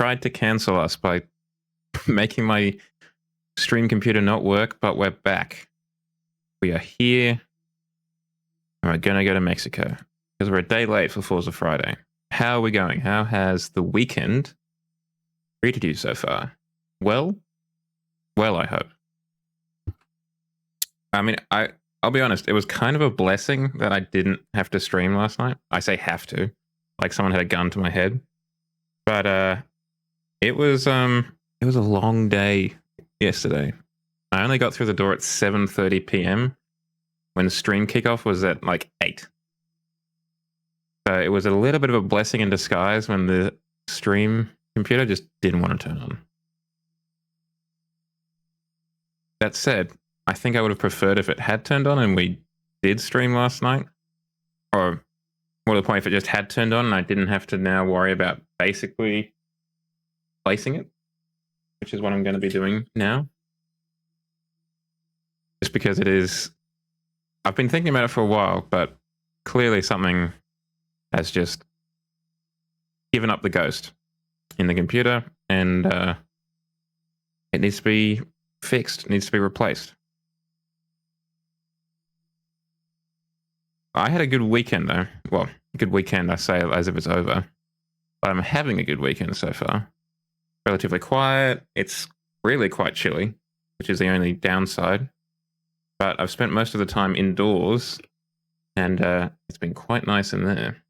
tried to cancel us by making my stream computer not work, but we're back. We are here. And we're going to go to Mexico because we're a day late for Forza Friday. How are we going? How has the weekend treated you so far? Well, I hope. I mean, I'll be honest, it was kind of a blessing that I didn't have to stream last night. I say have to, like someone had a gun to my head. But it was a long day yesterday. I only got through the door at 7:30 p.m. when stream kickoff was at like 8. So it was a little bit of a blessing in disguise when the stream computer just didn't want to turn on. That said, I think I would have preferred if it had turned on and we did stream last night. Or more to the point, if it just had turned on and I didn't have to now worry about basically placing it, which is what I'm going to be doing now. Just because it is... I've been thinking about it for a while, but clearly something has just given up the ghost in the computer, and it needs to be fixed, it needs to be replaced. I had a good weekend, though. Well, good weekend, I say as if it's over. But I'm having a good weekend so far. Relatively quiet. It's really quite chilly, which is the only downside. But I've spent most of the time indoors, and it's been quite nice in there.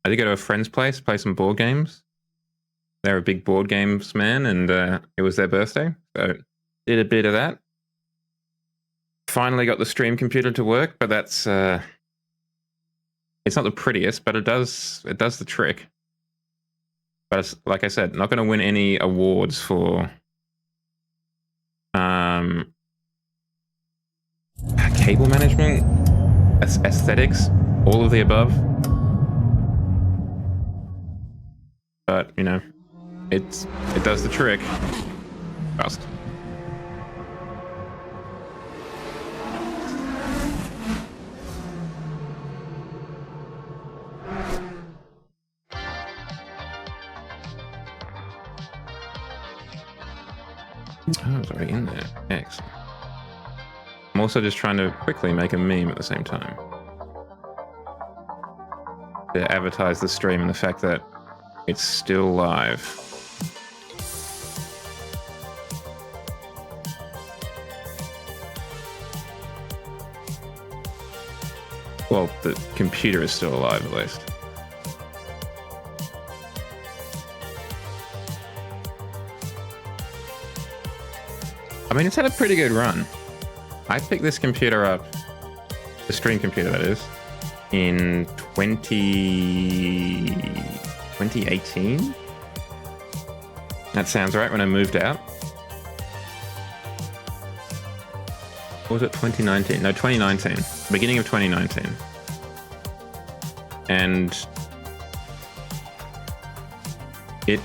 I did go to a friend's place, play some board games. They're a big board games man, and it was their birthday, so did a bit of that. Finally got the stream computer to work, but that's it's not the prettiest, but it does the trick. But it's, like I said, not going to win any awards for cable management, aesthetics, all of the above. But you know, it does the trick. Trust. Oh, it's already in there. Excellent. I'm also just trying to quickly make a meme at the same time to advertise the stream and the fact that it's still live. Well, the computer is still alive at least. I mean, it's had a pretty good run. I picked this computer up, the stream computer that is, in 2018? That sounds right, when I moved out. Or was it 2019? No, 2019. Beginning of 2019. And it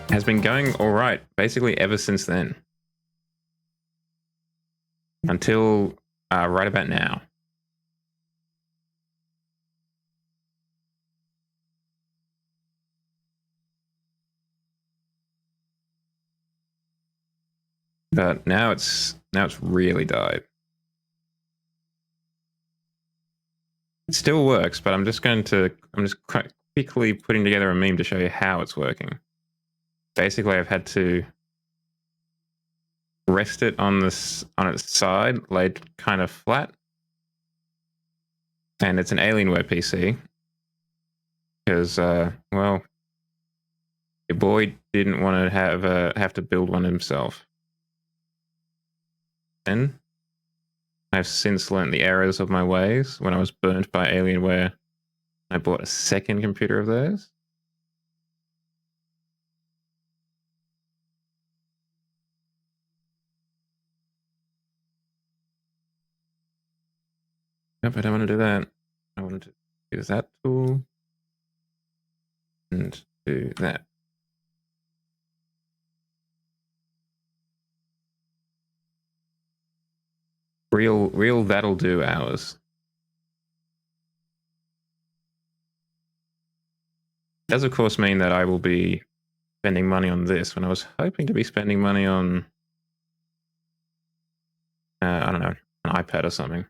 has been going all right basically ever since then. Until right about now. But now it's really died. It still works, but I'm just quickly putting together a meme to show you how it's working. Basically, I've had to rest it on its side, laid kind of flat, and it's an Alienware PC because, well, your boy didn't want to have to build one himself. And I've since learned the errors of my ways when I was burnt by Alienware. I bought a second computer of theirs. Nope, I don't want to do that. I want to use that tool and do that. Real that'll do hours. does of course mean that I will be spending money on this when I was hoping to be spending money on, I don't know, an iPad or something.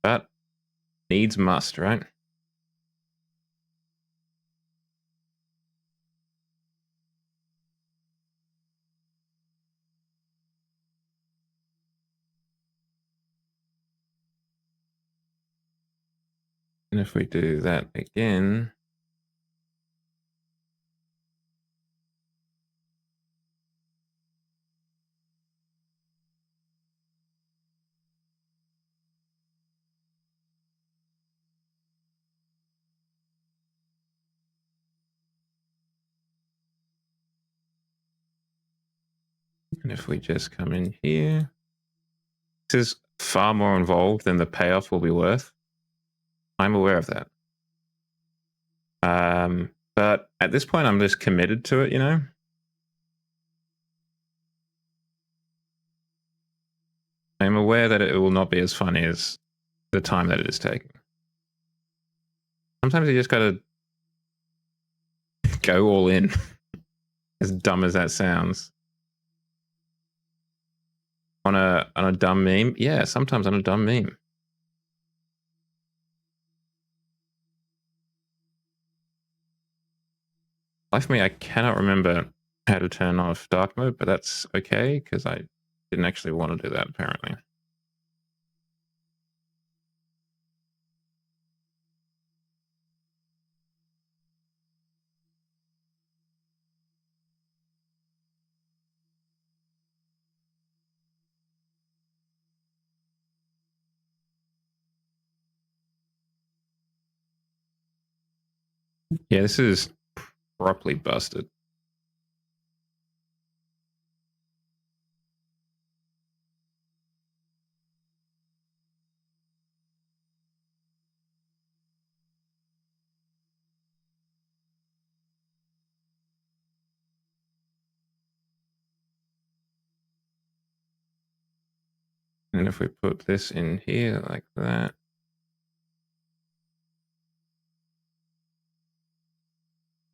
But needs must, right? And if we do that again, and if we just come in here, this is far more involved than the payoff will be worth. I'm aware of that. But at this point, I'm just committed to it, you know? I'm aware that it will not be as funny as the time that it is taking. Sometimes you just gotta go all in. As dumb as that sounds. On a dumb meme? Yeah, sometimes on a dumb meme. Life of me, I cannot remember how to turn off dark mode, but that's okay, because I didn't actually want to do that, apparently. Yeah, this is properly busted. And if we put this in here like that,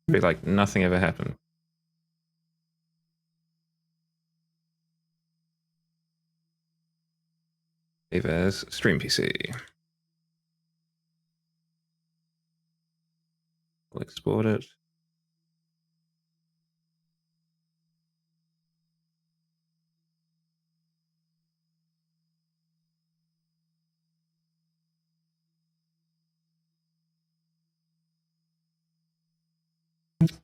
it'd be like nothing ever happened. Save as stream PC. We'll export it.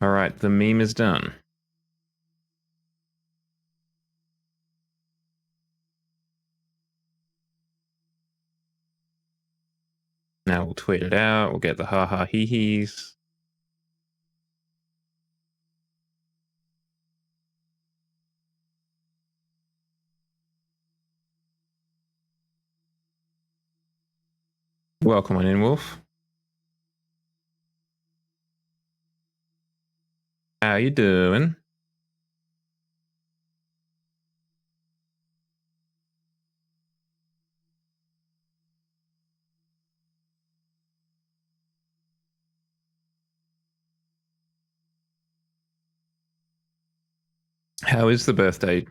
All right, the meme is done. Now we'll tweet it out. We'll get the ha hee hees. Welcome on in, Wolf. How you doing? How is the birthday?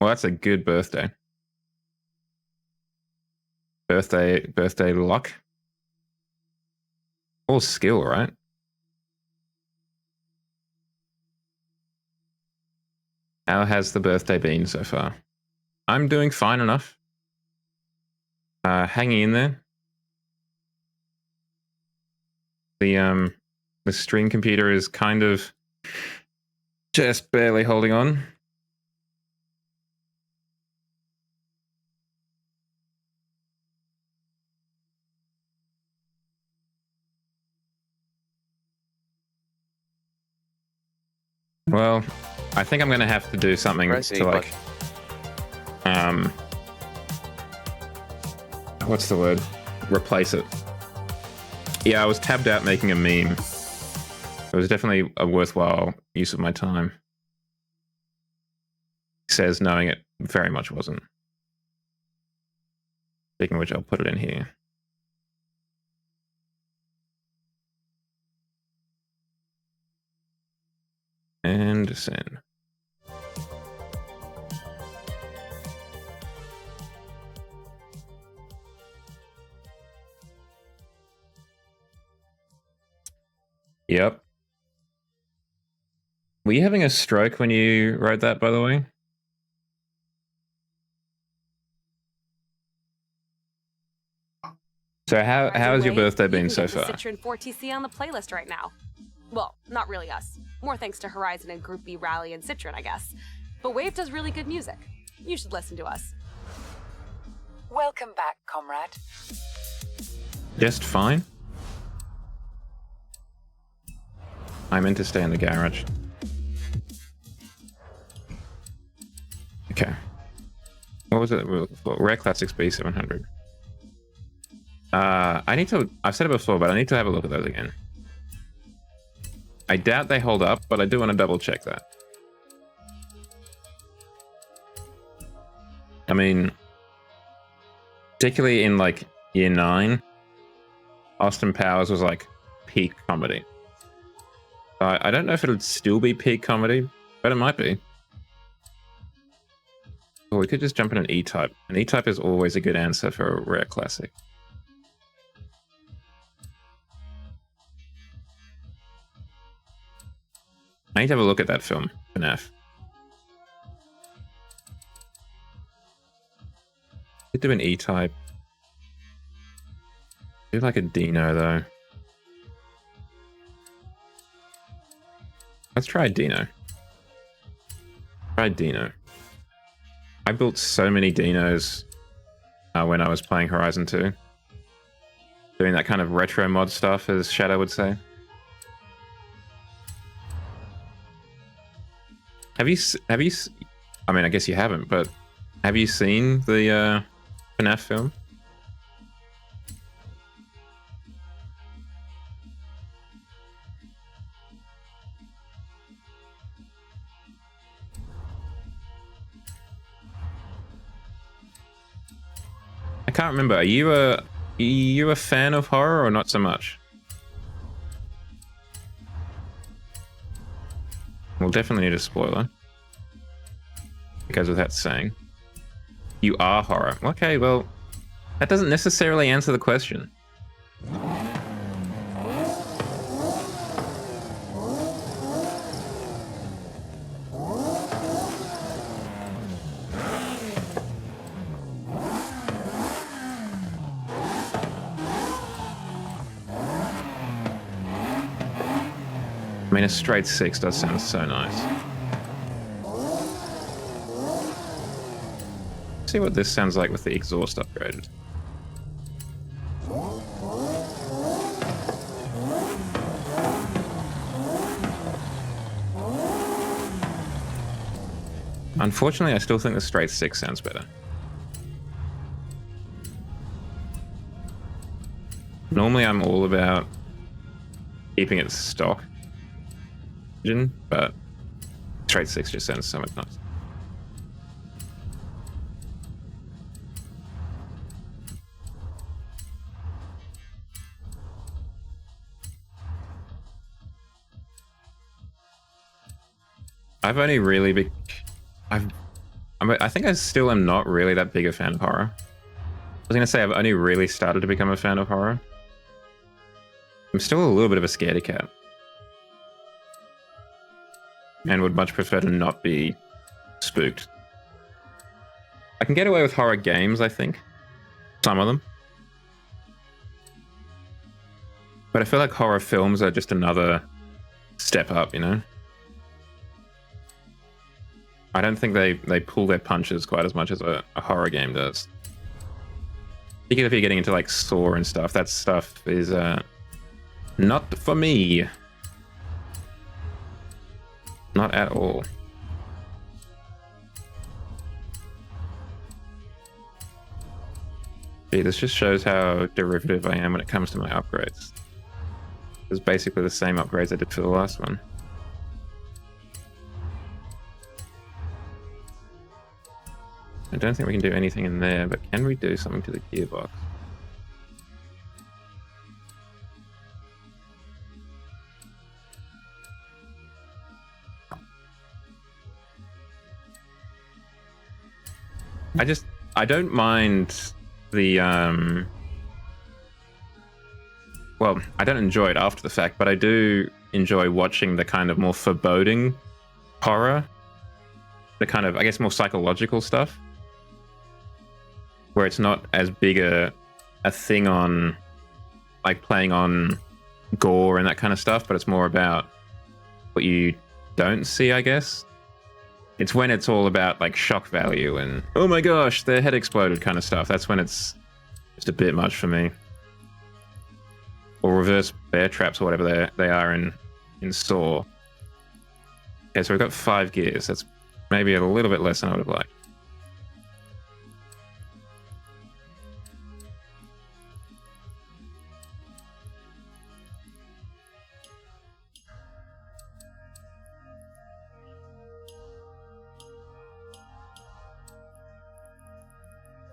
Well, that's a good birthday. Birthday luck. All skill, right? How has the birthday been so far? I'm doing fine enough. Hanging in there. The stream computer is kind of just barely holding on. Well, I think I'm gonna have to do something to like, what's the word? Replace it. Yeah, I was tabbed out making a meme. It was definitely a worthwhile use of my time. Says knowing it very much wasn't. Speaking of which, I'll put it in here. And descend. Yep. Were you having a stroke when you wrote that, by the way? So how has your birthday been so far? Citroen 4TC on the playlist right now. Well, not really us. More thanks to Horizon and Group B Rally and Citroen, I guess. But Wave does really good music. You should listen to us. Welcome back, comrade. Just fine. I meant to stay in the garage. Okay. What was it? Rare Classics B700. I need to... I've said it before, but I need to have a look at those again. I doubt they hold up, but I do want to double check that. I mean, particularly in like year 9, Austin Powers was like peak comedy. I don't know if it'll still be peak comedy, but it might be. Or we could just jump in an E-Type. An E-Type is always a good answer for a rare classic. I need to have a look at that film, FNAF. Could do an E-Type. Do like a Dino though. Let's try Dino. Try Dino. I built so many Dinos when I was playing Horizon 2. Doing that kind of retro mod stuff, as Shadow would say. Have you, I mean, I guess you haven't, but have you seen the FNAF film? I can't remember. Are you a fan of horror or not so much? We'll definitely need a spoiler. It goes without saying. You are horror. Okay, well, that doesn't necessarily answer the question. I mean, a straight 6 does sound so nice. Let's see what this sounds like with the exhaust upgraded. Unfortunately, I still think the straight 6 sounds better. Normally, I'm all about keeping it stock, but straight 6 just sounds so much nicer. I've only really I think I still am not really that big a fan of horror. I was gonna say I've only really started to become a fan of horror. I'm still a little bit of a scaredy cat. And would much prefer to not be spooked. I can get away with horror games, I think. Some of them. But I feel like horror films are just another step up, you know? I don't think they pull their punches quite as much as a horror game does. Particularly if you're getting into like Saw and stuff. That stuff is not for me. Not at all. Gee, this just shows how derivative I am when it comes to my upgrades. It's basically the same upgrades I did for the last one. I don't think we can do anything in there, but can we do something to the gearbox? I don't mind the well, I don't enjoy it after the fact, but I do enjoy watching the kind of more foreboding horror, the kind of, I guess, more psychological stuff, where it's not as big a thing on, like, playing on gore and that kind of stuff, but it's more about what you don't see, I guess. It's when it's all about, like, shock value and, oh my gosh, their head exploded kind of stuff. That's when it's just a bit much for me. Or reverse bear traps or whatever they are in Saw. Okay, so we've got 5 gears. That's maybe a little bit less than I would have liked.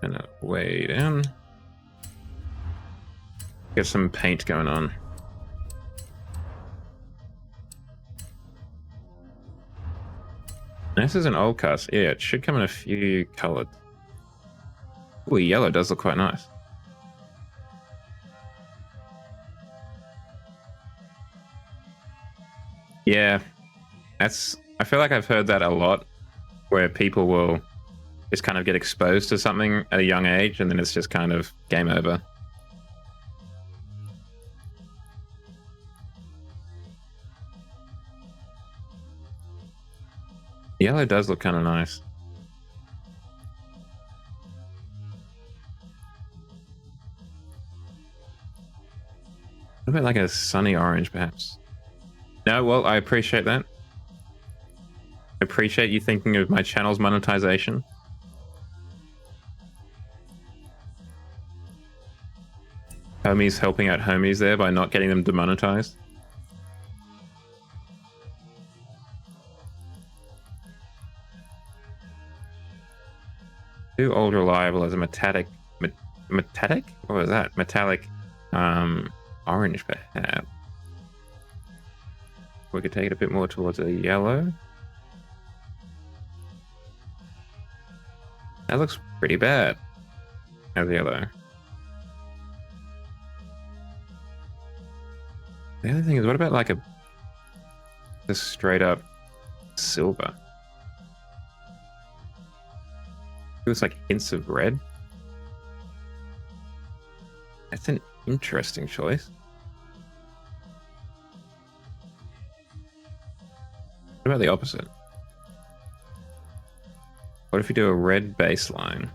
Gonna way down. Get some paint going on. This is an old cast. Yeah, it should come in a few colored. Ooh, yellow does look quite nice. Yeah, I feel like I've heard that a lot, where people will just kind of get exposed to something at a young age, and then it's just kind of game over. Yellow does look kind of nice. What about like a sunny orange, perhaps? No, well, I appreciate that. I appreciate you thinking of my channel's monetization. Homies helping out homies there by not getting them demonetized. Too old reliable as a metallic what was that? Metallic orange, perhaps. We could take it a bit more towards a yellow. That looks pretty bad as yellow. The other thing is, what about like a straight up silver? It looks like hints of red. That's an interesting choice. What about the opposite? What if you do a red baseline?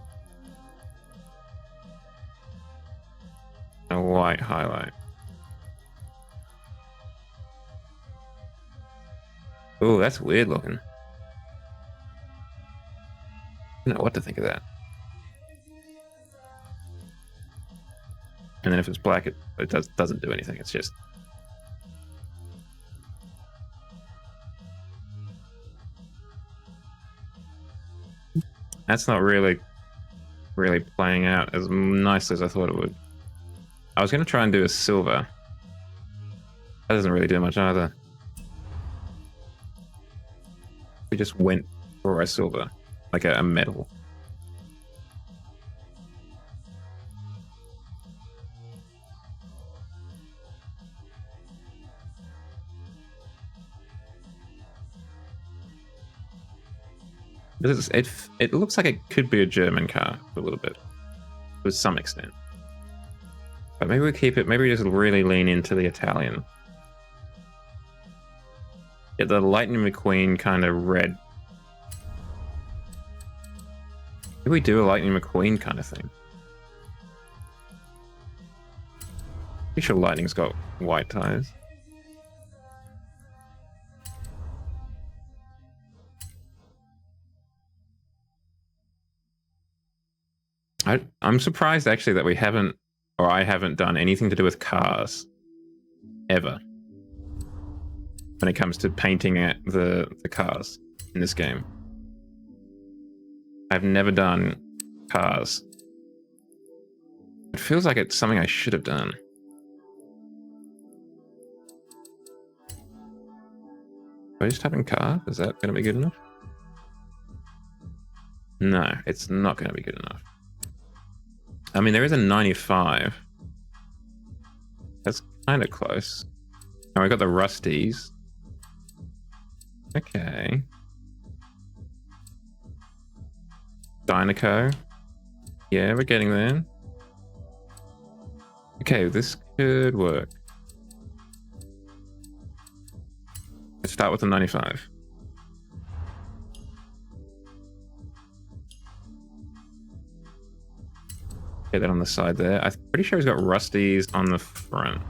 A white highlight. Ooh, that's weird looking. I don't know what to think of that. And then if it's black, it doesn't do anything. It's just... That's not really playing out as nicely as I thought it would. I was going to try and do a silver. That doesn't really do much either. We just went for a silver, like a metal. It looks like it could be a German car a little bit, to some extent. But maybe we keep it. Maybe we just really lean into the Italian. Get the Lightning McQueen kind of red. Maybe we do a Lightning McQueen kind of thing. Pretty sure Lightning's got white tires. I'm surprised actually that we haven't, or I haven't done anything to do with cars ever when it comes to painting at the cars in this game. I've never done cars. It feels like it's something I should have done. Am I just typing car? Is that going to be good enough? No, it's not going to be good enough. I mean, there is a 95. That's kind of close. And we got the Rusties. Okay. Dynaco. Yeah, we're getting there. Okay, this could work. Let's start with the 95. Get that on the side there. I'm pretty sure he's got Rusties on the front.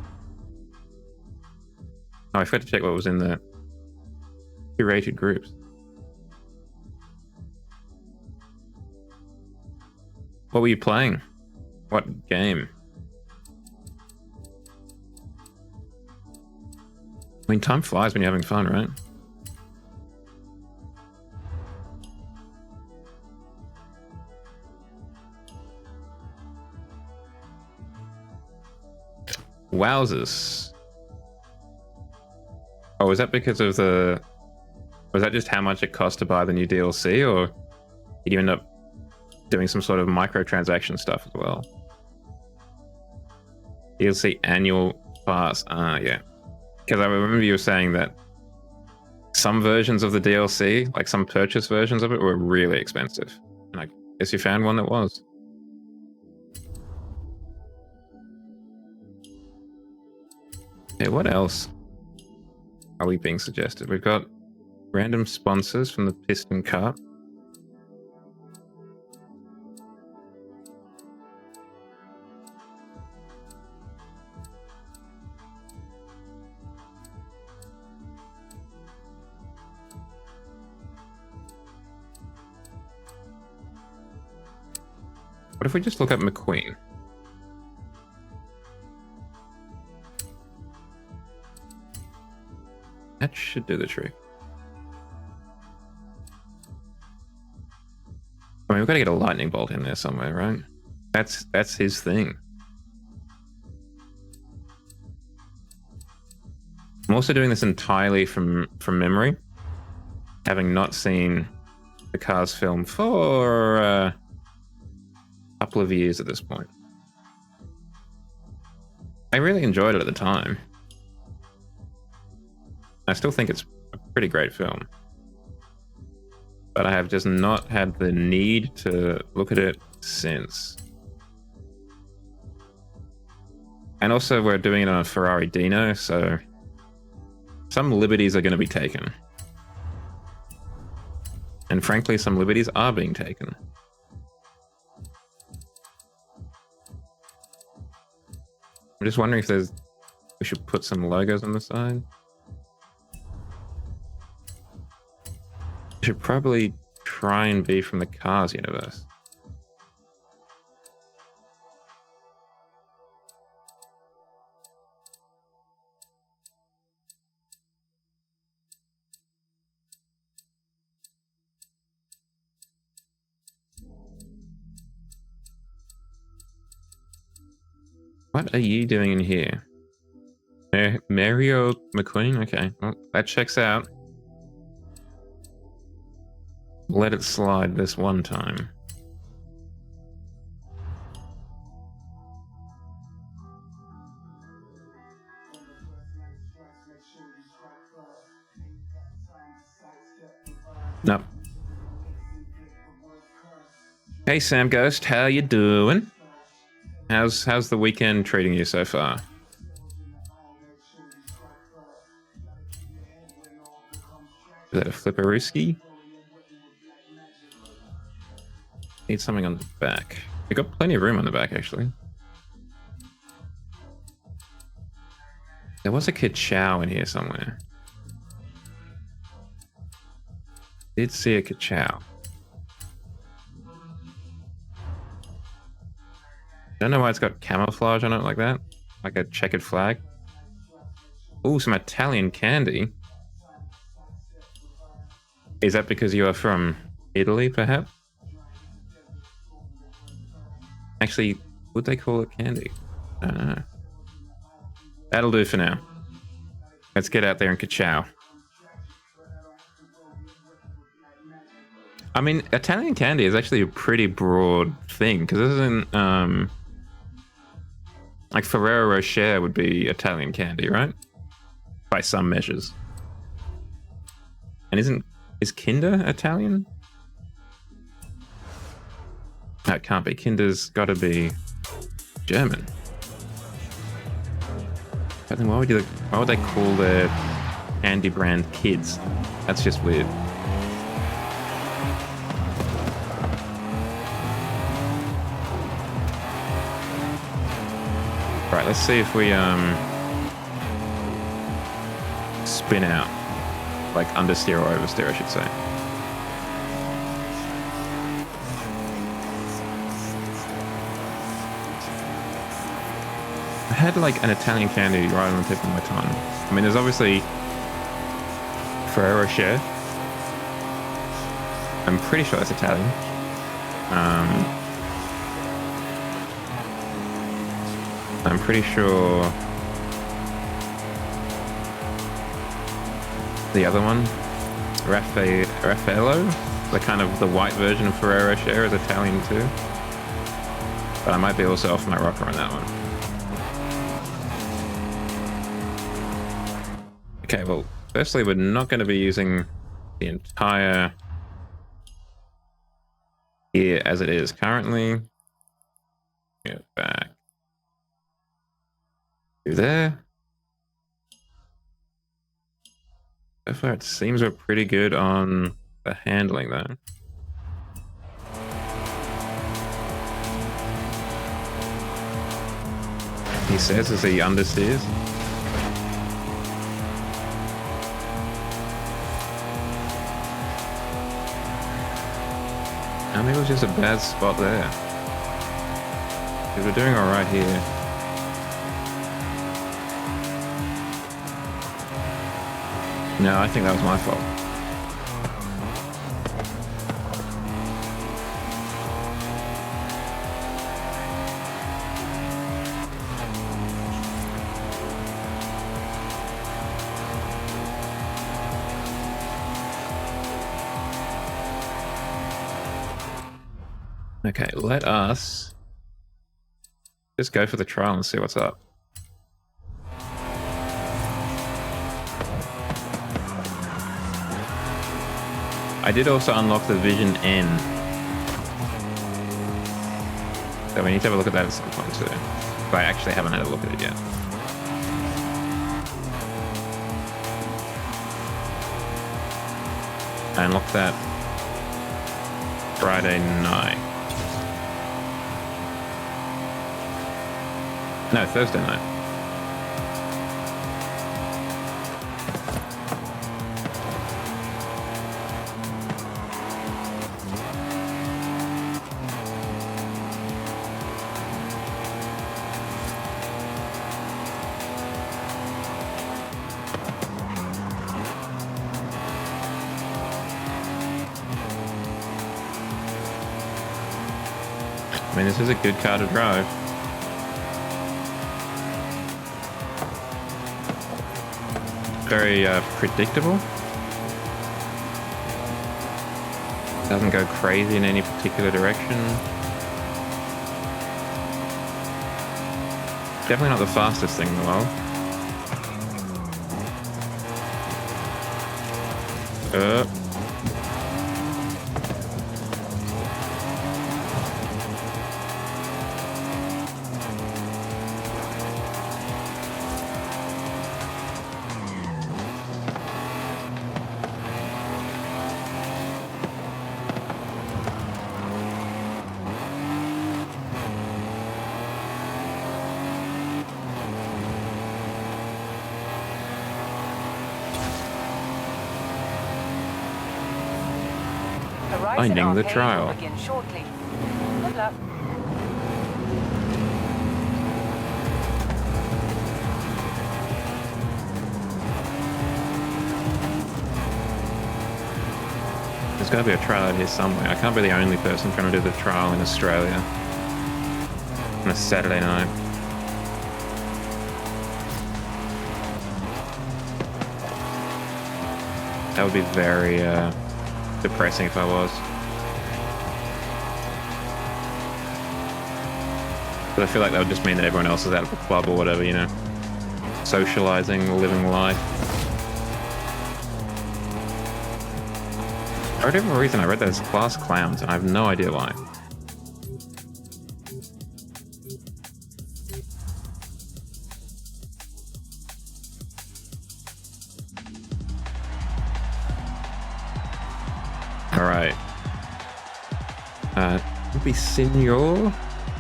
Oh, I forgot to check what was in the curated groups. What were you playing? What game? I mean, time flies when you're having fun, right? Wowzers. Oh, is that because of the... Was that just how much it cost to buy the new DLC, or did you end up doing some sort of microtransaction stuff as well? DLC annual pass. Ah, yeah. Because I remember you were saying that some versions of the DLC, like some purchase versions of it, were really expensive. And I guess you found one that was. Okay, what else are we being suggested? We've got random sponsors from the Piston Cup. What if we just look up McQueen? That should do the trick. I mean, we've got to get a lightning bolt in there somewhere, right? That's his thing. I'm also doing this entirely from memory, having not seen the Cars film for a couple of years at this point. I really enjoyed it at the time. I still think it's a pretty great film. But I have just not had the need to look at it since. And also we're doing it on a Ferrari Dino, so some liberties are going to be taken. And frankly, some liberties are being taken. I'm just wondering if we should put some logos on the side. Should probably try and be from the Cars universe. What are you doing in here? Mario McQueen? Okay, well, that checks out. Let it slide this one time. Nope. Hey Sam Ghost, how you doing? How's the weekend treating you so far? Is that a flipperooski? Need something on the back. We got plenty of room on the back, actually. There was a ka-chow in here somewhere. Did see a ka-chow. Don't know why it's got camouflage on it like that. Like a checkered flag. Ooh, some Italian candy. Is that because you are from Italy, perhaps? Actually, would they call it candy? I don't know. That'll do for now. Let's get out there and ka-chow. I mean, Italian candy is actually a pretty broad thing because this isn't like Ferrero Rocher would be Italian candy, right? By some measures. And is Kinder Italian? No, it can't be. Kinder's got to be German. But then why would they call their candy brand Kids? That's just weird. Right, let's see if we spin out. Like understeer or oversteer, I should say. I had like an Italian candy right on the tip of my tongue. I mean, there's obviously Ferrero Rocher. I'm pretty sure that's Italian. I'm pretty sure the other one, Raffaello, the kind of the white version of Ferrero Rocher, is Italian too. But I might be also off my rocker on that one. Okay, well, firstly, we're not going to be using the entire here as it is currently. Get back to there. So far, it seems we're pretty good on the handling, though. He says as he understeers. I mean, it was just a bad spot there. Because we're doing all right here. No, I think that was my fault. Okay, let us just go for the trial and see what's up. I did also unlock the Vision N. So we need to have a look at that at some point too. But I actually haven't had a look at it yet. I unlocked that Friday night. No, Thursday night. I mean, this is a good car to drive. Very predictable. Doesn't go crazy in any particular direction. Definitely not the fastest thing in the world. Finding the trial. Begin shortly. Good luck. There's got to be a trial out here somewhere. I can't be the only person trying to do the trial in Australia on a Saturday night. That would be very depressing if I was. But I feel like that would just mean that everyone else is out of the club or whatever, you know? Socializing, living life. For whatever reason, I read that as class clowns, and I have no idea why. Alright. Would be Signore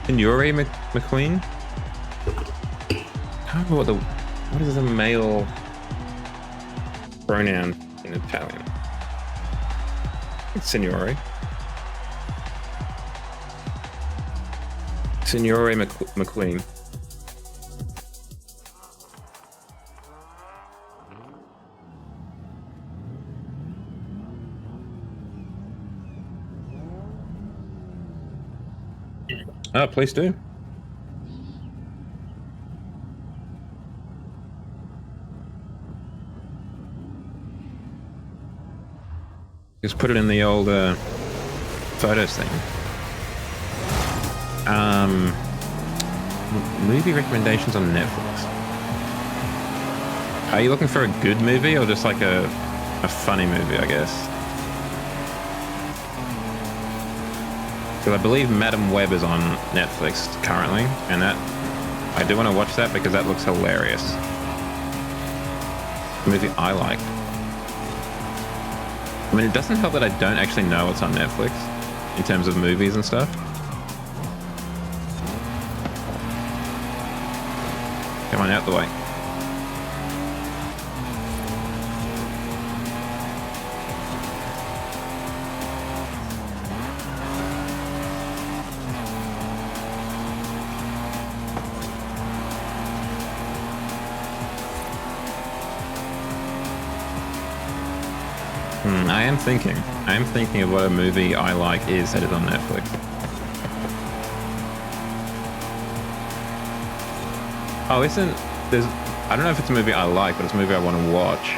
McQueen? I don't remember what is the male pronoun in Italian? It's Signore. Signore McQueen. Oh, please do. Just put it in the old photos thing. Movie recommendations on Netflix. Are you looking for a good movie or just like a funny movie, I guess? Because I believe Madam Web is on Netflix currently, and that I do want to watch that because that looks hilarious. A movie I like. I mean, it doesn't help that I don't actually know what's on Netflix in terms of movies and stuff. Come on, out the way. I am thinking of what a movie I like is that is on Netflix. Oh, I don't know if it's a movie I like, but it's a movie I want to watch.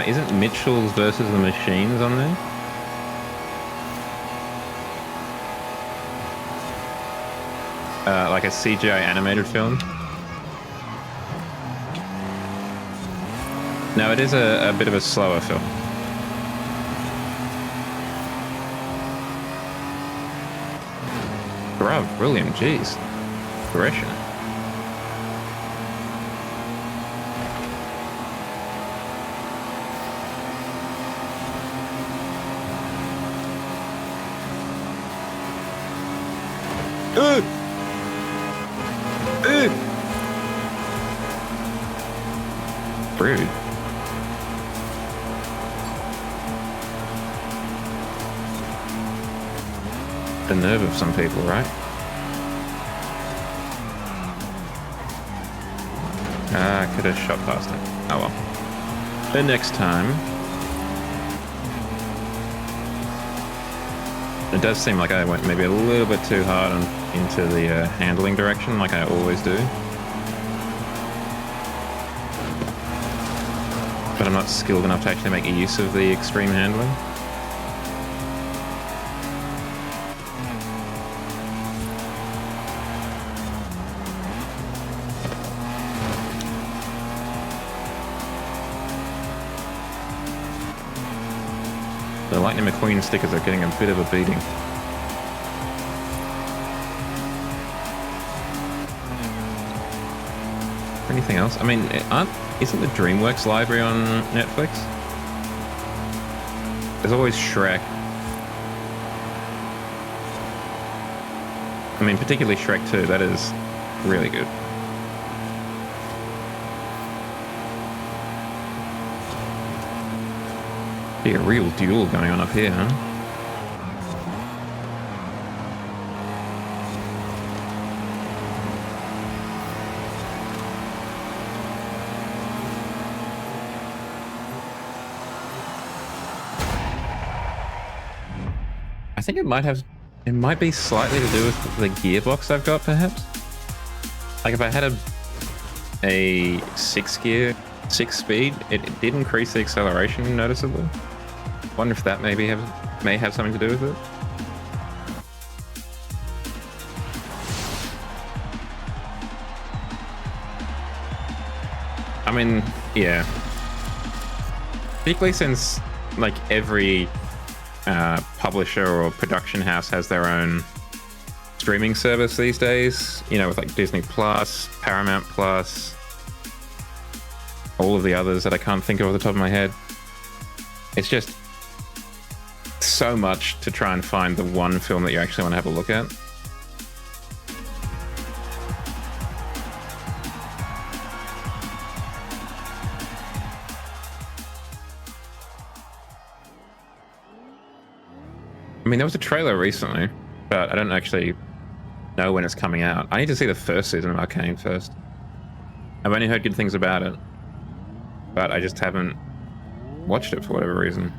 Isn't Mitchell's versus the Machines on there? Like a CGI animated film? No, it is a bit of a slower film. Bruv, William, jeez. Aggression. Rude. The nerve of some people, right? I could have shot past it. Oh well. The next time. It does seem like I went maybe a little bit too hard into the handling direction, like I always do. But I'm not skilled enough to actually make use of the extreme handling. The Lightning McQueen stickers are getting a bit of a beating. Anything else? I mean, isn't the DreamWorks library on Netflix? There's always Shrek. I mean, particularly Shrek 2, that is really good. Be a real duel going on up here, huh? I think it might be slightly to do with the gearbox I've got, perhaps. Like if I had a 6-speed, it did increase the acceleration noticeably. Wonder if that may have something to do with it. I mean, yeah. Particularly since, like, every publisher or production house has their own streaming service these days. You know, with like Disney Plus, Paramount Plus, all of the others that I can't think of off the top of my head. It's just so much to try and find the one film that you actually want to have a look at. I mean, there was a trailer recently, but I don't actually know when it's coming out. I need to see the first season of Arcane first. I've only heard good things about it, but I just haven't watched it for whatever reason.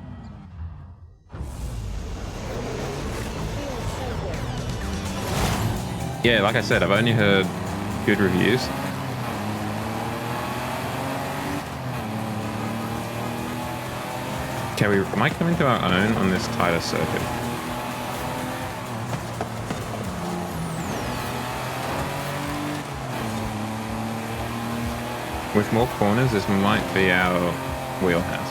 Yeah, like I said, I've only heard good reviews. Am I coming to our own on this tighter circuit? With more corners, this might be our wheelhouse.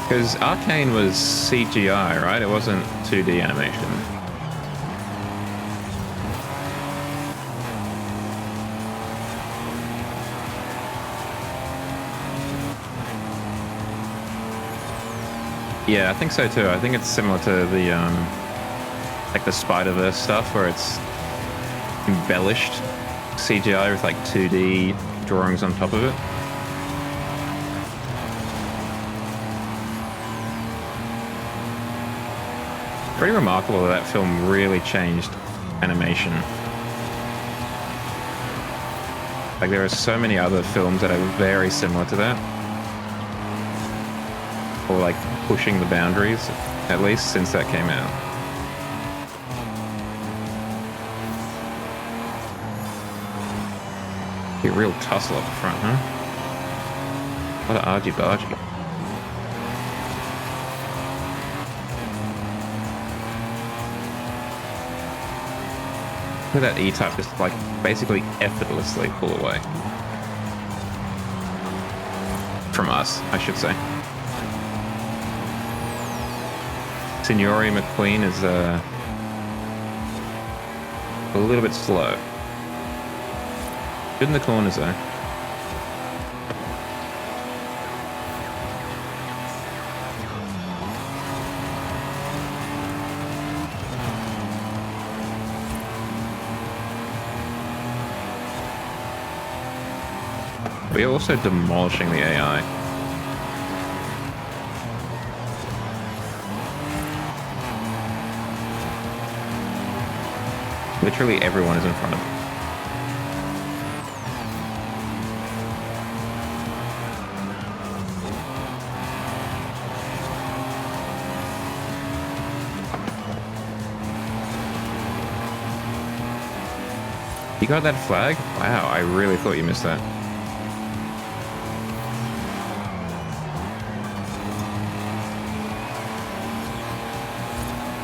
Because Arcane was CGI, right? It wasn't 2D animation. Yeah, I think so too. I think it's similar to the like the Spider-Verse stuff, where it's embellished CGI with like 2D drawings on top of it. Pretty remarkable that film really changed animation. Like, there are so many other films that are very similar to that, or like pushing the boundaries, at least since that came out. Be a real tussle up the front, huh? What a argy-bargy. Look at that E-Type just like basically effortlessly pull away. From us, I should say. Signori McQueen is a little bit slow. Good in the corners though. We're also demolishing the AI. Literally everyone is in front of us. You got that flag? Wow, I really thought you missed that.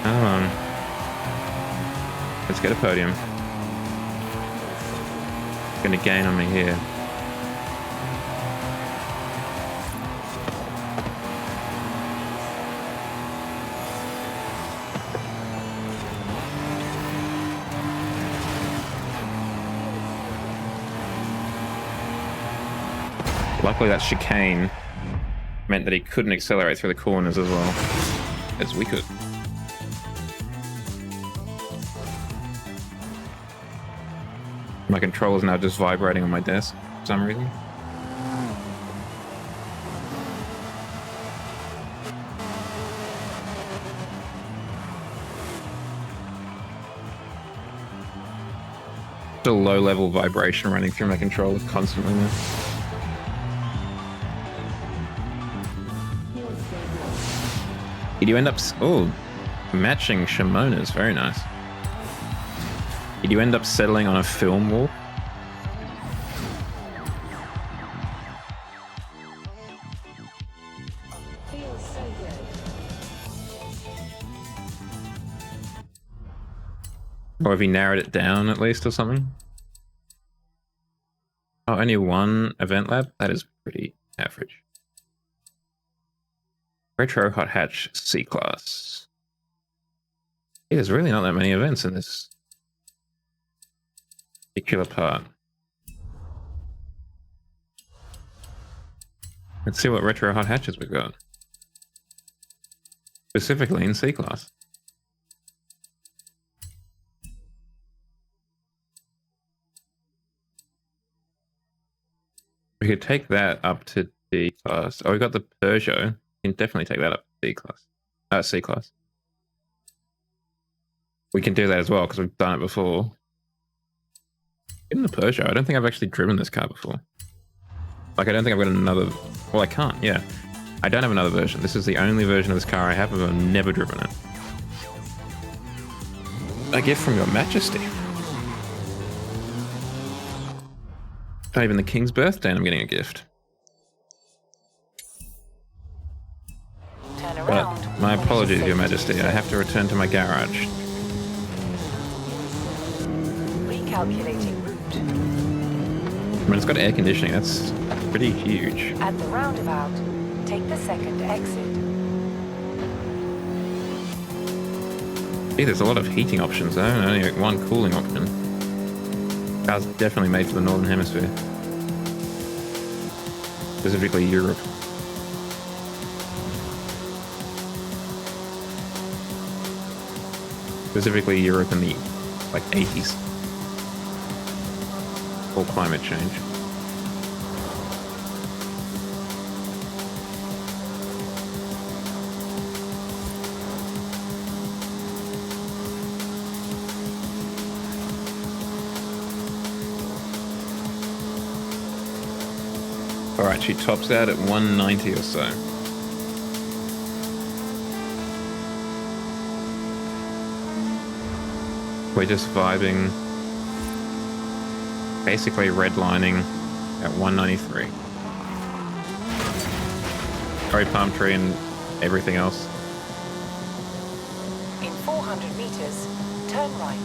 Come on. Let's get a podium. Gonna gain on me here. Luckily that chicane meant that he couldn't accelerate through the corners as well as we could. My controller's now just vibrating on my desk for some reason. Just a low-level vibration running through my controller constantly now. Did you end up... Oh, matching Shimonas. Very nice. Did you end up settling on a film wall? feels so good. Or have you narrowed it down at least or something? Oh, only one event lab? That is pretty average. Retro Hot Hatch C class. Yeah, there's really not that many events in this particular part. Let's see what retro hot hatches we've got. Specifically in C class. We could take that up to D class. Oh, we got the Peugeot. We can definitely take that up to D class. C class. We can do that as well because we've done it before. Even the Peugeot, I don't think I've actually driven this car before. Like, I don't think I've got another... Well, I can't, yeah. I don't have another version. This is the only version of this car I have, and I've never driven it. A gift from Your Majesty. Not even the King's birthday and I'm getting a gift. Turn around. But my apologies, Your Majesty. I have to return to my garage. Recalculating route. I mean, it's got air conditioning. That's pretty huge. At the roundabout, take the second exit. See, there's a lot of heating options though, and only one cooling option. Car's definitely made for the Northern Hemisphere. Specifically Europe. Specifically Europe in the, like, 80s. Or climate change. Alright, she tops out at 190 or so. We're just vibing, basically redlining at 193. Cherry palm tree and everything else. In 400 meters, turn right.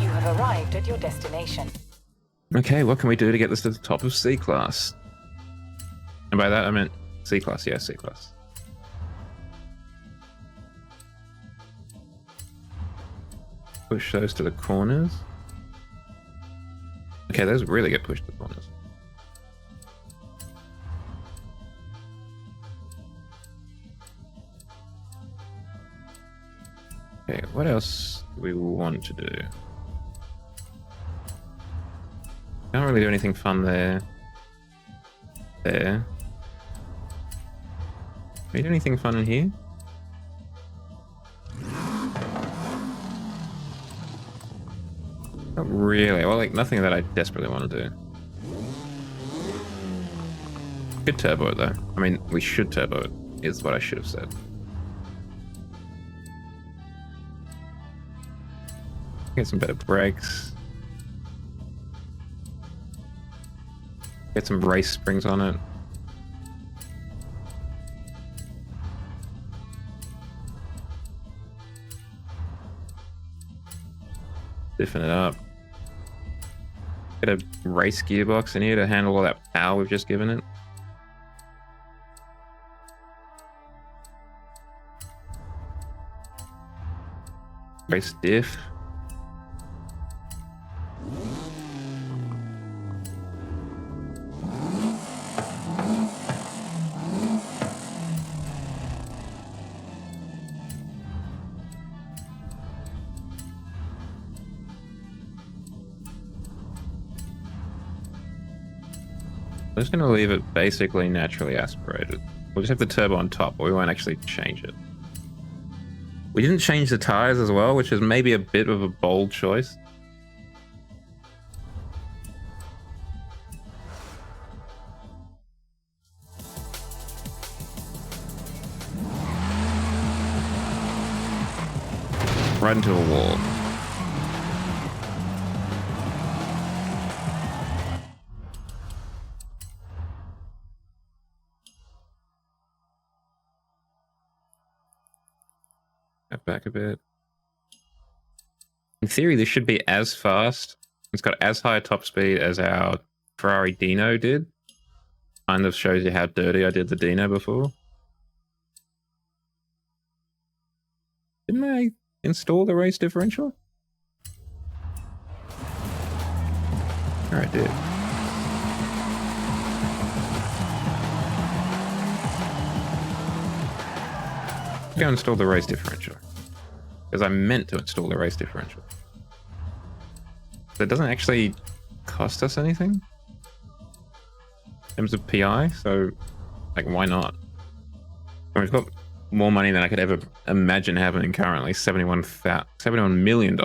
You have arrived at your destination. Okay, what can we do to get this to the top of C class? And by that I meant C class, yeah, C class. Push those to the corners. Okay, those really get pushed to the corners. Okay, what else do we want to do? Can't really do anything fun there. There. Can we do anything fun in here? Not really. Well, like, nothing that I desperately want to do. Could turbo it, though. I mean, we should turbo it, is what I should have said. Get some better brakes. Get some race springs on it. Stiffen it up. Get a race gearbox in here to handle all that power we've just given it. Race diff. I'm just going to leave it basically naturally aspirated. We'll just have the turbo on top, but we won't actually change it. We didn't change the tires as well, which is maybe a bit of a bold choice. Right into a wall. back a bit. In theory, this should be as fast. It's got as high a top speed as our Ferrari Dino did. Kind of shows you how dirty I did the Dino before. Didn't I install the race differential? Sure I did. Go install the race differential. Because I meant to install the race differential. So it doesn't actually cost us anything in terms of PI, so like why not? And we've got more money than I could ever imagine having currently. $71 million.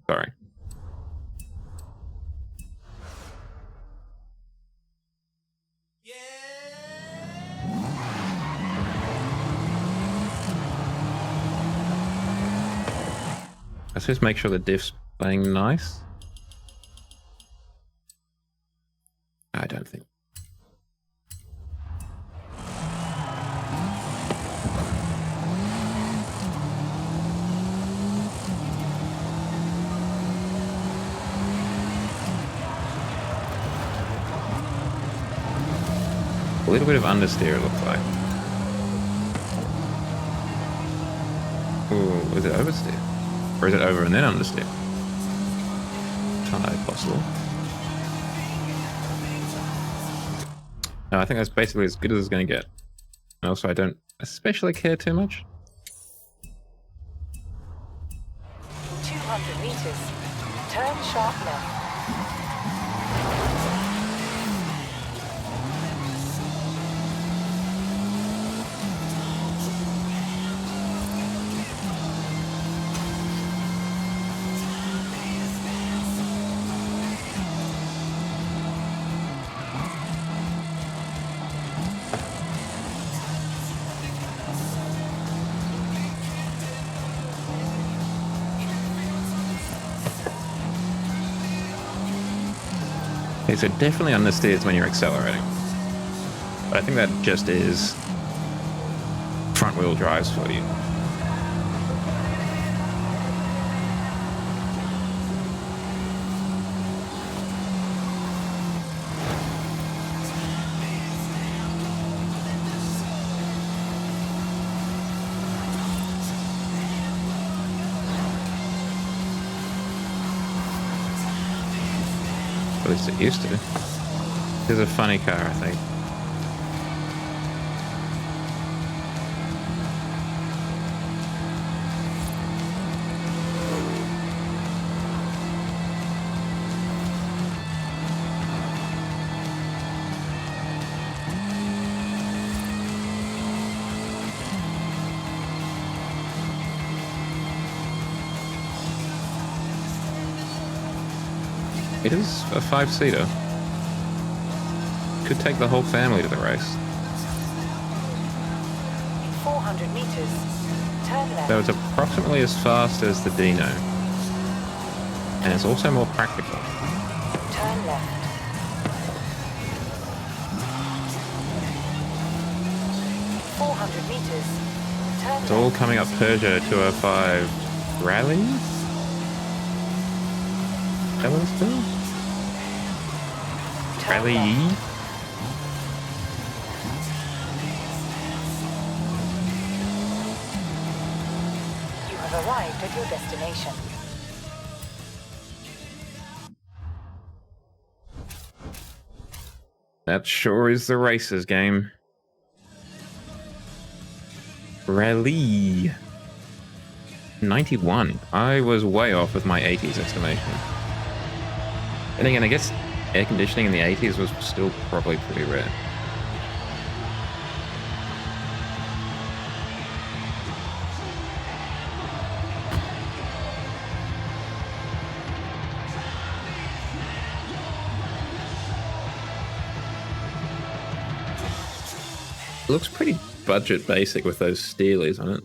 Sorry. Let's just make sure the diff's playing nice. I don't think. A little bit of understeer, it looks like. Ooh, is it oversteer? Or is it over and then understeer? Entirely possible. No, I think that's basically as good as it's going to get. And also, I don't especially care too much. 200 meters. Turn sharp left. Okay, so definitely understeers when you're accelerating. But I think that just is front wheel drives for you. At least it used to. It's a funny car, I think. It is a 5-seater. Could take the whole family to the race. 400 meters. Turn left. So it's approximately as fast as the Dino. And it's also more practical. Turn left. 400 meters. Turn It's all left. coming up Peugeot 205 Rally? Is that what it's called? Turn Rally? left. You have arrived at your destination. That sure is the races game. Rally. 91. I was way off with my 80s estimation. And again, I guess air conditioning in the 80s was still probably pretty rare. It looks pretty budget basic with those Steelies on it.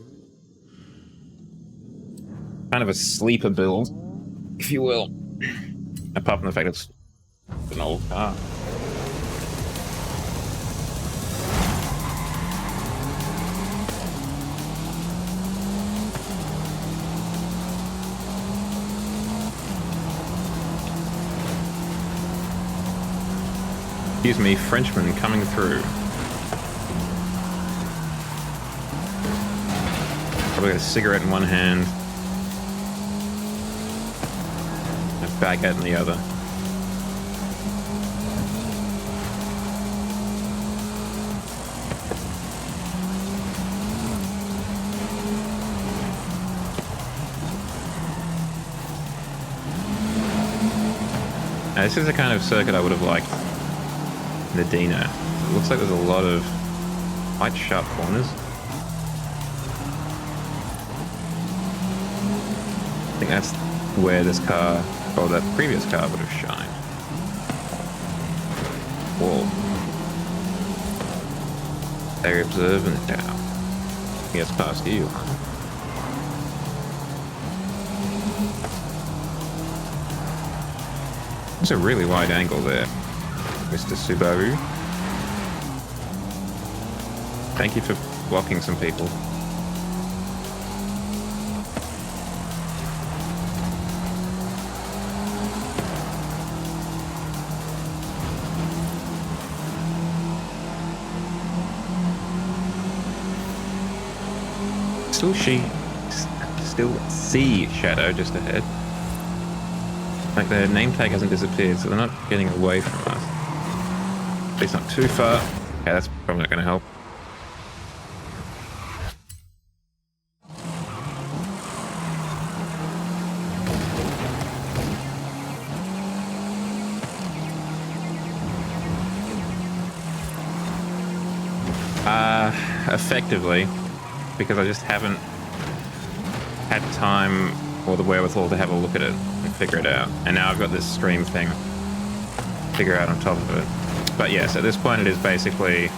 Kind of a sleeper build, if you will. Apart from the fact it's an old car. Excuse me, Frenchman coming through. Probably got a cigarette in one hand. A baguette in the other. Now, this is the kind of circuit I would have liked in the Dino. It looks like there's a lot of quite sharp corners. I think that's where this car, or that previous car, would have shined. Whoa. Very observant now. Yes, past you, huh? It's a really wide angle there, Mr. Subaru. Thank you for blocking some people. Still see Shadow just ahead. Like their name tag hasn't disappeared, so they're not getting away from us. At least not too far. Okay, that's probably not going to help. Effectively, because I just haven't had time or the wherewithal to have a look at it and figure it out. And now I've got this stream thing to figure out on top of it. But yes, at this point it is basically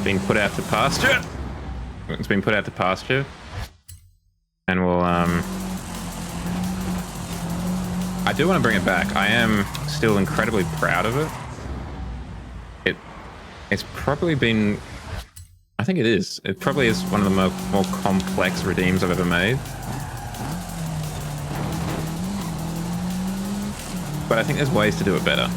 being put out to pasture. It's been put out to pasture. And we'll, I do want to bring it back. I am still incredibly proud of it. It's probably been... I think it is. It probably is one of the more complex redeems I've ever made. But I think there's ways to do it better.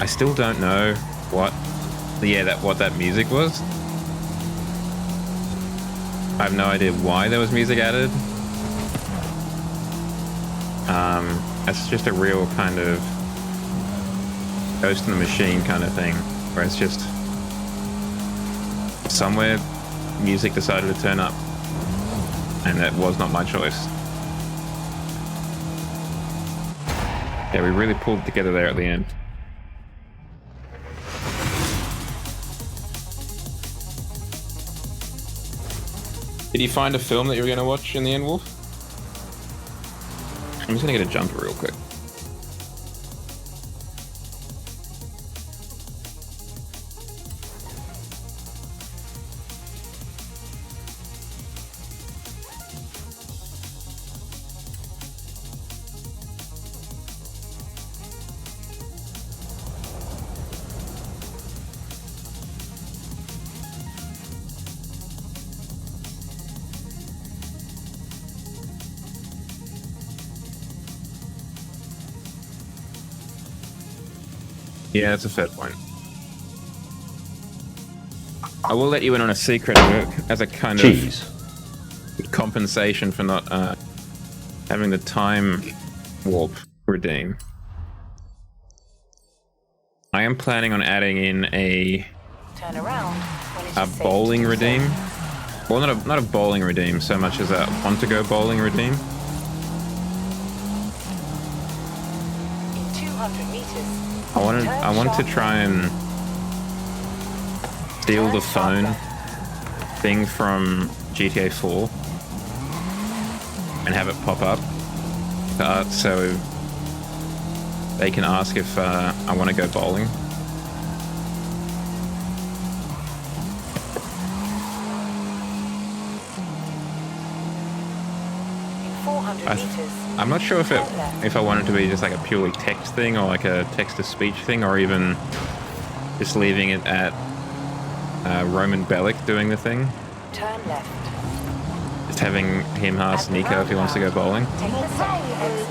I still don't know what that music was. I have no idea why there was music added. It's just a real kind of Ghost in the Machine kind of thing, where it's just somewhere music decided to turn up, and that was not my choice. Yeah, we really pulled together there at the end. Did you find a film that you were going to watch in the end, Wolf? I'm just going to get a jumper real quick. Yeah, that's a fair point. I will let you in on a secret as a kind of compensation for not having the time warp redeem. I am planning on adding in a bowling redeem. Well, not a bowling redeem so much as a want to go bowling redeem. In 200 meters. I wanted to try and steal the phone thing from GTA 4 and have it pop up so they can ask if I want to go bowling. In 400 meters. I'm not sure if I want it to be just like a purely text thing or like a text-to-speech thing, or even just leaving it at Roman Bellic doing the thing. turn left. Just having him ask Nico if he wants to go bowling. Take the second exit.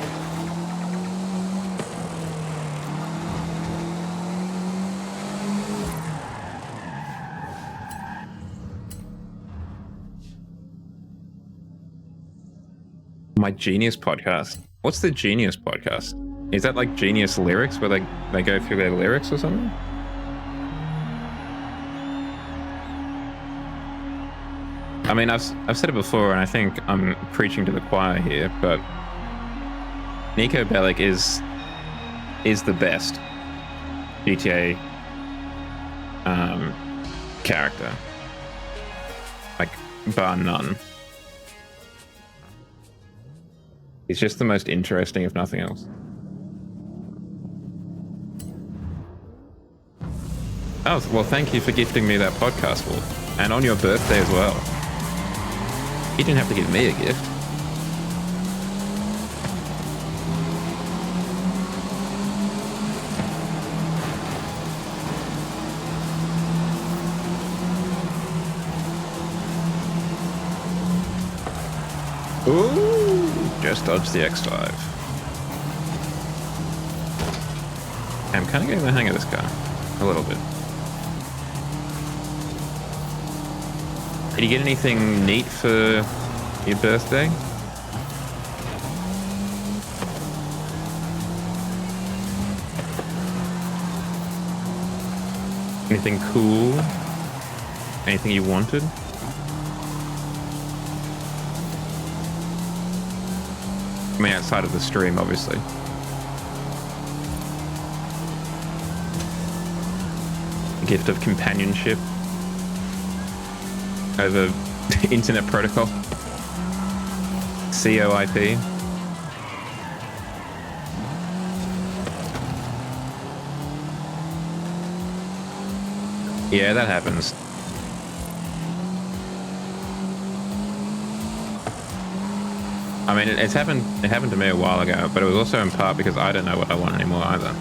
My Genius podcast. What's the Genius podcast? Is that like Genius lyrics where they go through their lyrics or something? I mean, I've said it before, and I think I'm preaching to the choir here, but Nico Bellic is the best GTA character, like bar none. He's just the most interesting, if nothing else. Oh, well, thank you for gifting me that podcast, Wolf. And on your birthday as well. You didn't have to give me a gift. Ooh, just dodged the X5. I'm kind of getting the hang of this car. A little bit. Did you get anything neat for your birthday? Anything cool? Anything you wanted? I mean, outside of the stream, obviously. A gift of companionship over internet protocol. COIP. Yeah, that happens. I mean, it happened to me a while ago, but it was also in part because I don't know what I want anymore either.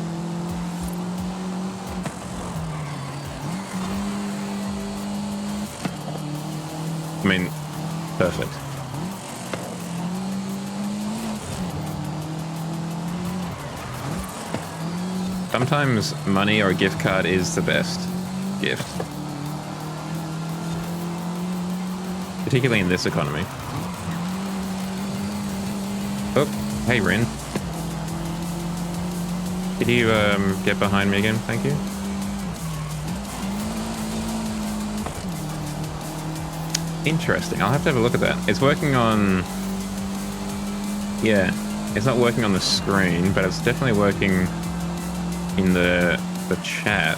I mean, perfect. Sometimes money or a gift card is the best gift. Particularly in this economy. Oh, hey Rin. Could you get behind me again? Thank you. Interesting. I'll have to have a look at that. It's working on... Yeah, it's not working on the screen, but it's definitely working in the chat.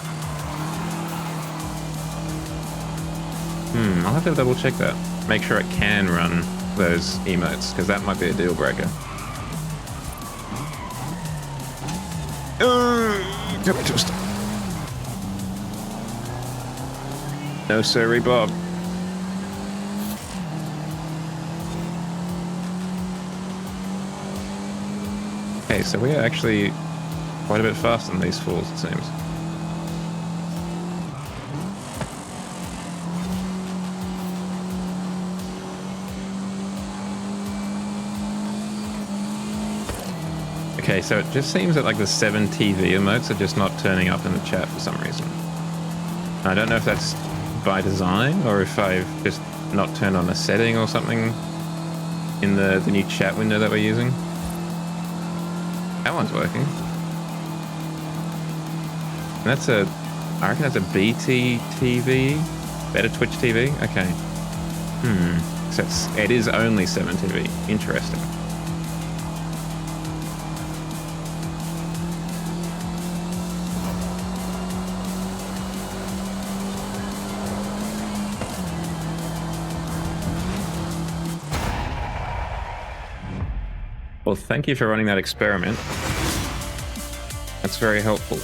I'll have to double check that. Make sure it can run those emotes, because that might be a deal breaker. Come to a stop. No sirree, Bob. Okay, so we are actually quite a bit faster than these fools, it seems. Okay, so it just seems that like the 7 TV emotes are just not turning up in the chat for some reason. I don't know if that's by design or if I've just not turned on a setting or something in the new chat window that we're using. That one's working. And that's I reckon that's a BT TV? Better Twitch TV? Okay. So it is only 7 TV. Interesting. Well, thank you for running that experiment. That's very helpful.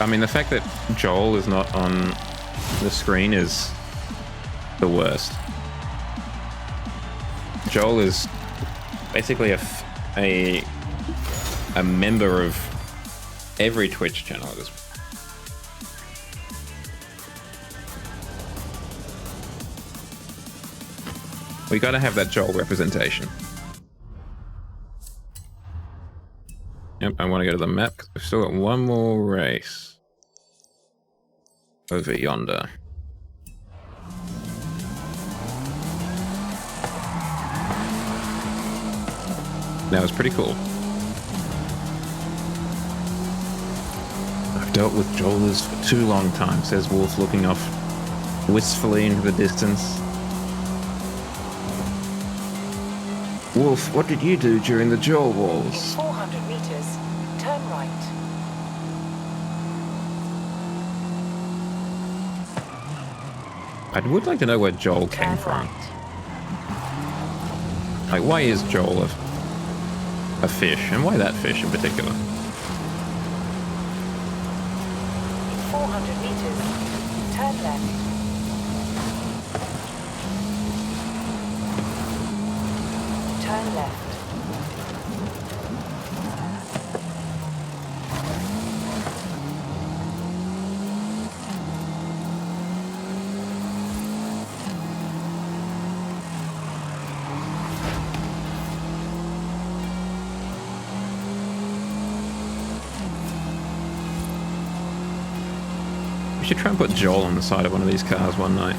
I mean, the fact that Joel is not on the screen is the worst. Joel is basically a member of every Twitch channel at this point. We gotta have that Joel representation. Yep, I want to go to the map because we've still got one more race over yonder. That was pretty cool. I've dealt with Joelers for too long time, says Wolf, looking off wistfully into the distance. Wolf, what did you do during the Joel Wars? In 400 meters, turn right. I would like to know where Joel came Turn from. right. Like, why is Joel a fish? And why that fish in particular? In 400 meters, turn left. Turn left. We should try and put Joel on the side of one of these cars one night.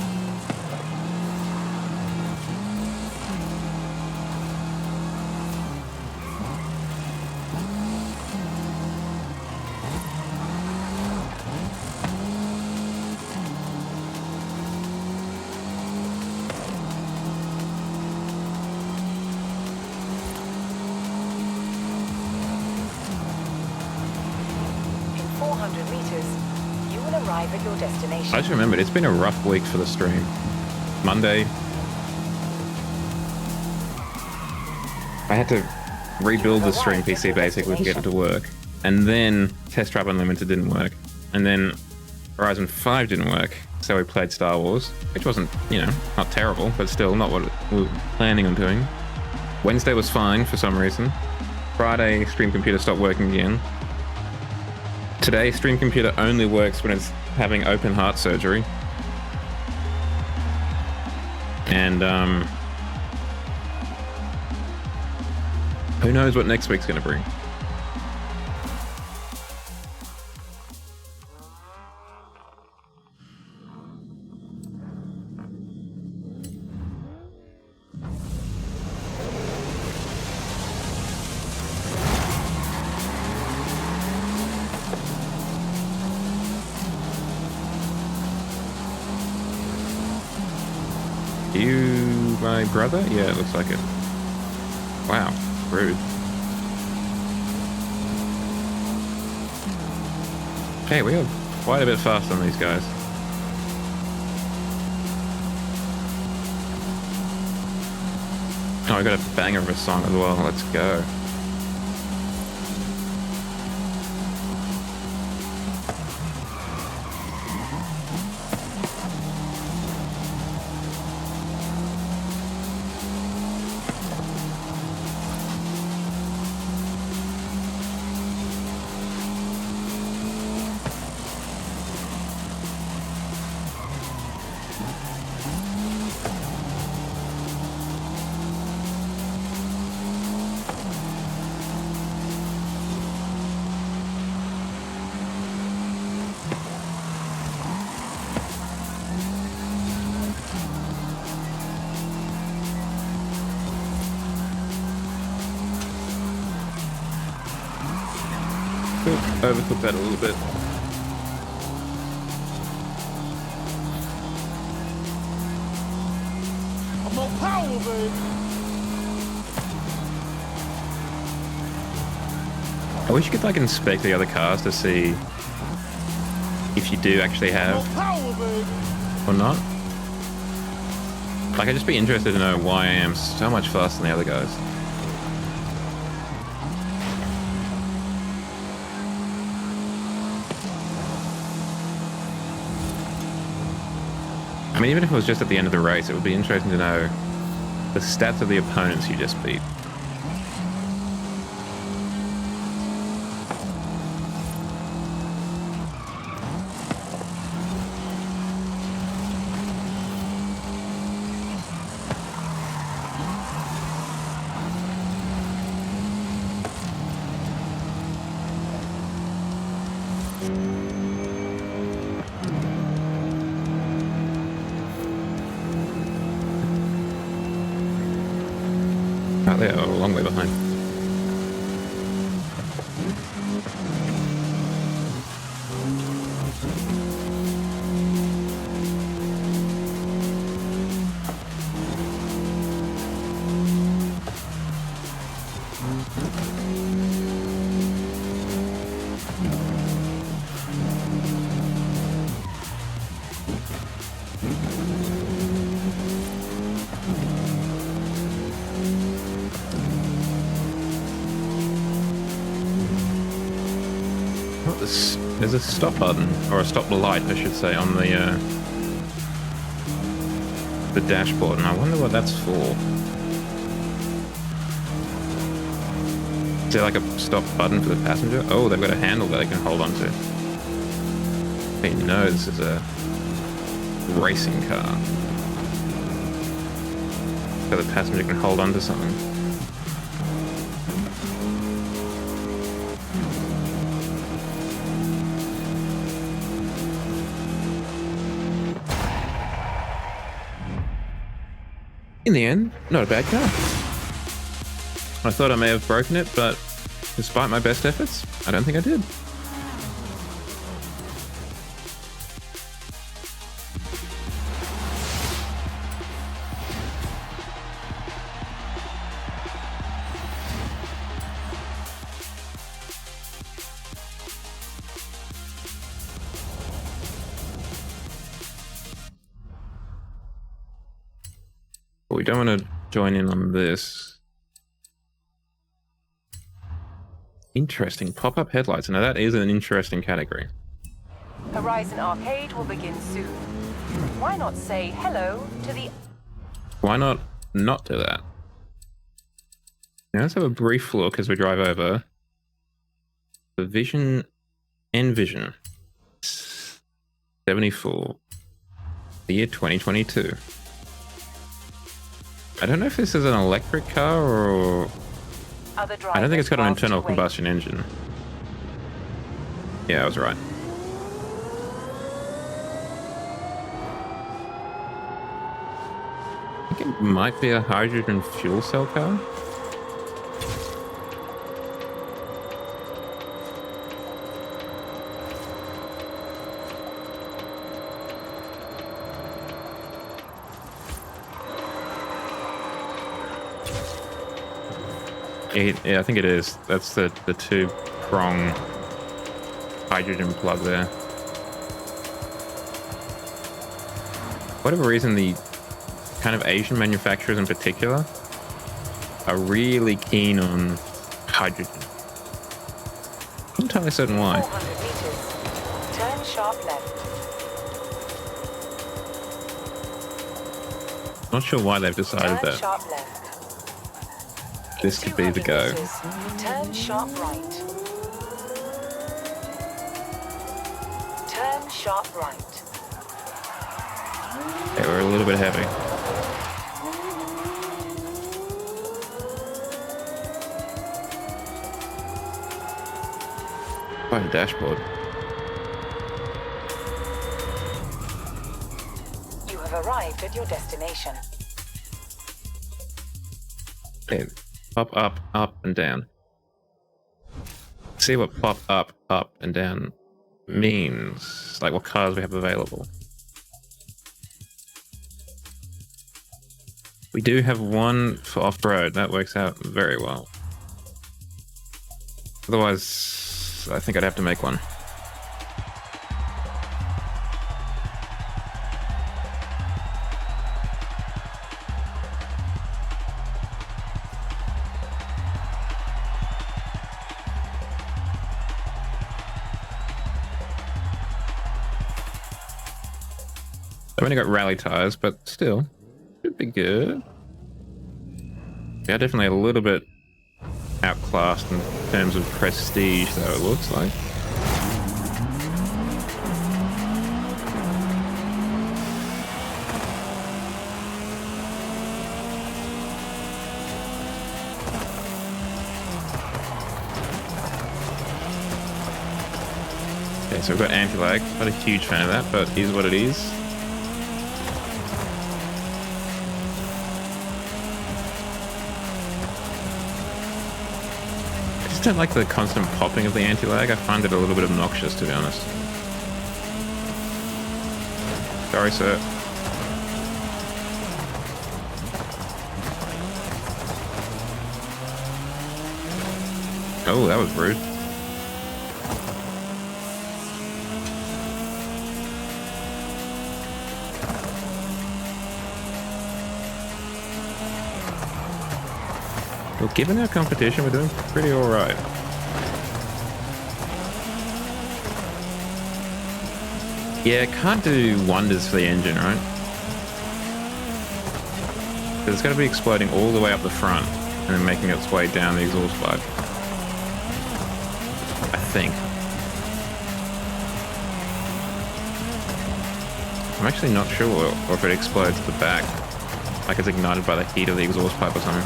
In 400 meters, you will arrive at your destination. I just remembered, it's been a rough week for the stream. Monday, I had to rebuild the stream PC basically to get it to work. And then Test Drive Unlimited didn't work. And then Horizon 5 didn't work. So we played Star Wars, which wasn't, you know, not terrible, but still not what we were planning on doing. Wednesday was fine for some reason. Friday, Stream Computer stopped working again. Today, Stream Computer only works when it's having open heart surgery. And, who knows what next week's gonna bring. You my brother? Yeah, it looks like it. Wow, rude. Hey, we are quite a bit faster than these guys. Oh, I got a banger of a song as well. Let's go. Overcooked that a little bit. I'm on power, baby. I wish you could like inspect the other cars to see if you do actually I'm have on power, baby. or not. Like, I'd just be interested to know why I am so much faster than the other guys. I mean, even if it was just at the end of the race, it would be interesting to know the stats of the opponents you just beat. Oh, they are a long way behind. There's a stop button, or a stop light, I should say, on the dashboard, and I wonder what that's for. Is there like a stop button for the passenger? Oh, they've got a handle that they can hold on to. Hey, no, this is a racing car. So the passenger can hold on to something. In the end, not a bad car. I thought I may have broken it, but despite my best efforts, I don't think I did. But we don't want to join in on this. Interesting. Pop-up headlights. Now that is an interesting category. Horizon Arcade will begin soon. Why not say hello to the... Why not do that? Now let's have a brief look as we drive over. The Vision Envision 74. The year 2022. I don't know if this is an electric car or... I don't think it's got an internal combustion engine. Yeah, I was right. I think it might be a hydrogen fuel cell car. Yeah, I think it is. That's the two-prong hydrogen plug there. For whatever reason, the kind of Asian manufacturers in particular are really keen on hydrogen. I'm not entirely certain why. 400 meters. Turn sharp left. Not sure why they've decided Turn that sharp left. this could be the go. Meters, turn sharp right. Turn sharp right. Okay, we're a little bit heavy. Quite a dashboard. You have arrived at your destination. Okay, pop up, up, and down. See what pop up, up, and down means. Like what cars we have available. We do have one for off-road. That works out very well. Otherwise, I think I'd have to make one. I've only got rally tires, but still, should be good. Yeah, definitely a little bit outclassed in terms of prestige, though, it looks like. Okay, so we've got anti-lag. Not a huge fan of that, but is what it is. I just don't like the constant popping of the anti-lag. I find it a little bit obnoxious, to be honest. Sorry, sir. Oh, that was rude. Well, given our competition, we're doing pretty alright. Yeah, can't do wonders for the engine, right? Because it's got to be exploding all the way up the front and then making its way down the exhaust pipe. I think. I'm actually not sure, or if it explodes at the back. Like it's ignited by the heat of the exhaust pipe or something.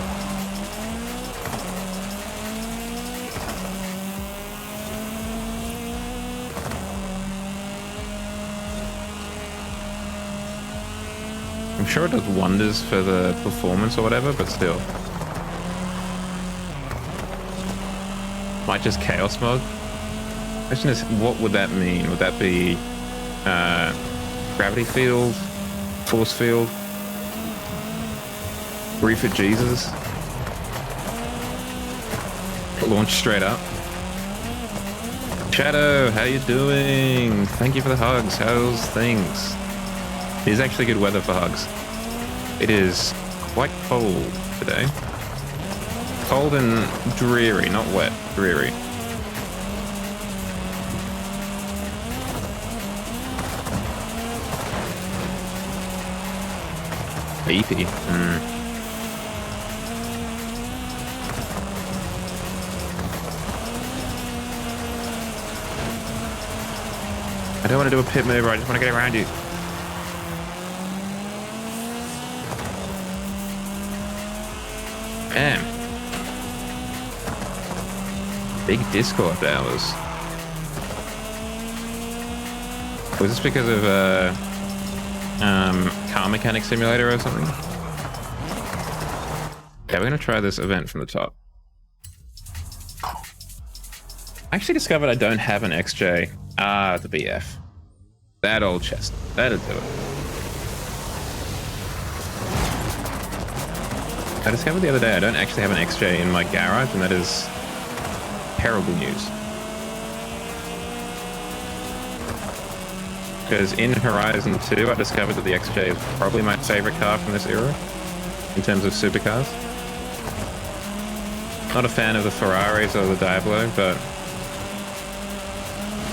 I'm sure it does wonders for the performance or whatever, but still. Might just chaos mode. Question is, what would that mean? Would that be gravity field, force field, Reefer Jesus, launch straight up? Shadow, how you doing? Thank you for the hugs. How's things? It is actually good weather for hugs. It is quite cold today. Cold and dreary, not wet, dreary. Beefy. I don't want to do a pit maneuver, I just want to get around you. Damn. Big Discord hours. Was this because of car mechanic simulator or something? Yeah, we're gonna try this event from the top. I actually discovered I don't have an XJ. Ah, the BF. That old chest. That'll do it. I discovered the other day I don't actually have an XJ in my garage, and that is terrible news. Because in Horizon 2, I discovered that the XJ is probably my favorite car from this era, in terms of supercars. Not a fan of the Ferraris or the Diablo, but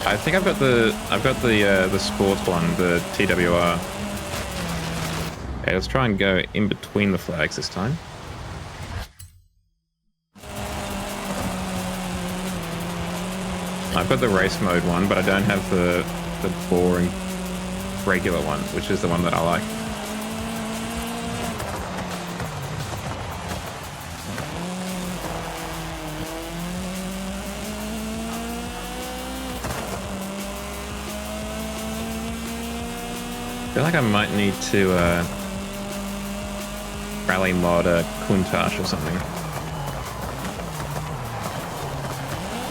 I think I've got the sports one, the TWR. Okay, let's try and go in between the flags this time. I've got the race mode one, but I don't have the boring regular one, which is the one that I like. I feel like I might need to rally mod a Countach or something.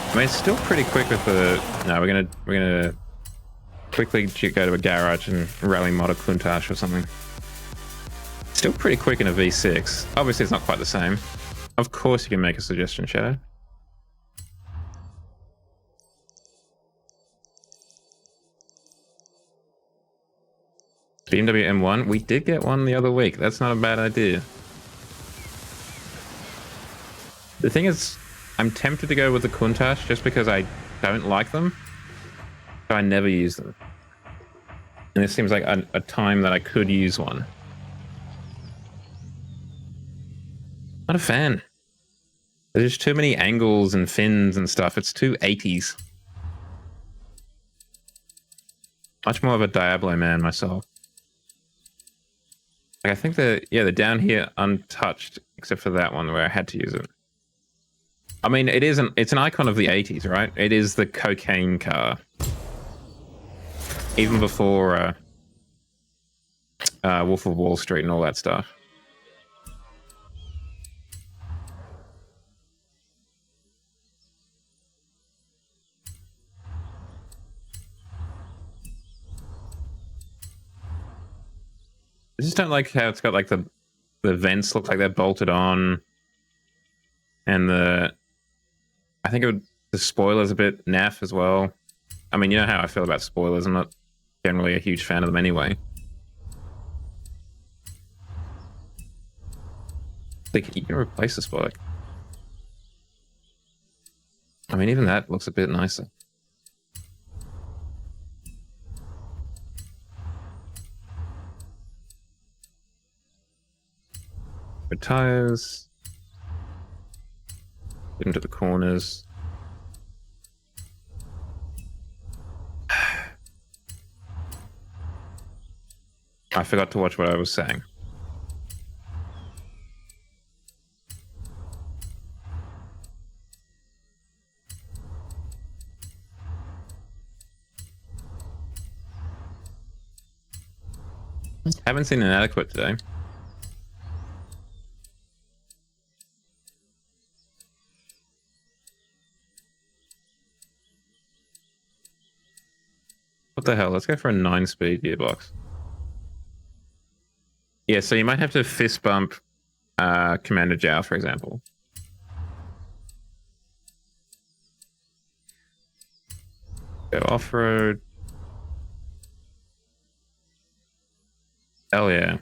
I mean, it's still pretty quick with the... No, we're gonna quickly go to a garage and rally mod a Countach or something. Still pretty quick in a V6. Obviously, it's not quite the same. Of course, you can make a suggestion, Shadow. BMW M1, we did get one the other week. That's not a bad idea. The thing is, I'm tempted to go with the Countach just because I don't like them, so I never use them. And this seems like a time that I could use one. Not a fan. There's just too many angles and fins and stuff. It's too 80s. Much more of a Diablo man myself. Like I think the down here untouched, except for that one where I had to use it. I mean, it's an icon of the 80s, right? It is the cocaine car. Even before Wolf of Wall Street and all that stuff. I just don't like how it's got like the vents look like they're bolted on, and the spoiler's a bit naff as well. I mean, you know how I feel about spoilers. I'm not generally a huge fan of them anyway. Like, you can replace the spoiler. I mean, even that looks a bit nicer. The tires. Get into the corners. I forgot to watch what I was saying. Haven't seen Inadequate today. What the hell? Let's go for a 9-speed gearbox. Yeah, so you might have to fist bump Commander Zhao, for example. Go off-road. Hell yeah.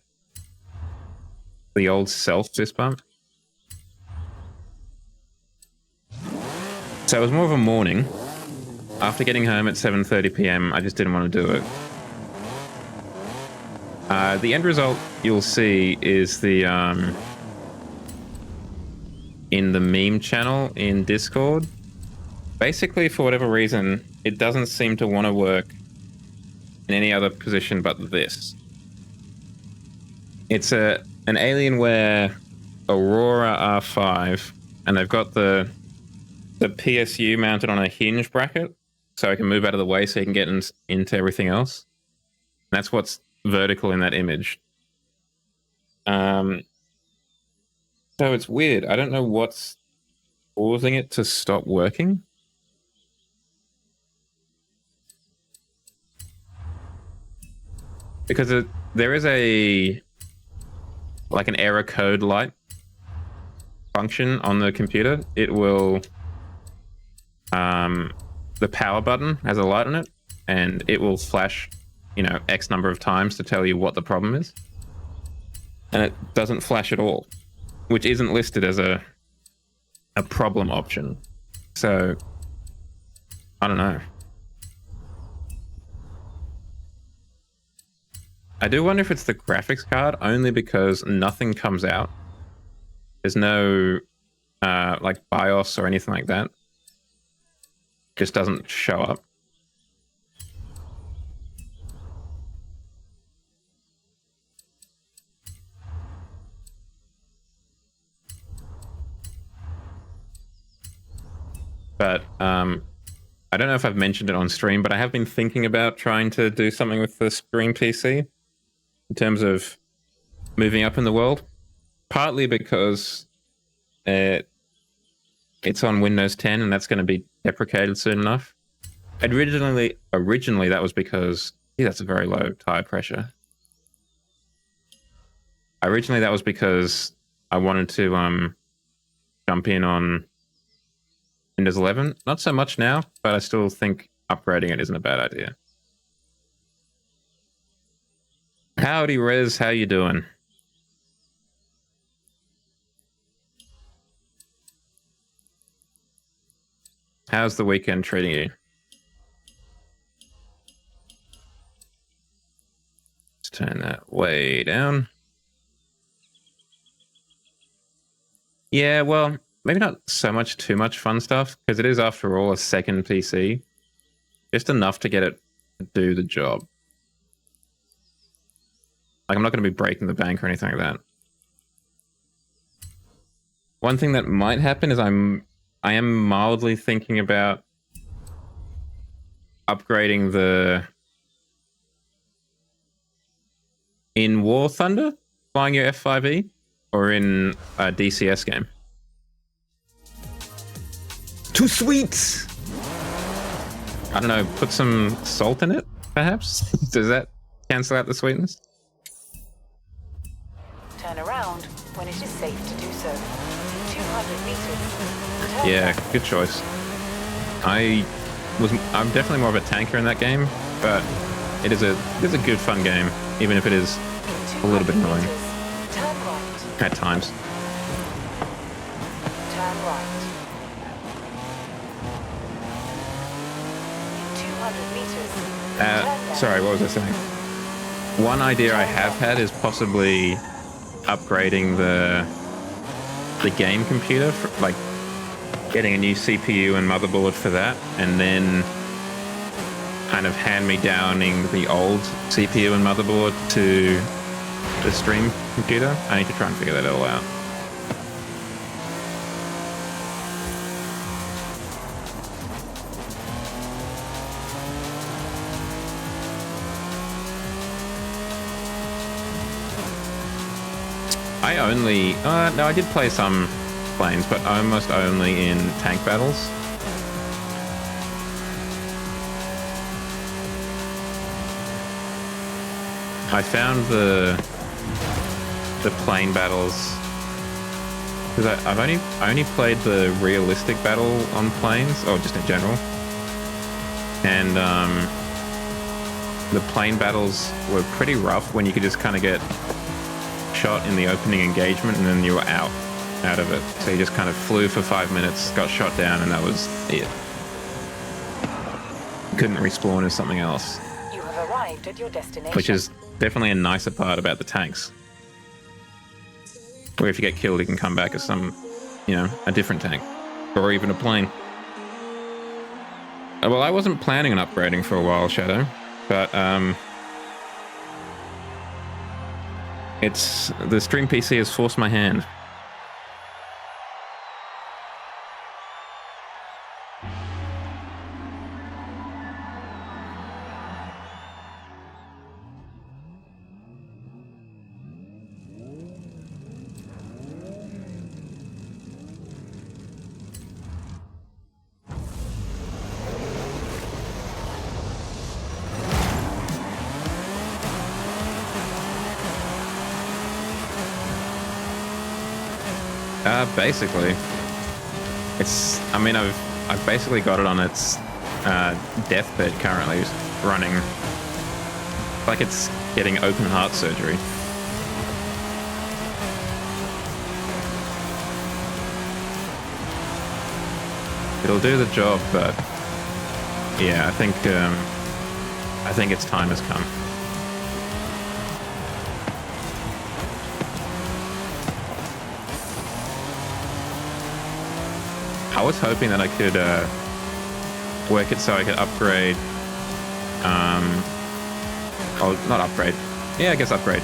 The old self fist bump. So it was more of a morning. After getting home at 7:30 p.m, I just didn't want to do it. The end result you'll see is the in the meme channel in Discord. Basically, for whatever reason, it doesn't seem to want to work in any other position but this. It's an Alienware Aurora R5, and they've got the PSU mounted on a hinge bracket, so I can move out of the way so you can get into everything else. And that's what's vertical in that image. So it's weird. I don't know what's causing it to stop working. Because there is like an error code light function on the computer. It will, the power button has a light on it, and it will flash, X number of times to tell you what the problem is. And it doesn't flash at all, which isn't listed as a problem option. So, I don't know. I do wonder if it's the graphics card, only because nothing comes out. There's no like BIOS or anything like that. Just doesn't show up. But I don't know if I've mentioned it on stream, but I have been thinking about trying to do something with the Stream PC in terms of moving up in the world. Partly because it's on Windows 10 and that's going to be deprecated soon enough. Originally that was because that's a very low tire pressure. Originally that was because I wanted to jump in on Windows 11. Not so much now, but I still think upgrading it isn't a bad idea. Howdy, Rez. How you doing? How's the weekend treating you? turn that way down. Yeah, well, maybe not so much too much fun stuff, because it is, after all, a second PC. Just enough to get it to do the job. Like, I'm not going to be breaking the bank or anything like that. One thing that might happen is I am mildly thinking about upgrading the... In War Thunder, flying your F5E, or in a DCS game. Too sweet! I don't know, put some salt in it, perhaps? Does that cancel out the sweetness? Turn around when it is safe to do so. 200 meters. Turn Yeah, left. good choice. I'm definitely more of a tanker in that game, but it is a good fun game, even if it is a little bit 200 annoying meters. Turn right. at times. Turn right. 200 meters. Turn left. Sorry, what was I saying? One idea I have had is possibly upgrading the game computer, like getting a new CPU and motherboard for that, and then kind of hand-me-downing the old CPU and motherboard to the stream computer. I need to try and figure that all out. No, I did play some planes, but almost only in tank battles. I found the plane battles, because I only played the realistic battle on planes, or just in general, and the plane battles were pretty rough when you could just kind of get shot in the opening engagement and then you were out of it. So you just kind of flew for 5 minutes, got shot down, and that was it. Couldn't respawn as something else, You have arrived at your destination. which is definitely a nicer part about the tanks. Where if you get killed, you can come back as some, a different tank, or even a plane. Well, I wasn't planning on upgrading for a while, Shadow, but it's the stream PC has forced my hand. Basically, I've basically got it on its deathbed currently, running like it's getting open heart surgery. It'll do the job, but yeah, I think its time has come. I was hoping that I could work it so I could upgrade, not upgrade. Yeah, I guess upgrade.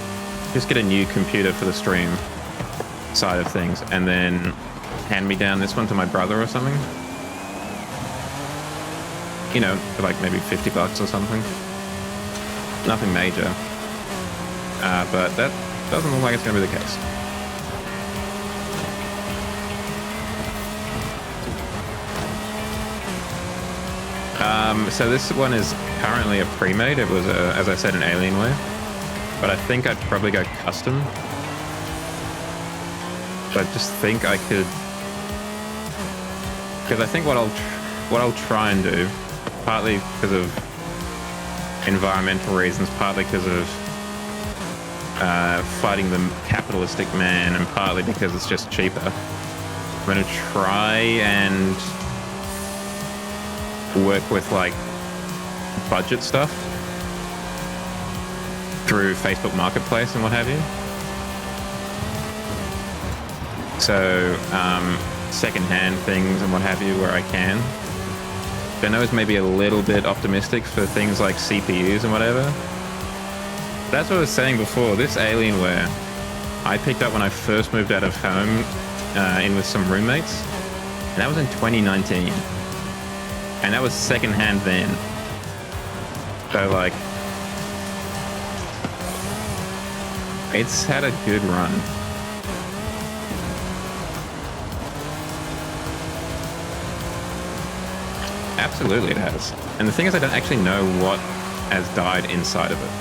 Just get a new computer for the stream side of things, and then hand me down this one to my brother or something. For like maybe $50 or something. Nothing major. But that doesn't look like it's going to be the case. So this one is currently a pre-made. It was, as I said, an Alienware. But I think I'd probably go custom. But I just think I could... Because I think what I'll try and do, partly because of environmental reasons, partly because of fighting the capitalistic man, and partly because it's just cheaper, I'm going to try and work with like budget stuff. through Facebook Marketplace and what have you. So secondhand things and what have you where I can. I know it's maybe a little bit optimistic for things like CPUs and whatever. That's what I was saying before. This Alienware I picked up when I first moved out of home in with some roommates. And that was in 2019. And that was secondhand then. So like, it's had a good run. Absolutely it has. And the thing is, I don't actually know what has died inside of it.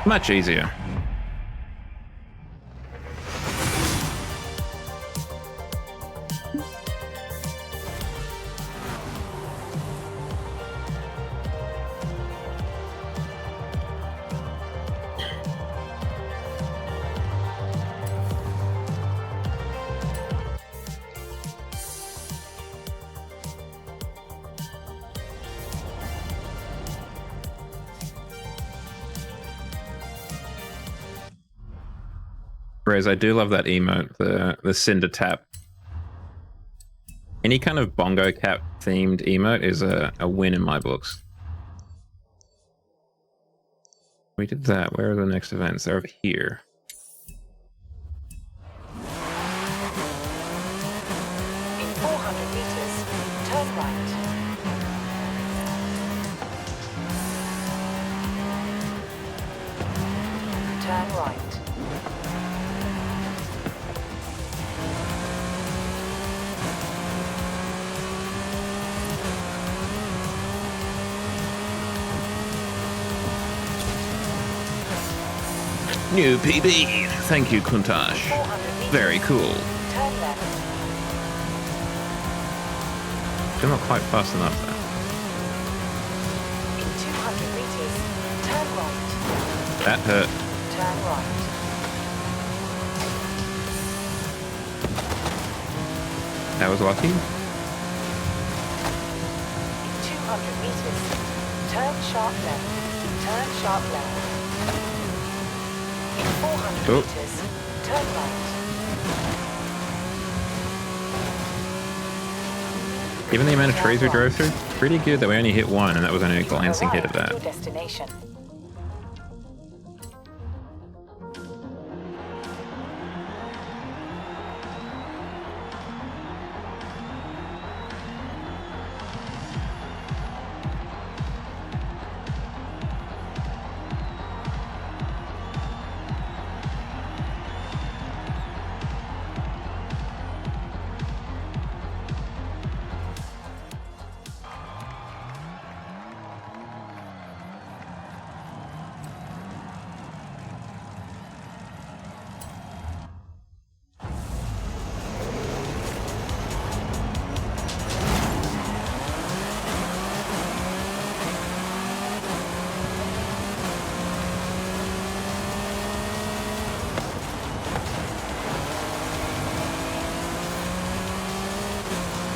Much easier. Whereas I do love that emote, the Cinder Tap. Any kind of bongo cap themed emote is a win in my books. We did that. Where are the next events? They're over here. In 400 meters, turn right. Turn right. New PB. Thank you, Kuntash. 400 meters, Very cool. turn left. Still not quite fast enough though. In 200 meters, turn right. That hurt. Turn right. That was lucky. In 200 meters, turn sharp left. Turn sharp left. In 400 Oh. meters, turn right. Given the amount of trees we drove through, pretty good that we only hit one, and that was only a glancing hit of Arrive at that. your destination.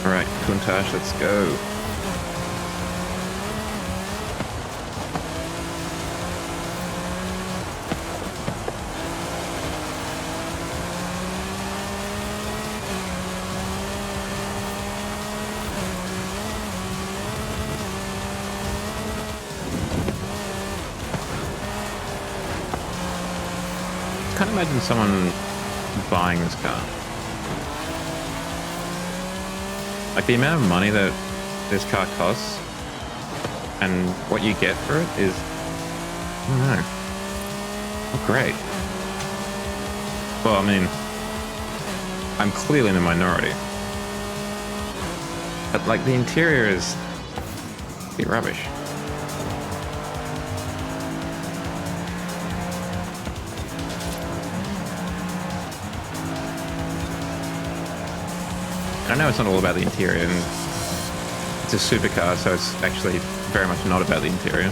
Alright, Kuntash, let's go. Can't imagine someone buying this car. Like the amount of money that this car costs and what you get for it is, I don't know, not great. Well, I mean, I'm clearly in the minority. But like the interior is a bit rubbish. I know it's not all about the interior, and it's a supercar, so it's actually very much not about the interior.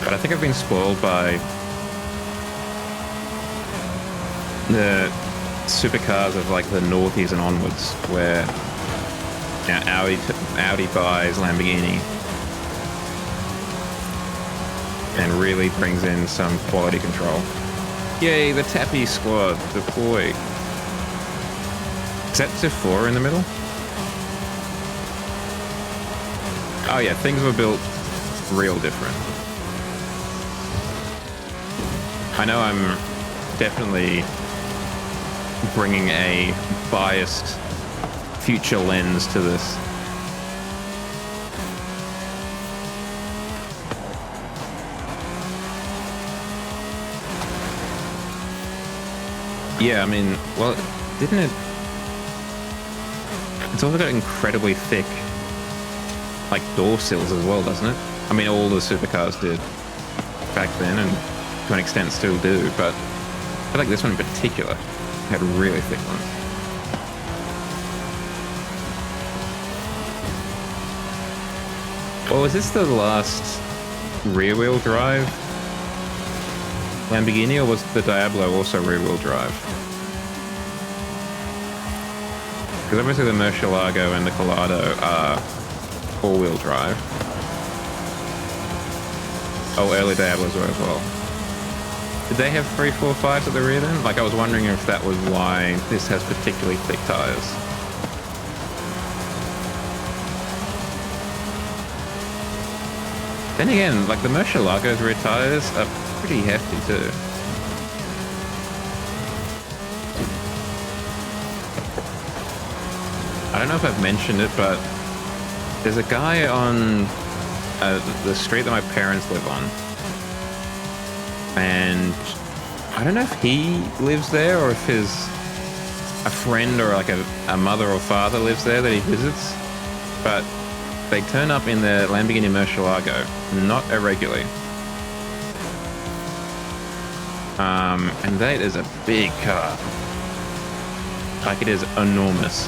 But I think I've been spoiled by the supercars of like the noughties and onwards, where you know, Audi buys Lamborghini and really brings in some quality control. Yay, the Tappy squad deploy. Is that Sephora in the middle? Oh yeah, things were built real different. I know I'm definitely bringing a biased future lens to this. Yeah, I mean, well, didn't it... It's also got incredibly thick, like, door sills as well, doesn't it? I mean, all the supercars did back then, and to an extent still do, but I feel like this one in particular had really thick ones. Well, was this the last rear-wheel drive Lamborghini, or was the Diablo also rear-wheel drive? Because obviously the Murcielago and the Collado are all-wheel drive. Oh, early Diablos were as well. Did they have 345s at the rear then? Like, I was wondering if that was why this has particularly thick tires. Then again, like, the Murcielago's rear tires are pretty hefty too. I don't know if I've mentioned it, but there's a guy on the street that my parents live on. And I don't know if he lives there or if a friend or like a mother or father lives there that he visits. But they turn up in their Lamborghini Murcielago, not irregularly. And that is a big car. Like, it is enormous.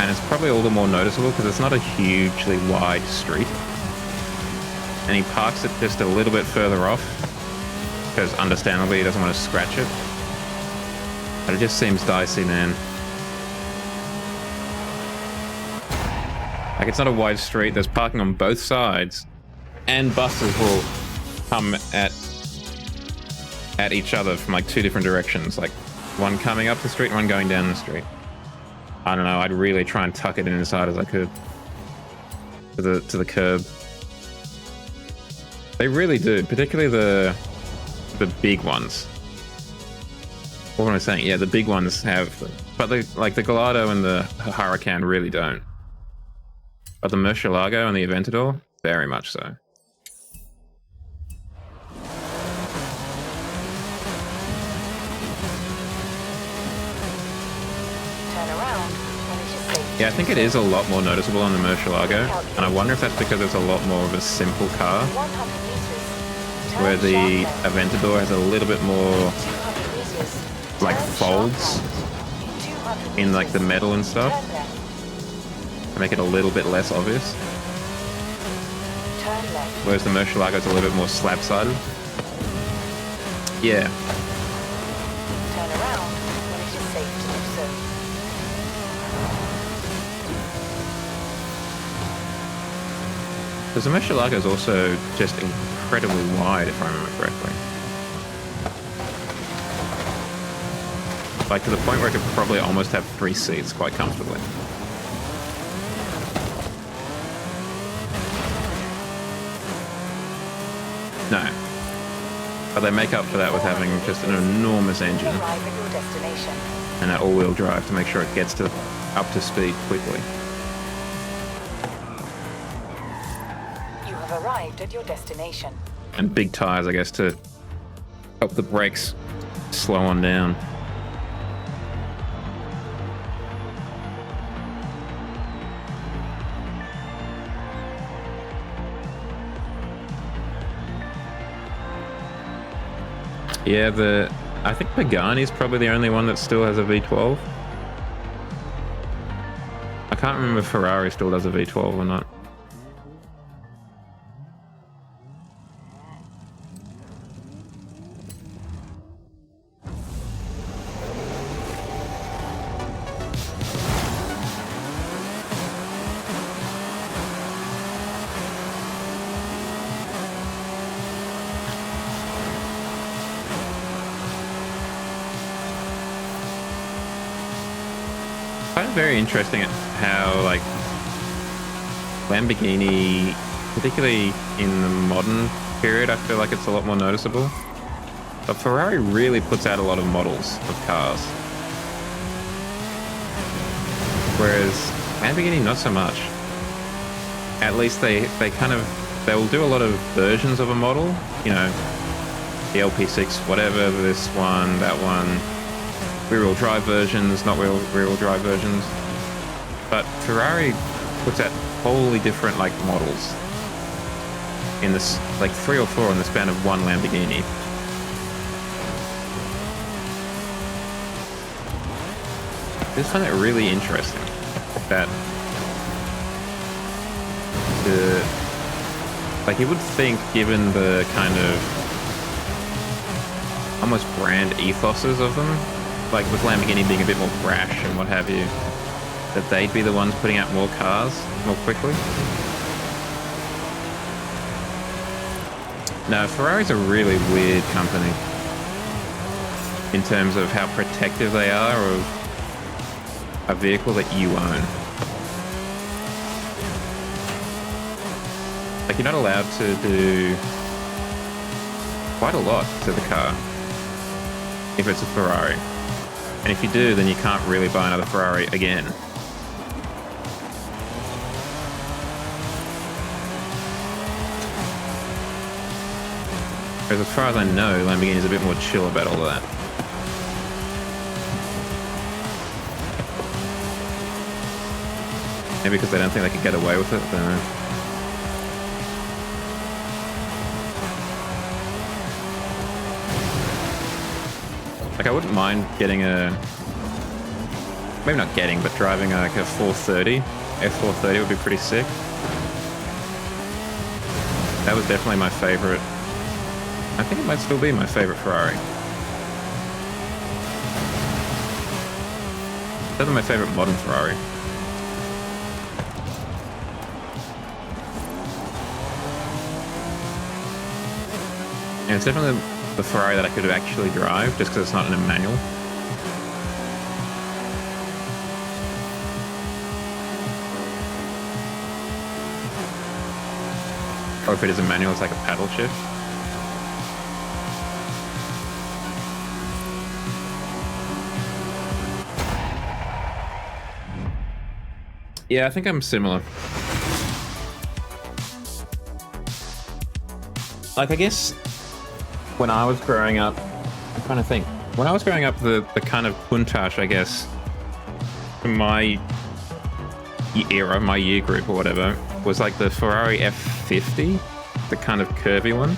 And it's probably all the more noticeable because it's not a hugely wide street. And he parks it just a little bit further off because understandably he doesn't want to scratch it. But it just seems dicey, man. Like, it's not a wide street. There's parking on both sides, and buses will come at each other from like two different directions, like one coming up the street and one going down the street. I don't know, I'd really try and tuck it in as hard as I could to the curb. They really do, particularly the big ones. What am I saying? Yeah, the big ones have, but the Gallardo and the Huracan really don't. But the Murcielago and the Aventador, very much so. Yeah, I think it is a lot more noticeable on the Murcielago, and I wonder if that's because it's a lot more of a simple car, where the Aventador has a little bit more like folds in like the metal and stuff to make it a little bit less obvious. Whereas the Murcielago is a little bit more slab-sided. Yeah. Turn around when it is safe to do so. Because the Murcielago is also just incredibly wide, if I remember correctly. Like, to the point where it could probably almost have 3 seats quite comfortably. No. But they make up for that with having just an enormous engine Arrive at your destination. and an all-wheel drive to make sure it gets up to speed quickly. You have arrived at your destination. And big tires, I guess, to help the brakes slow on down. Yeah, I think Pagani's probably the only one that still has a V12. I can't remember if Ferrari still does a V12 or not. Very interesting how like Lamborghini, particularly in the modern period, I feel like it's a lot more noticeable. But Ferrari really puts out a lot of models of cars, whereas Lamborghini not so much. At least they will do a lot of versions of a model, you know, the LP6, whatever, this one, that one. Rear-wheel drive versions, not rear-wheel drive versions. But Ferrari puts out wholly different like models in this, like 3 or 4 in the span of one Lamborghini. I just find it really interesting that like you would think, given the kind of almost brand ethoses of them, like with Lamborghini being a bit more brash and what have you, that they'd be the ones putting out more cars more quickly. No, Ferrari's a really weird company in terms of how protective they are of a vehicle that you own. Like, you're not allowed to do quite a lot to the car if it's a Ferrari. And if you do, then you can't really buy another Ferrari again. Whereas as far as I know, Lamborghini's a bit more chill about all of that. Maybe because they don't think they could get away with it, I don't know. Like, I wouldn't mind getting a... Maybe not getting, but driving like a 430. F430 would be pretty sick. That was definitely my favorite. I think it might still be my favorite Ferrari. Definitely my favorite modern Ferrari. And it's definitely the Ferrari that I could actually drive, just because it's not in a manual. Or if it is a manual, it's like a paddle shift. Yeah, I think I'm similar. Like, I guess when I was growing up, I'm trying to think. When I was growing up, the kind of Countach, I guess, in my era, my year group or whatever, was like the Ferrari F50, the kind of curvy one.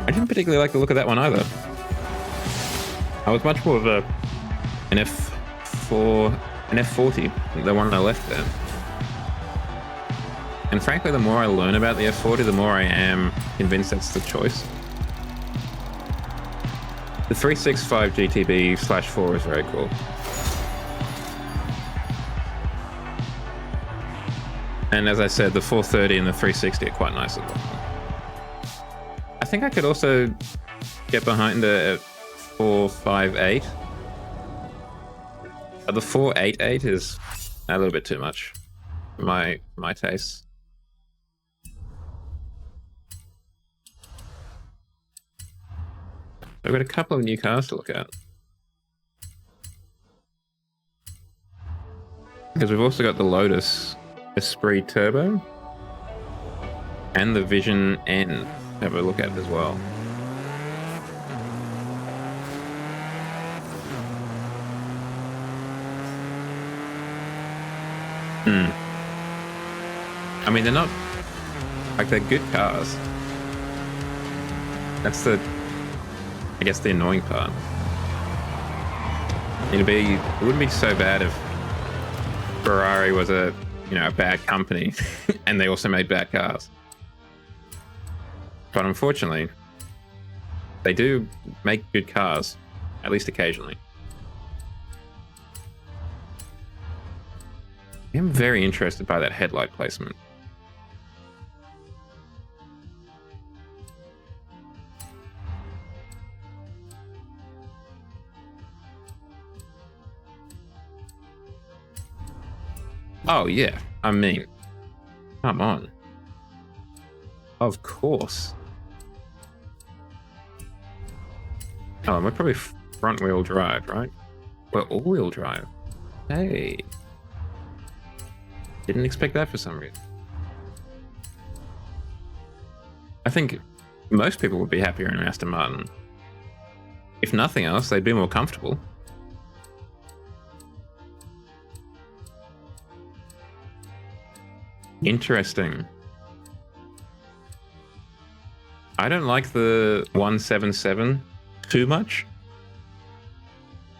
I didn't particularly like the look of that one either. I was much more of an F40, the one on the left there. And frankly, the more I learn about the F40, the more I am convinced that's the choice. The 365 GTB/4 is very cool. And as I said, the 430 and the 360 are quite nice as well. I think I could also get behind the 458. The 488 is a little bit too much for my taste. I've got a couple of new cars to look at. Because we've also got the Lotus Esprit Turbo and the Vision N to have a look at as well. I mean, they're not... Like, they're good cars. That's the I guess the annoying part. It wouldn't be so bad if Ferrari was a bad company and they also made bad cars. But unfortunately, they do make good cars, at least occasionally. I'm very interested by that headlight placement. Oh yeah, I mean, come on. Of course. Oh, and we're probably front-wheel drive, right? We're all-wheel drive. Hey. Didn't expect that for some reason. I think most people would be happier in an Aston Martin. If nothing else, they'd be more comfortable. Interesting. I don't like the 177 too much.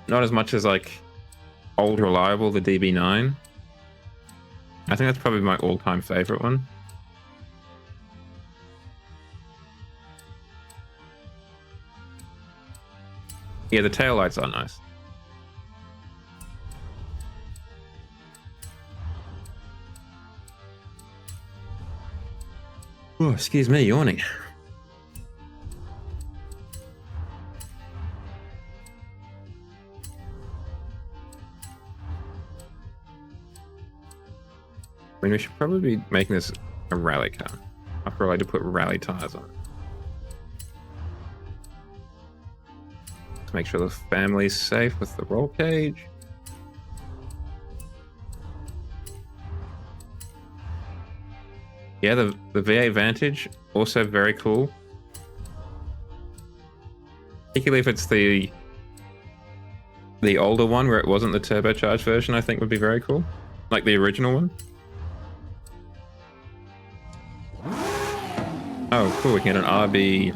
Not as much as like old reliable, the DB9. I think that's probably my all-time favorite one. Yeah, the taillights are nice. Oh, excuse me, yawning. I mean, we should probably be making this a rally car. After all, I had to put rally tires on it. To make sure the family's safe with the roll cage. Yeah, the V8 Vantage, also very cool. Particularly if it's the older one where it wasn't the turbocharged version, I think would be very cool. Like the original one. Oh, cool, we can get an RB...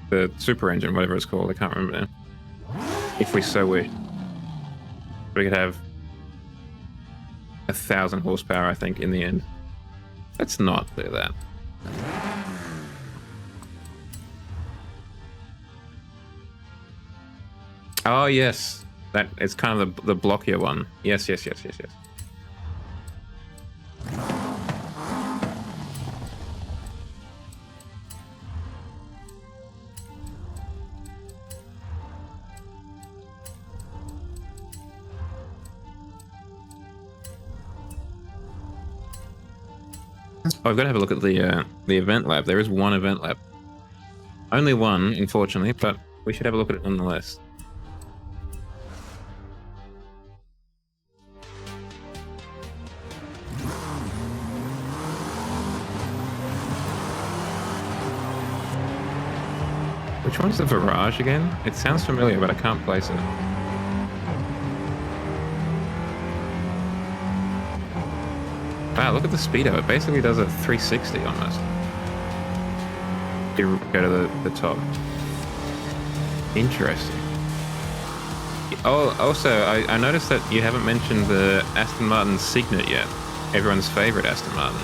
the super engine, whatever it's called, I can't remember now. If we so wish. We could have 1,000 horsepower, I think, in the end. Let's not do that. Oh, yes. That it's kind of the blockier one. Yes. Oh, I've got to have a look at the event lab. There is one event lab. Only one, unfortunately, but we should have a look at it nonetheless. Which one's the Virage again? It sounds familiar, but I can't place it. Wow, look at the speedo. It basically does a 360 almost. You go to the top. Interesting. Oh, also, I noticed that you haven't mentioned the Aston Martin Signet yet. Everyone's favorite Aston Martin.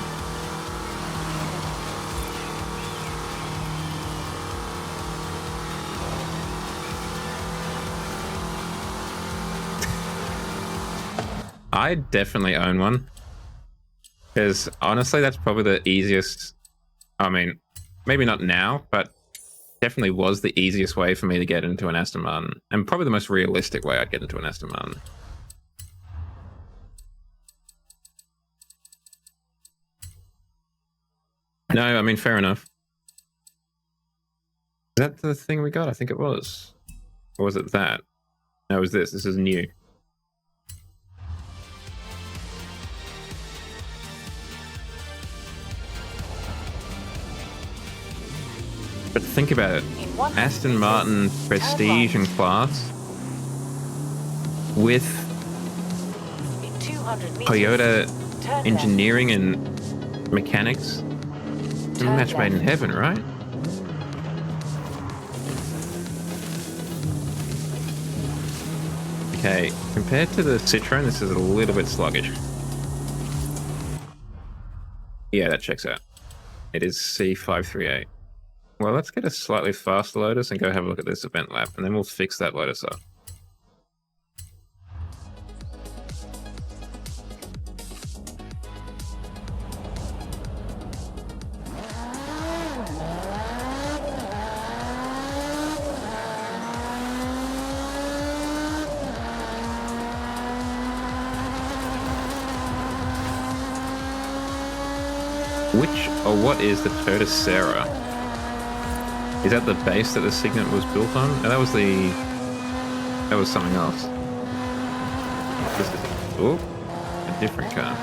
I definitely own one. Because honestly, that's probably the easiest. I mean, maybe not now, but definitely was the easiest way for me to get into an Aston Martin. And probably the most realistic way I'd get into an Aston Martin. No, I mean, fair enough. Is that the thing we got? I think it was. Or was it that? No, it was this. This is new. But think about it. Aston Martin Prestige and Class with Toyota engineering and mechanics. A match made in heaven, right? Okay, compared to the Citroen, this is a little bit sluggish. Yeah, that checks out. It is C538. Well, let's get a slightly faster Lotus and go have a look at this event lap, and then we'll fix that Lotus up. What is the Tercera? Is that the base that the Signet was built on? And that was something else. This is a different car.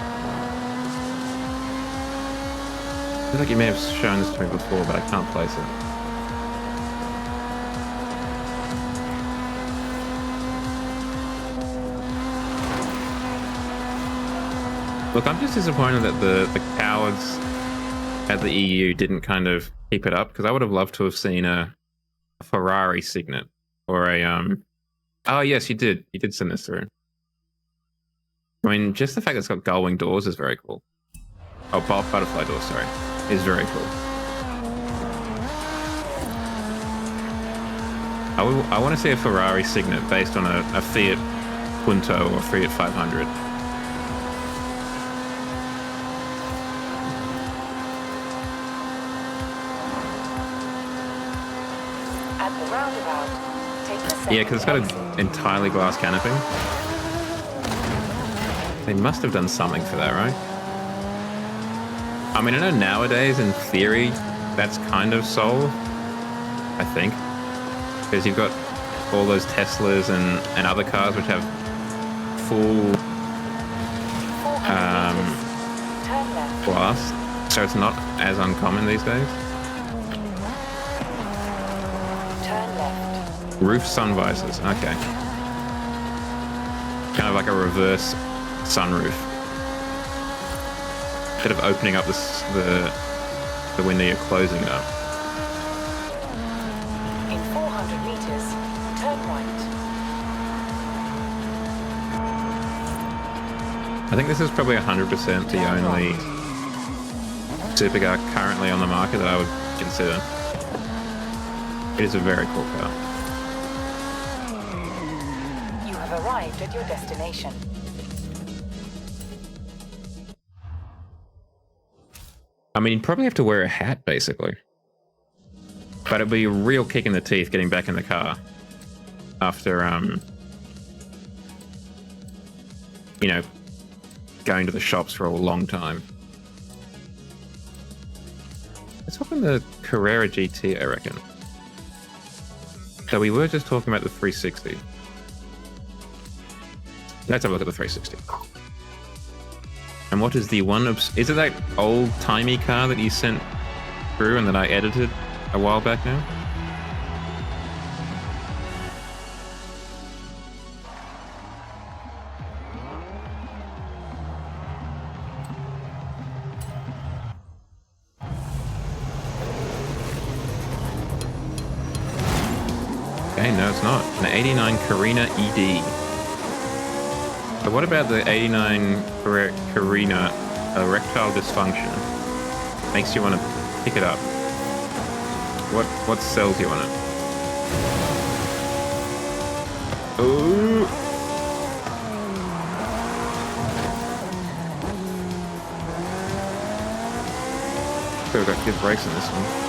I feel like you may have shown this to me before, but I can't place it. Look, I'm just disappointed that the cowards at the EU didn't kind of keep it up, because I would have loved to have seen a Ferrari Signet or a oh yes, you did send this through. I mean, just the fact that it's got gull-wing doors is very cool. Oh, butterfly doors, sorry, is very cool. I want to see a Ferrari Signet based on a Fiat Punto or Fiat 500. Yeah, because it's got an entirely glass canopy. They must have done something for that, right? I mean, I know nowadays, in theory, that's kind of solved, I think. Because you've got all those Teslas and other cars which have full glass, so it's not as uncommon these days. Roof sun visors, okay. Kind of like a reverse sunroof. Instead of opening up the window, you're closing it up. In 400 meters, turn right. I think this is probably 100% the only supercar currently on the market that I would consider. It is a very cool car. Arrived at your destination. I mean, you'd probably have to wear a hat, basically. But it'd be a real kick in the teeth getting back in the car after, you know, going to the shops for a long time. Let's hop in the Carrera GT, I reckon. So we were just talking about the 360. Let's have a look at the 360. And what is the one... Is it that old-timey car that you sent through and that I edited a while back now? Okay, no it's not. An 89 Carina ED. So what about the 89 Carina erectile dysfunction? Makes you want to pick it up. What sells you on it? Ooh. So we've got good brakes in this one.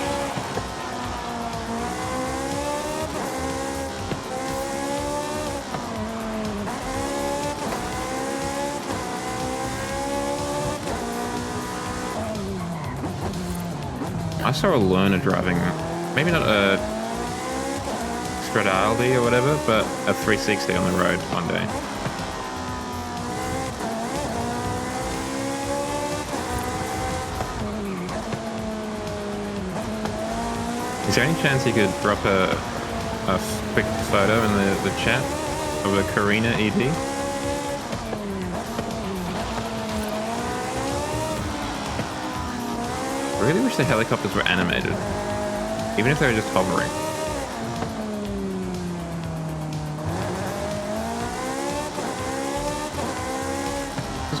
I saw a learner driving, maybe not a Stradaldi or whatever, but a 360 on the road one day. Is there any chance you could drop a quick photo in the chat of a Carina ED? I really wish the helicopters were animated, even if they were just hovering.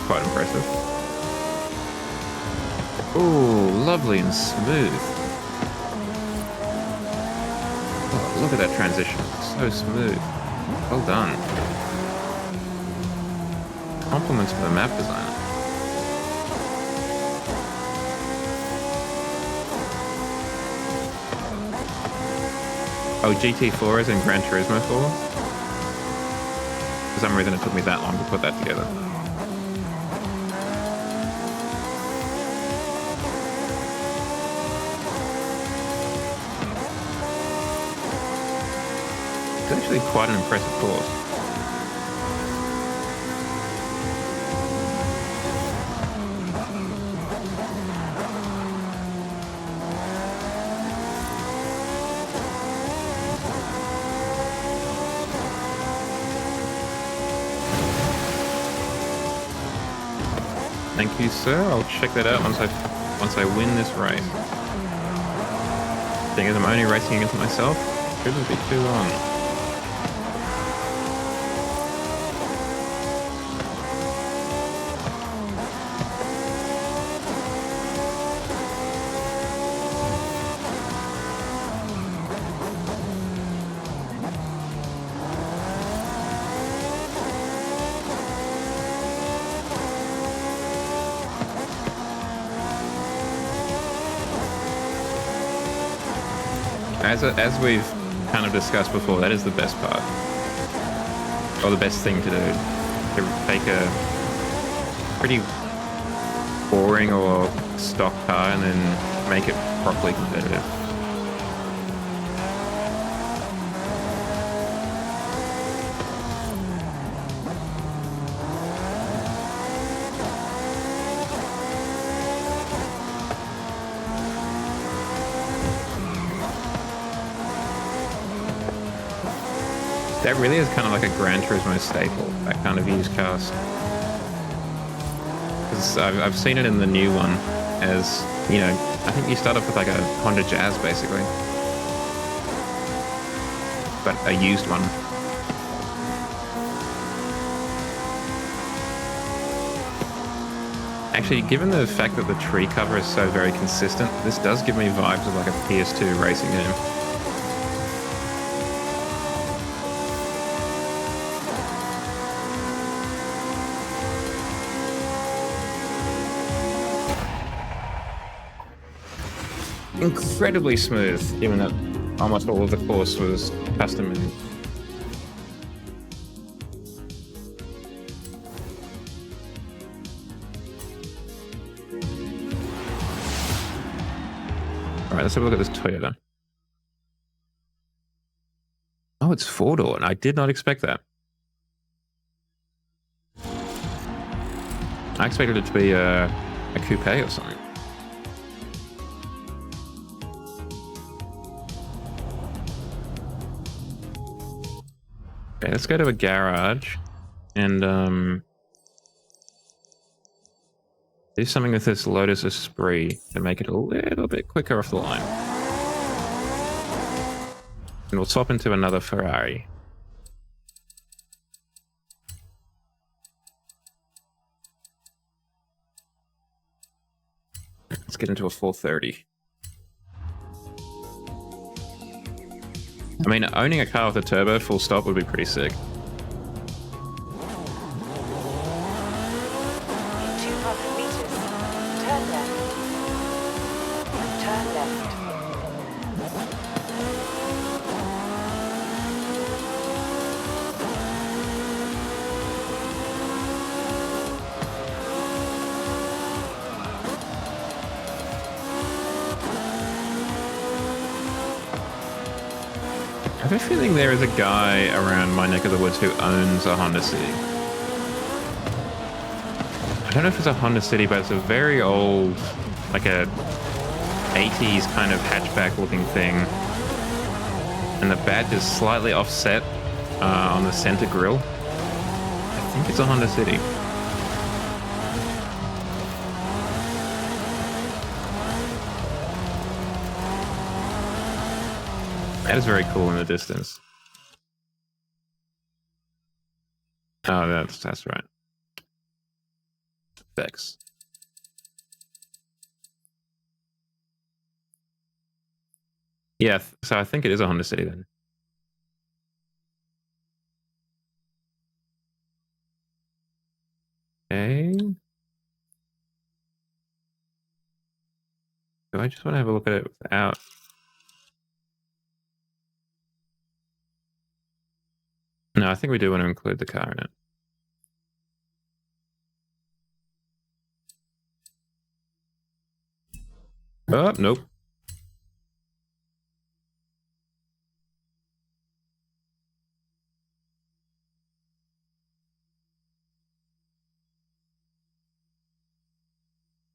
quite impressive. Ooh, lovely and smooth. Oh, look at that transition. So smooth. Well done. Compliments to the map designer. Oh, GT4 is in Gran Turismo 4? For some reason it took me that long to put that together. It's actually quite an impressive course. Thank you, sir. I'll check that out once I win this race. Seeing as I'm only racing against myself, shouldn't be too long. As we've kind of discussed before, that is the best part. Or the best thing to do. To take a pretty boring or stock car and then make it properly competitive. That really is kind of like a Gran Turismo staple, that kind of used cast. Because I've seen it in the new one as, you know, I think you start off with like a Honda Jazz basically. But a used one. Actually, given the fact that the tree cover is so very consistent, this does give me vibes of like a PS2 racing game. Incredibly smooth, given that almost all of the course was custom made. Alright, let's have a look at this Toyota. Oh, it's four-door, and I did not expect that. I expected it to be a coupe or something. Okay, let's go to a garage and do something with this Lotus Esprit to make it a little bit quicker off the line. And we'll swap into another Ferrari. Let's get into a 430. I mean, owning a car with a turbo full stop would be pretty sick. 200 meters. Turn left. Turn left. I have a feeling there is a guy around my neck of the woods who owns a Honda City. I don't know if it's a Honda City, but it's a very old, like a 80s kind of hatchback looking thing. And the badge is slightly offset on the center grille. I think it's a Honda City. That is very cool in the distance. Oh, that's right. specs. Yeah, so I think it is a Honda City then. Okay. Do I just want to have a look at it without? No, I think we do want to include the car in it. Oh, nope.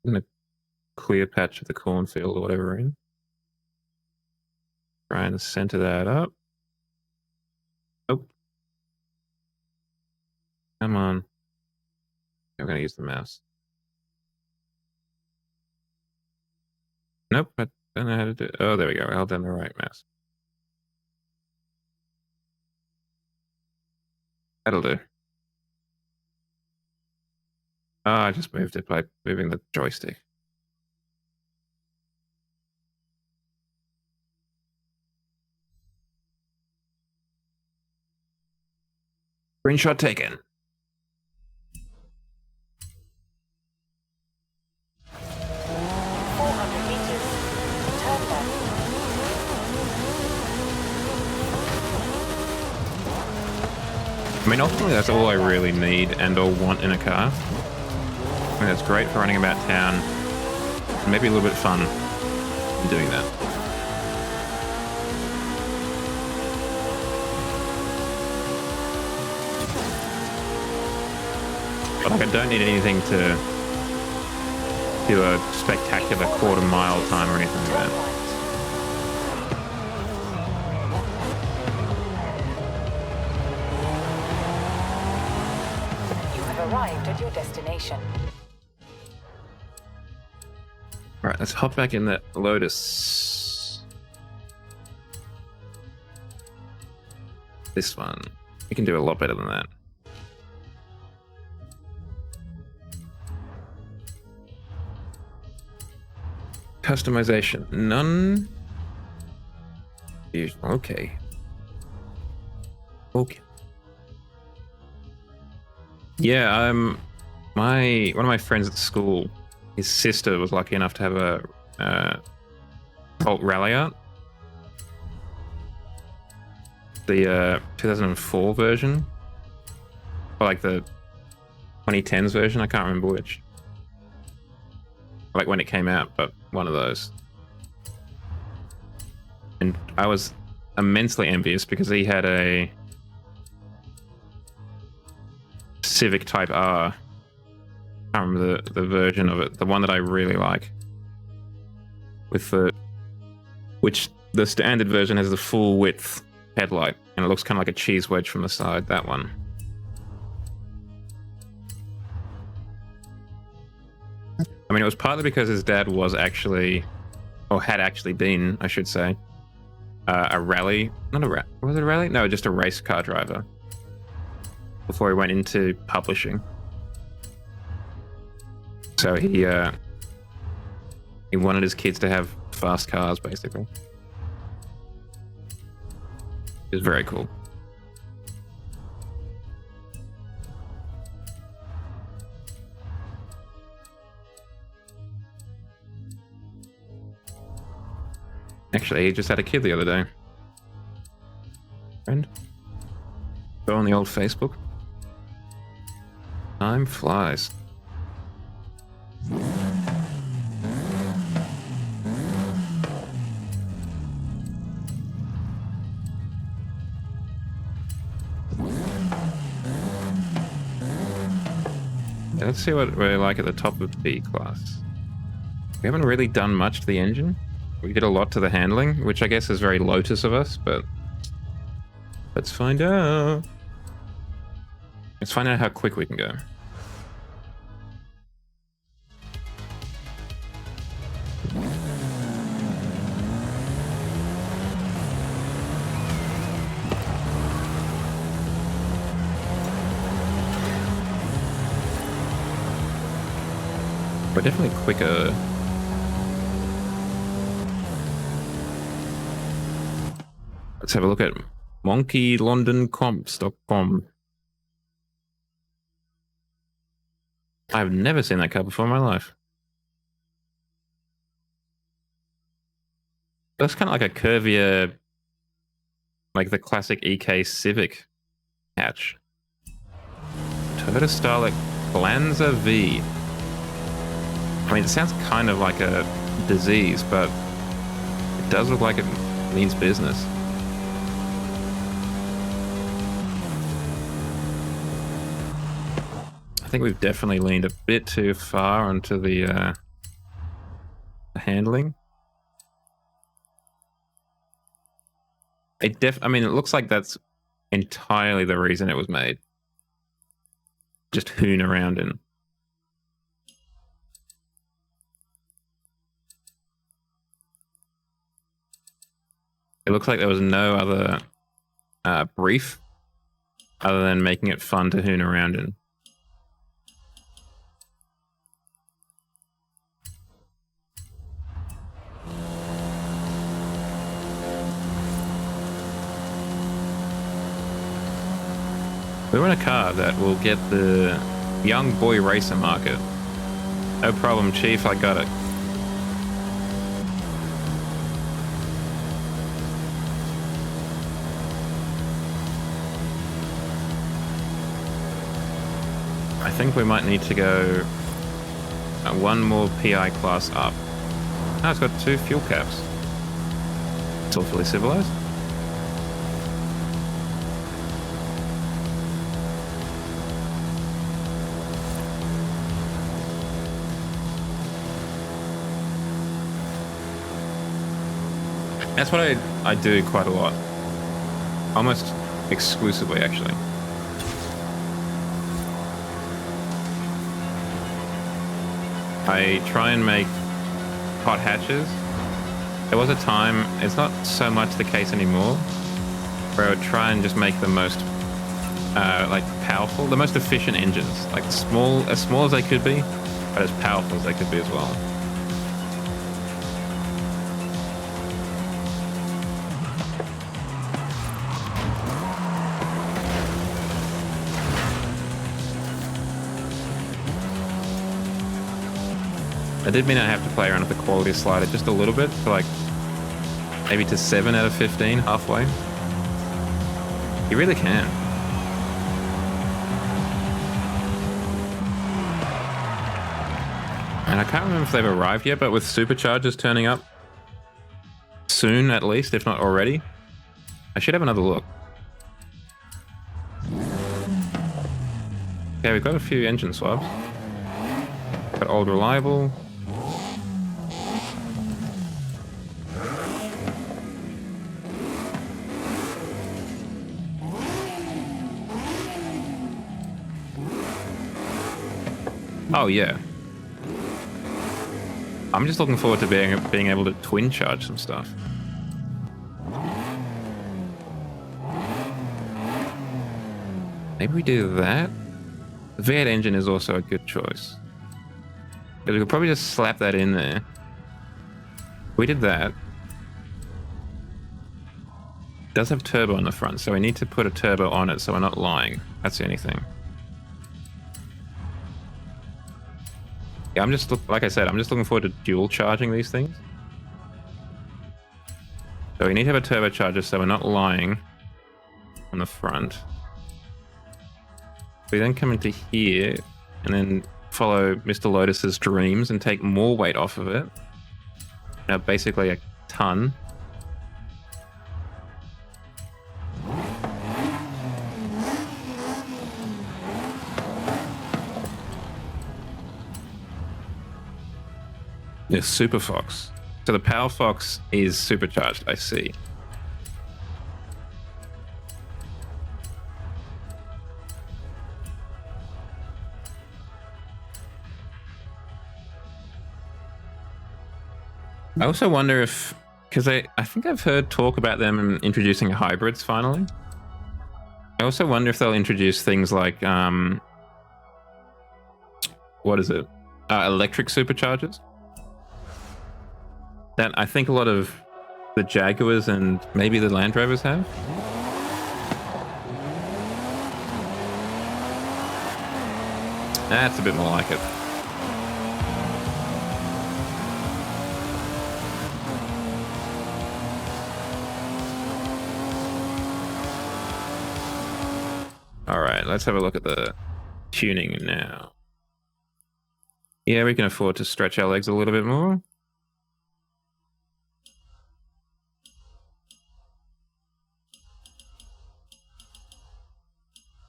In a clear patch of the cornfield or whatever we're in. Try and center that up. Oh. Come on. I'm going to use the mouse. Nope, I don't know how to do it. Oh, there we go. I held down the right mouse. That'll do. Oh, I just moved it by moving the joystick. Screenshot taken. 400 meters. Turn left. I mean, ultimately, that's all I really need and or want in a car. I mean, that's great for running about town. Maybe a little bit of fun in doing that. But like, I don't need anything to do a spectacular quarter-mile time or anything like Turn that. right. You have arrived at your destination. Right, let's hop back in that Lotus. This one. We can do a lot better than that. Customization. None. Okay. Okay. Yeah, one of my friends at school, his sister was lucky enough to have a Colt Rally Art. The 2004 version. Or like the 2010s version, I can't remember which. Like when it came out, but one of those. And I was immensely envious because he had a Civic Type R. I can't remember the version of it, the one that I really like. Which the standard version has the full width headlight, and it looks kind of like a cheese wedge from the side, that one. I mean, it was partly because his dad was actually, or had actually been, I should say, a rally, was it a rally? No, just a race car driver before he went into publishing. So he wanted his kids to have fast cars, basically. It was very cool. Actually, he just had a kid the other day. Friend? Go on the old Facebook. Time flies. Yeah, let's see what we're like at the top of B class. We haven't really done much to the engine. We did a lot to the handling, which I guess is very Lotus of us, but let's find out. Let's find out how quick we can go. We're definitely quicker. Let's have a look at monkeylondoncomps.com. I've never seen that car before in my life. That's kind of like a curvier, like the classic EK Civic hatch. Toyota Starlet Glanza V. I mean, it sounds kind of like a disease, but it does look like it means business. I think we've definitely leaned a bit too far onto the handling. I mean, it looks like that's entirely the reason it was made. Just hoon around in. It looks like there was no other brief other than making it fun to hoon around in. We want a car that will get the young boy racer market. No problem, Chief, I got it. I think we might need to go one more PI class up. Oh, it's got 2 fuel caps. It's all fully civilized. That's what I do quite a lot. Almost exclusively, actually. I try and make hot hatches. There was a time, it's not so much the case anymore, where I would try and just make the most like powerful, the most efficient engines. Like as small as they could be, but as powerful as they could be as well. I did mean I have to play around with the quality slider just a little bit, to like maybe to 7 out of 15, halfway. You really can. And I can't remember if they've arrived yet, but with superchargers turning up soon, at least, if not already, I should have another look. Okay, we've got a few engine swaps. Got old reliable. Oh yeah. I'm just looking forward to being able to twin charge some stuff. Maybe we do that. The V8 engine is also a good choice. We could probably just slap that in there. We did that. It does have turbo on the front, so we need to put a turbo on it so we're not lying. That's the only thing. Yeah, I'm just, like I said, I'm just looking forward to dual charging these things. So we need to have a turbocharger so we're not lying on the front. We then come into here and then follow Mr. Lotus's dreams and take more weight off of it. Now basically a ton. Yeah, Super Fox. So the Power Fox is supercharged, I see. I also wonder if, because I think I've heard talk about them introducing hybrids finally. I also wonder if they'll introduce things like, what is it? electric superchargers. That I think a lot of the Jaguars and maybe the Land Rovers have. That's a bit more like it. All right, let's have a look at the tuning now. Yeah, we can afford to stretch our legs a little bit more.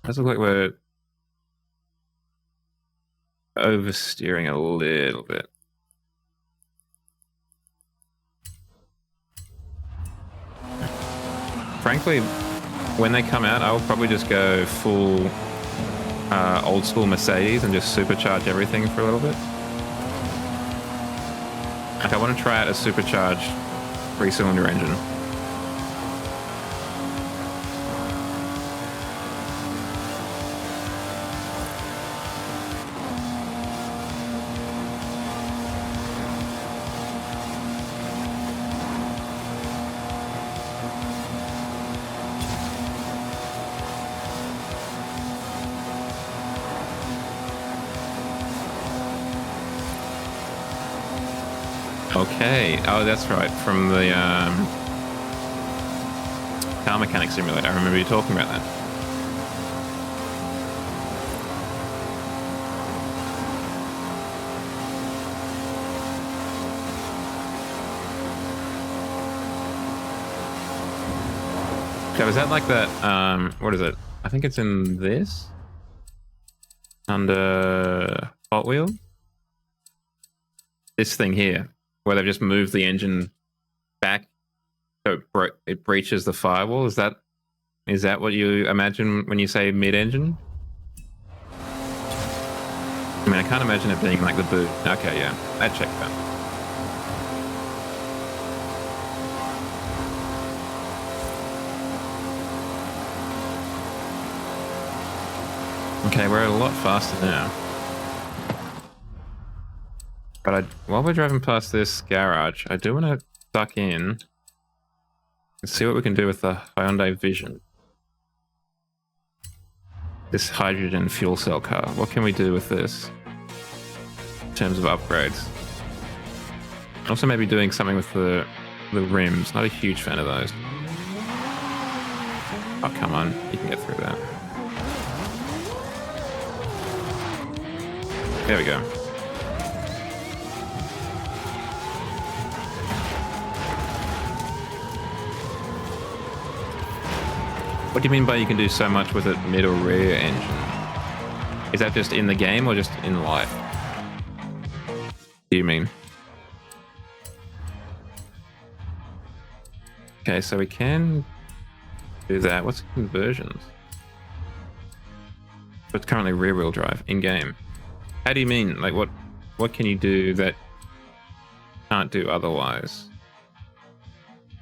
Does look like we're oversteering a little bit. Frankly, when they come out, I'll probably just go full old school Mercedes and just supercharge everything for a little bit. Like, I want to try out a supercharged 3-cylinder engine. Okay. Oh, that's right. From the car mechanic simulator. I remember you talking about that. So is that like that? What is it? I think it's in this under Hot Wheels. This thing here, where they've just moved the engine back so it breaches the firewall. Is that what you imagine when you say mid-engine? I mean, I can't imagine it being like the boot. Okay, yeah, that checks out. Okay, we're a lot faster now. But while we're driving past this garage, I do want to duck in and see what we can do with the Hyundai Vision. This hydrogen fuel cell car. What can we do with this in terms of upgrades? Also maybe doing something with the rims. Not a huge fan of those. Oh, come on. You can get through that. There we go. What do you mean by you can do so much with it mid or rear engine? Is that just in the game or just in life? What do you mean? Okay, so we can do that. What's conversions? It's currently rear wheel drive in game. How do you mean? Like what can you do that can't do otherwise?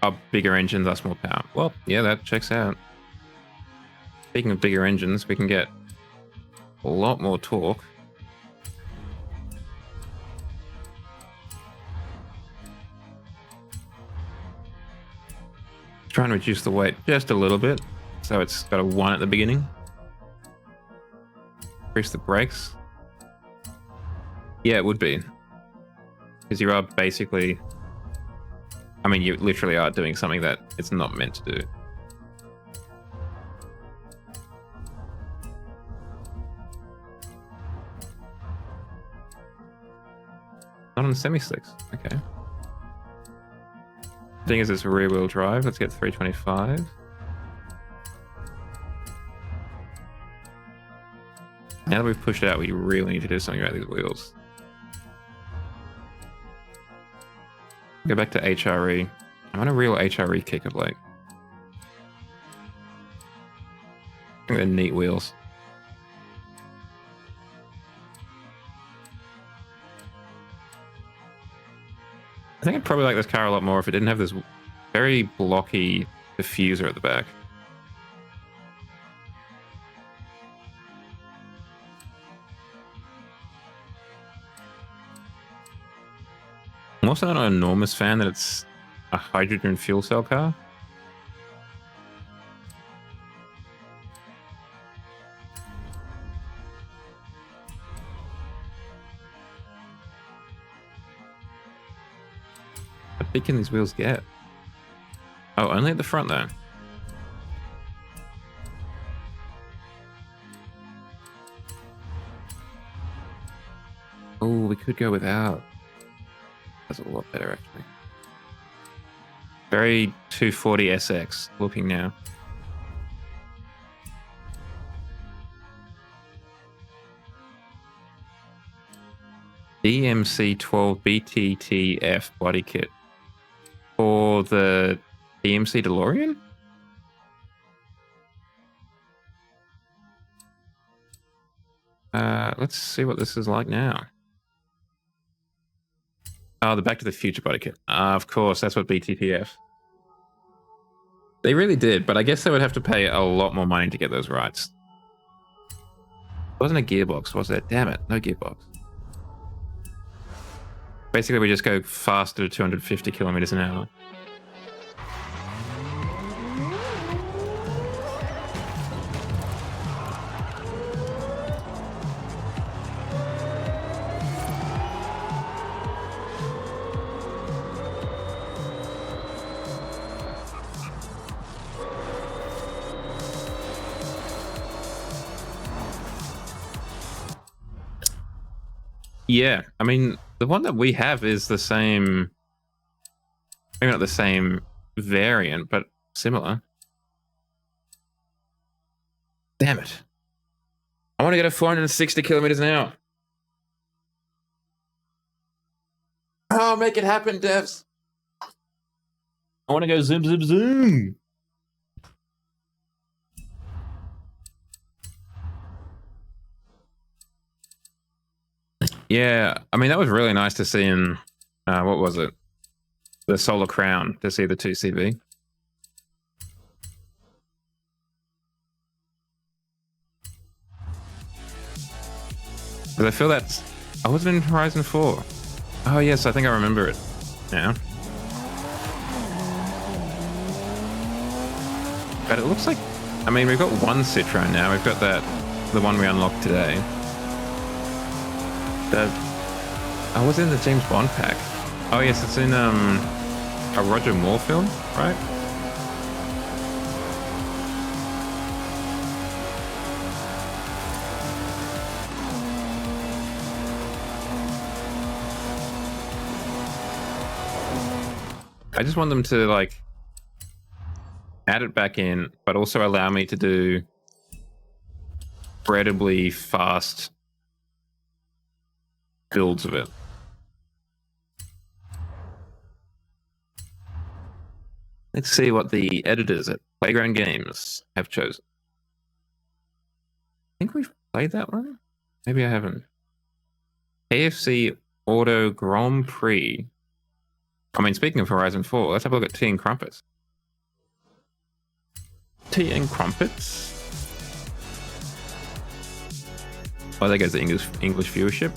Oh, bigger engine, thus more power. Well, yeah, that checks out. Speaking of bigger engines, we can get a lot more torque. Try and reduce the weight just a little bit, so it's got a 1 at the beginning. Increase the brakes. Yeah, it would be. Because you are basically... I mean, you literally are doing something that it's not meant to do. Not on semi-slicks. Okay. Thing is, it's rear wheel drive. Let's get 325. Now that we've pushed it out, we really need to do something about these wheels. Go back to HRE. I'm on a real HRE kick of late. I think they're neat wheels. I think I'd probably like this car a lot more if it didn't have this very blocky diffuser at the back. I'm also not an enormous fan that it's a hydrogen fuel cell car. How big can these wheels get? Oh, only at the front though. Oh, we could go without. That's a lot better actually. Very 240 SX looking now. DMC12 BTTF body kit for the DMC DeLorean? Let's see what this is like now. Oh, the Back to the Future body kit. Of course, that's what BTTF. They really did, but I guess they would have to pay a lot more money to get those rights. Wasn't a gearbox, was there? Damn it, no gearbox. Basically, we just go faster to 250 kilometers an hour. Yeah, I mean, the one that we have is the same, maybe not the same variant, but similar. Damn it. I want to go to 460 kilometers an hour. Oh, make it happen, devs. I want to go zoom, zoom, zoom. Yeah, I mean, that was really nice to see in, what was it? The Solar Crown, to see the 2CV. Because I feel that's... I wasn't in Horizon 4. Oh, yes, I think I remember it now. But it looks like... I mean, we've got one Citroen now. We've got the one we unlocked today. I was in the James Bond pack. Oh yes, it's in a Roger Moore film, right? I just want them to like add it back in, but also allow me to do incredibly fast builds of it. Let's see what the editors at Playground Games have chosen. I think we've played that one. Maybe I haven't. KFC Auto Grand Prix. I mean, speaking of Horizon 4, let's have a look at Tea and Crumpets. Tea and Crumpets. Oh, there goes the English viewership.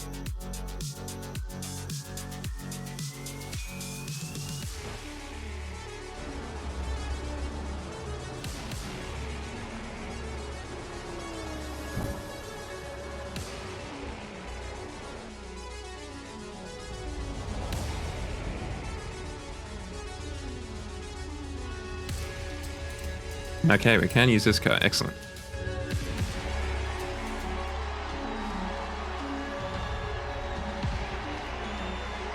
Okay, we can use this car. Excellent.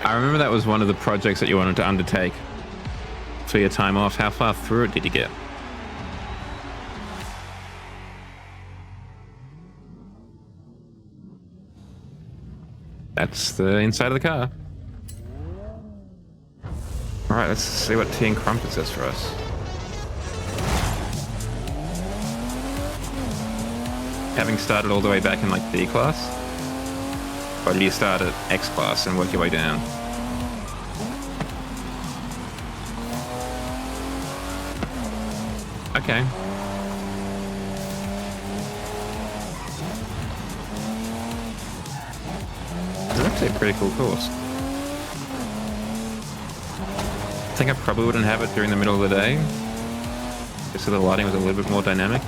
I remember that was one of the projects that you wanted to undertake for your time off. How far through it did you get? That's the inside of the car. All right, let's see what Tea and Crumpet says for us. Having started all the way back in like D class? Or do you start at X class and work your way down? Okay. It's actually a pretty cool course. think I probably wouldn't have it during the middle of the day, just so the lighting was a little bit more dynamic.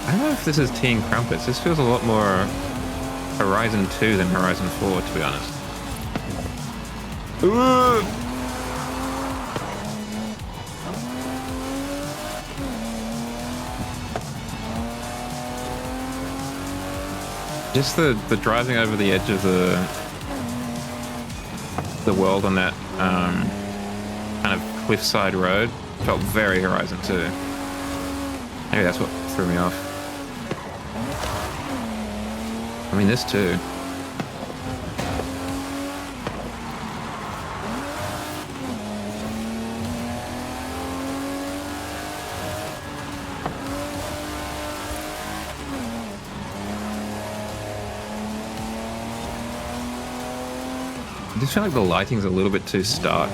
I don't know if this is tea and crumpets. This feels a lot more Horizon 2 than Horizon 4, to be honest. Ooh! Just the driving over the edge of the world on that kind of cliffside road felt very Horizon 2. Maybe that's what threw me off. I mean, this too. I just feel like the lighting's a little bit too stark.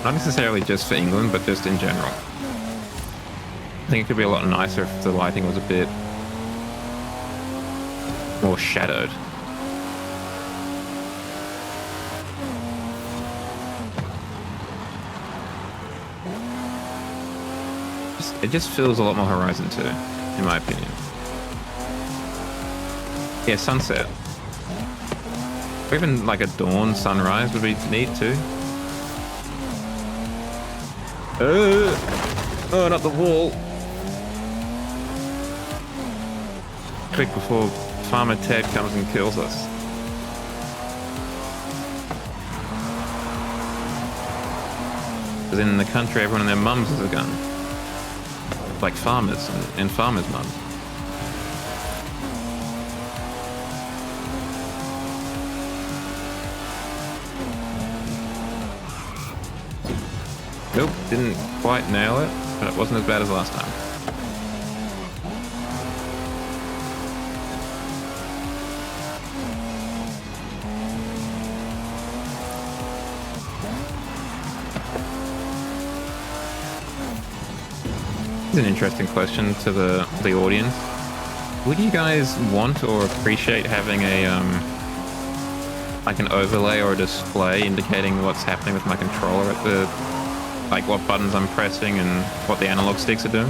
Not necessarily just for England, but just in general. I think it could be a lot nicer if the lighting was a bit more shadowed. It just feels a lot more Horizon 2, in my opinion. Yeah, sunset. Or even like a dawn sunrise would be neat too. Oh, not the wall. Quick before Farmer Ted comes and kills us. Because in the country, everyone and their mums has a gun. Like farmers and farmers' mums. Nope, didn't quite nail it, but it wasn't as bad as last time. An interesting question to the audience. Would you guys want or appreciate having a like an overlay or a display indicating what's happening with my controller at the, like what buttons I'm pressing and what the analog sticks are doing?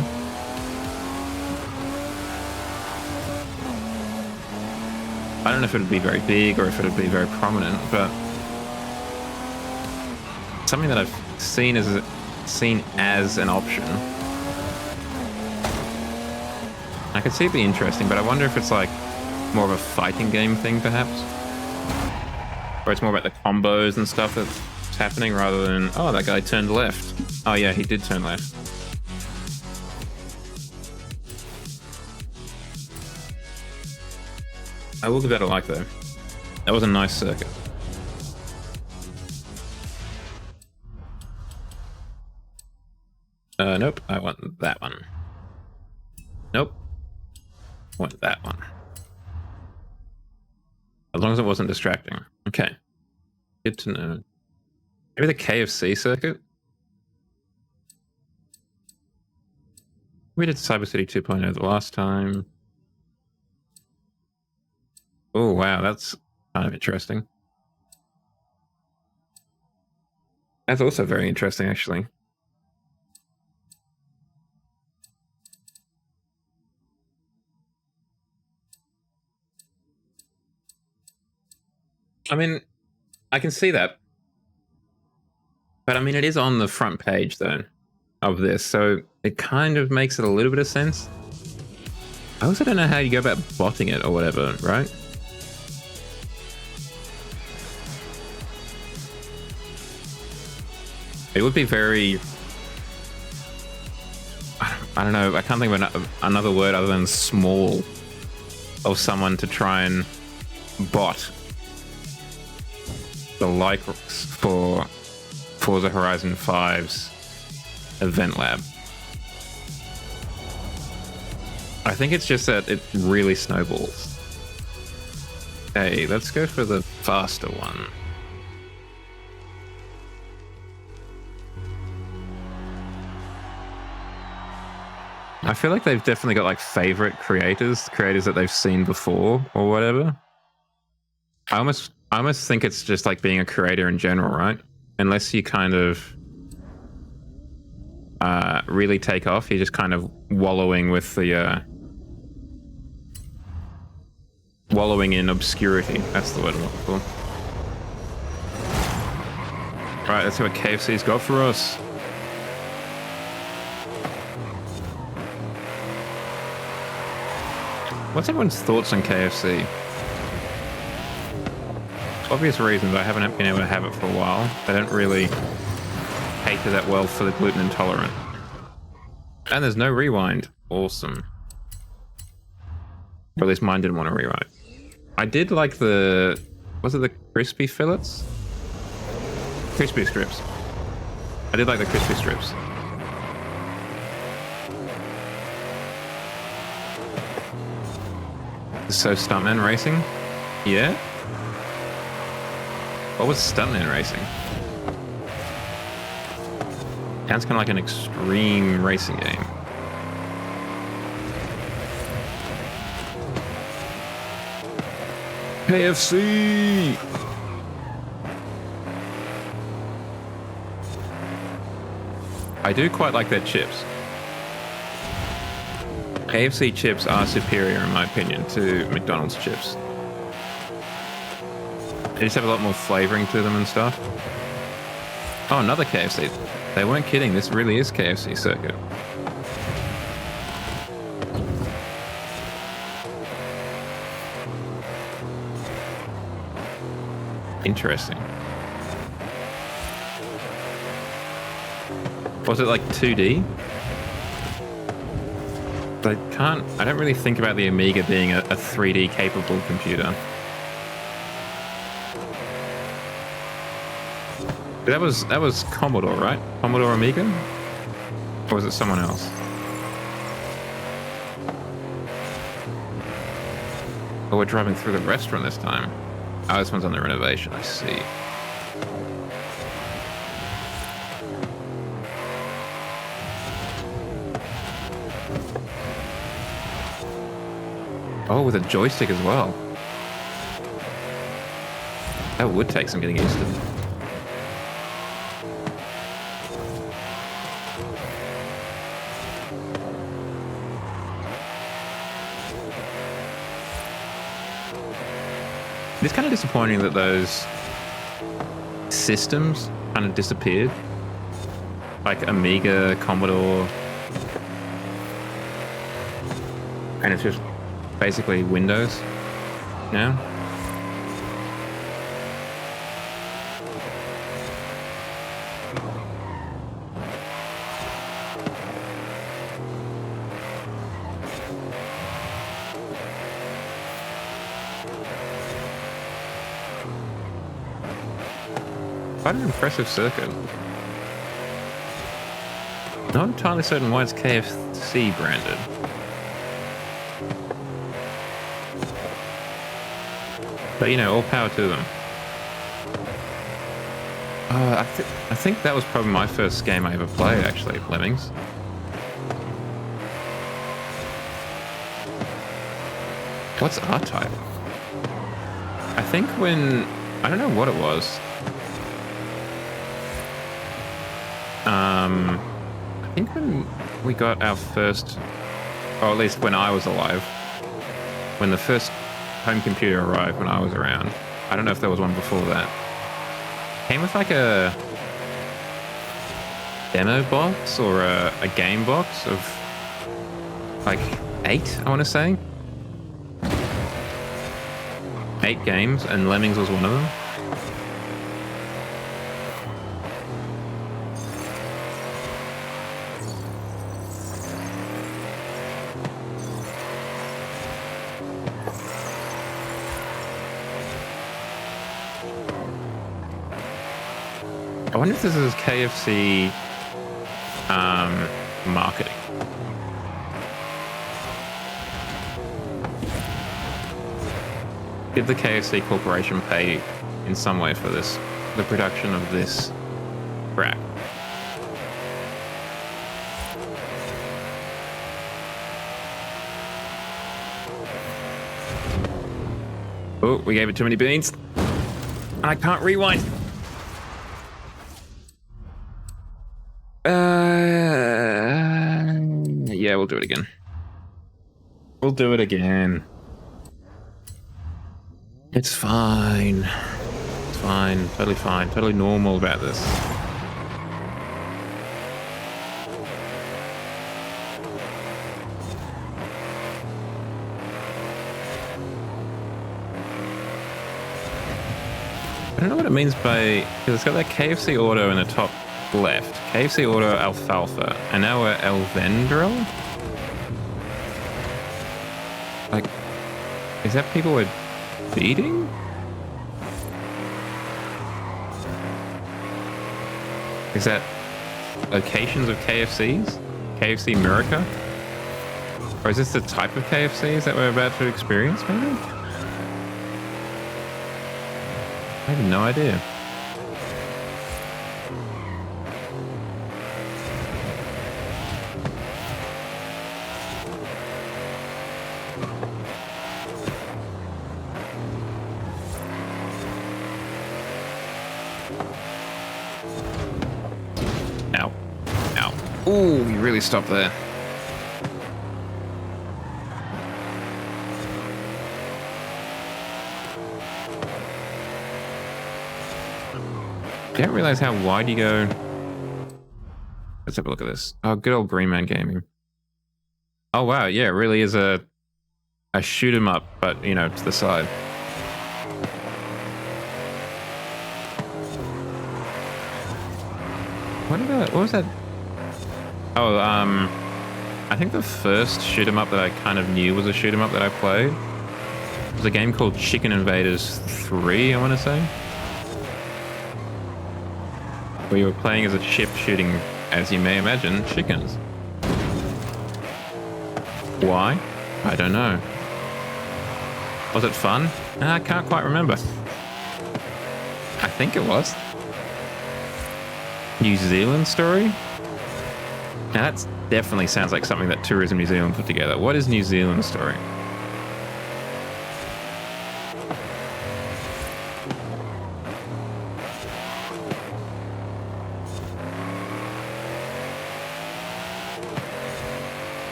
I don't know if it would be very big or if it would be very prominent, but something that I've seen as an option. I could see it be interesting, but I wonder if it's like more of a fighting game thing, perhaps, where it's more about the combos and stuff that's happening rather than, oh, that guy turned left. Oh yeah, he did turn left. I will give that a like though. That was a nice circuit. Nope, I want that one. Nope. I want that one. As long as it wasn't distracting. Okay. Good to know. Maybe the KFC circuit? We did Cyber City 2.0 the last time. Oh, wow, that's kind of interesting. That's also very interesting, actually. I mean, I can see that. But I mean, it is on the front page, though, of this, so it kind of makes it a little bit of sense. I also don't know how you go about botting it or whatever, right? It would be very... I don't know, I can't think of another word other than small of someone to try and bot the likes for Forza Horizon 5's event lab. I think it's just that it really snowballs. Okay, let's go for the faster one. I feel like they've definitely got like favorite creators that they've seen before or whatever. I almost think it's just like being a creator in general, right? Unless you kind of really take off, you're just kind of wallowing with the wallowing in obscurity. That's the word I'm looking for. Right, let's see what KFC's got for us. What's everyone's thoughts on KFC? For obvious reasons, I haven't been able to have it for a while. They don't really cater that well for the gluten intolerant. And there's no rewind. Awesome. Or at least mine didn't want to rewind. I did like the... Was it the crispy fillets? Crispy strips. I did like the crispy strips. So Stuntman Racing? Yeah? What was Stuntman Racing? Sounds kind of like an extreme racing game. KFC! I do quite like their chips. KFC chips are superior, in my opinion, to McDonald's chips. They just have a lot more flavoring to them and stuff. Oh, another KFC. They weren't kidding. This really is KFC circuit. Interesting. Was it like 2D? I don't really think about the Amiga being a 3D capable computer. That was Commodore, right? Commodore Amiga? Or was it someone else? Oh, we're driving through the restaurant this time. Oh, this one's under renovation, I see. Oh, with a joystick as well. That would take some getting used to. It's kind of disappointing that those systems kind of disappeared. Like Amiga, Commodore. And it's just basically Windows now. Quite an impressive circuit. Not entirely certain why it's KFC branded. But, you know, all power to them. I think that was probably my first game I ever played, actually, Lemmings. What's R-Type? I think when... I don't know what it was. I think when we got our first... Or at least when I was alive. When the first home computer arrived when I was around. I don't know if there was one before that. Came with like a demo box or a game box of like 8, I want to say. 8 games, and Lemmings was one of them. I wonder if this is KFC marketing. Did the KFC Corporation pay in some way for this, the production of this crap? Oh, we gave it too many beans. I can't rewind. Yeah, we'll do it again. We'll do it again. It's fine. It's fine. Totally fine. Totally normal about this. I don't know what it means by, because it's got that KFC Auto in the top left. KFC Auto Alfalfa. And now we're Elvendril? Like, is that people we're feeding? Is that locations of KFCs? KFC Murica? Or is this the type of KFCs that we're about to experience, maybe? I have no idea. Ow. Ow. Ooh, you really stopped there. I don't realize how wide you go. Let's have a look at this. Oh, good old Green Man Gaming. Oh wow, yeah, it really is a shoot 'em up, but you know, to the side. What was that? Oh, I think the first shoot 'em up that I kind of knew was a shoot 'em up that I played was a game called Chicken Invaders 3, I want to say. Where you were playing as a ship shooting, as you may imagine, chickens. Why? I don't know. Was it fun? I can't quite remember. I think it was. New Zealand story? Now that definitely sounds like something that Tourism New Zealand put together. What is New Zealand story?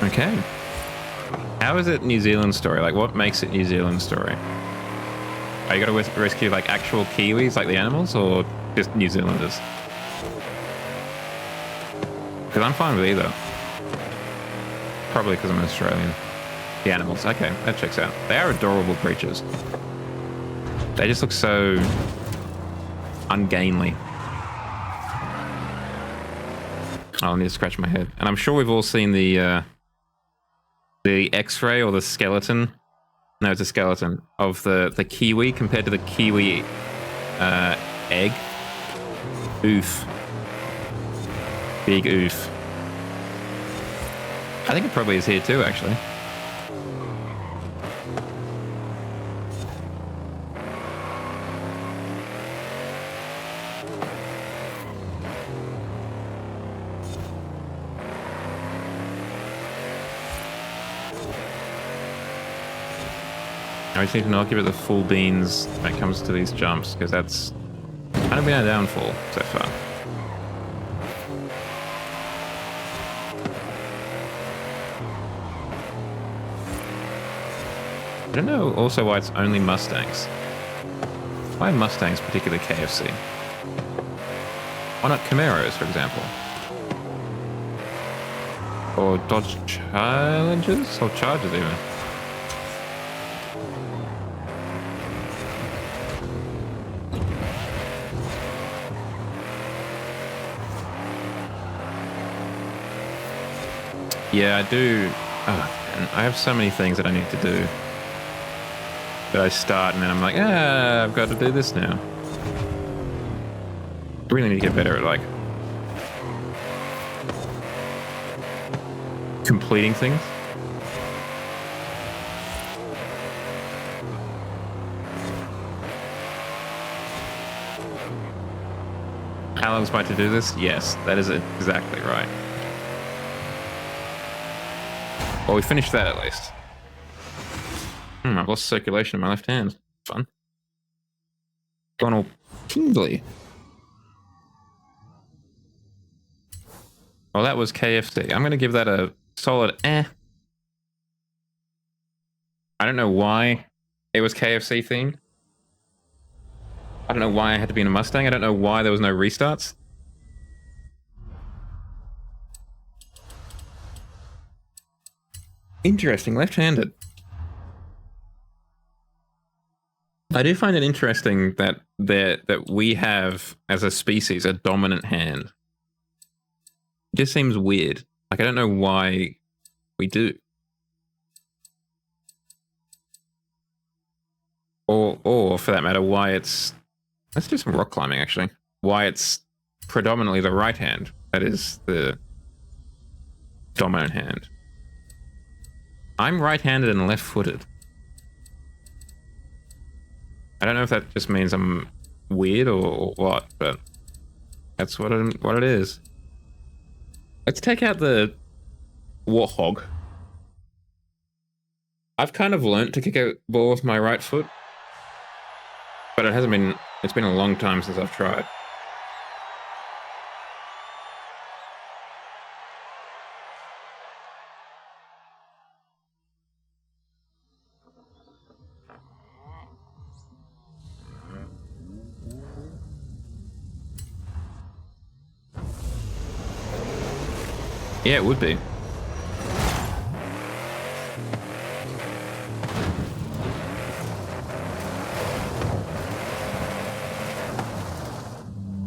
Okay. How is it New Zealand story? Like, what makes it New Zealand story? Are you got to rescue, like, actual Kiwis, like the animals, or just New Zealanders? Because I'm fine with either. Probably because I'm Australian. The animals. Okay, that checks out. They are adorable creatures. They just look so ungainly. I'll need to scratch my head. And I'm sure we've all seen the X-ray or the skeleton. No, it's a skeleton of the kiwi compared to the kiwi egg. Oof. Big oof. I think it probably is here too, actually. I just need to not give it the full beans when it comes to these jumps, because that's kind of been a downfall so far. I don't know also why it's only Mustangs. Why Mustangs particularly KFC? Why not Camaros, for example? Or Dodge Challengers? Or Chargers even? Yeah, I do. Oh, man, I have so many things that I need to do. That I start and then I'm like, I've got to do this now. I really need to get better at, like, completing things. How analog's bike to do this? Yes, that is exactly right. Well, we finished that at least. I've lost circulation in my left hand. Fun. Gone all tingly. Well, that was KFC. I'm going to give that a solid eh. I don't know why it was KFC themed. I don't know why I had to be in a Mustang. I don't know why there was no restarts. Interesting, left-handed. I do find it interesting that we have, as a species, a dominant hand. It just seems weird. Like, I don't know why we do. Or for that matter, why it's... Let's do some rock climbing, actually. Why it's predominantly the right hand that is the dominant hand. I'm right-handed and left-footed. I don't know if that just means I'm weird or what, but that's what it is. Let's take out the Warthog. I've kind of learnt to kick a ball with my right foot, but it hasn't been... It's been a long time since I've tried. Yeah, it would be.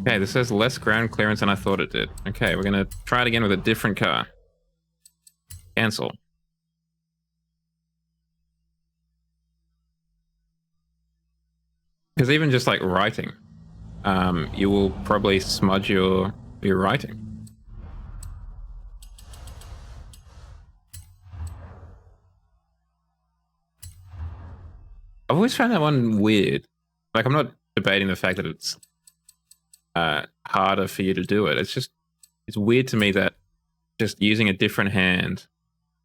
Okay, this says less ground clearance than I thought it did. Okay, we're gonna try it again with a different car. Cancel. Because even just like writing, you will probably smudge your writing. I've always found that one weird. Like, I'm not debating the fact that it's harder for you to do it. It's just, it's weird to me that just using a different hand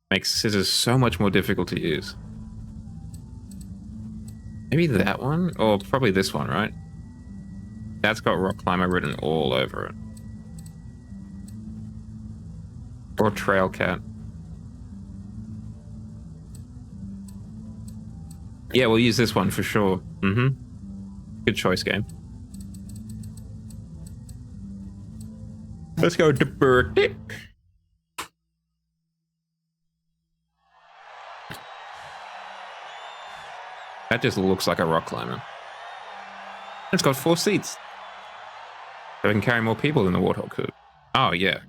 makes scissors so much more difficult to use. Maybe that one? Or probably this one, right? That's got Rock Climber written all over it. Or Trail Cat. Yeah, we'll use this one for sure. Mm-hmm. Good choice, game. Let's go to Bertie. That just looks like a rock climber. It's got 4 seats. So it can carry more people than the Warthog could. Oh, yeah.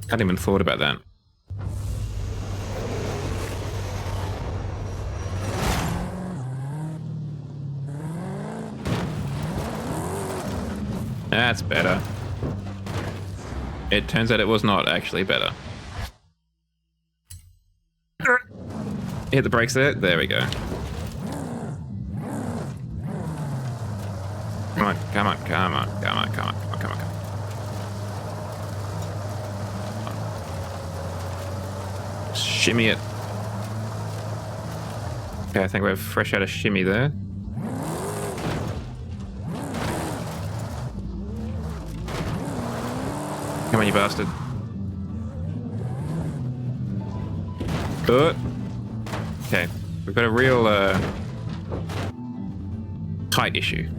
Hadn't even thought about that. That's better. It turns out it was not actually better. Hit the brakes there. There we go. Come on, come on, come on, come on, come on, come on, come on, come on. Shimmy it. Okay, I think we're fresh out of shimmy there. Come on, you bastard. Good. Okay, we've got a real height issue.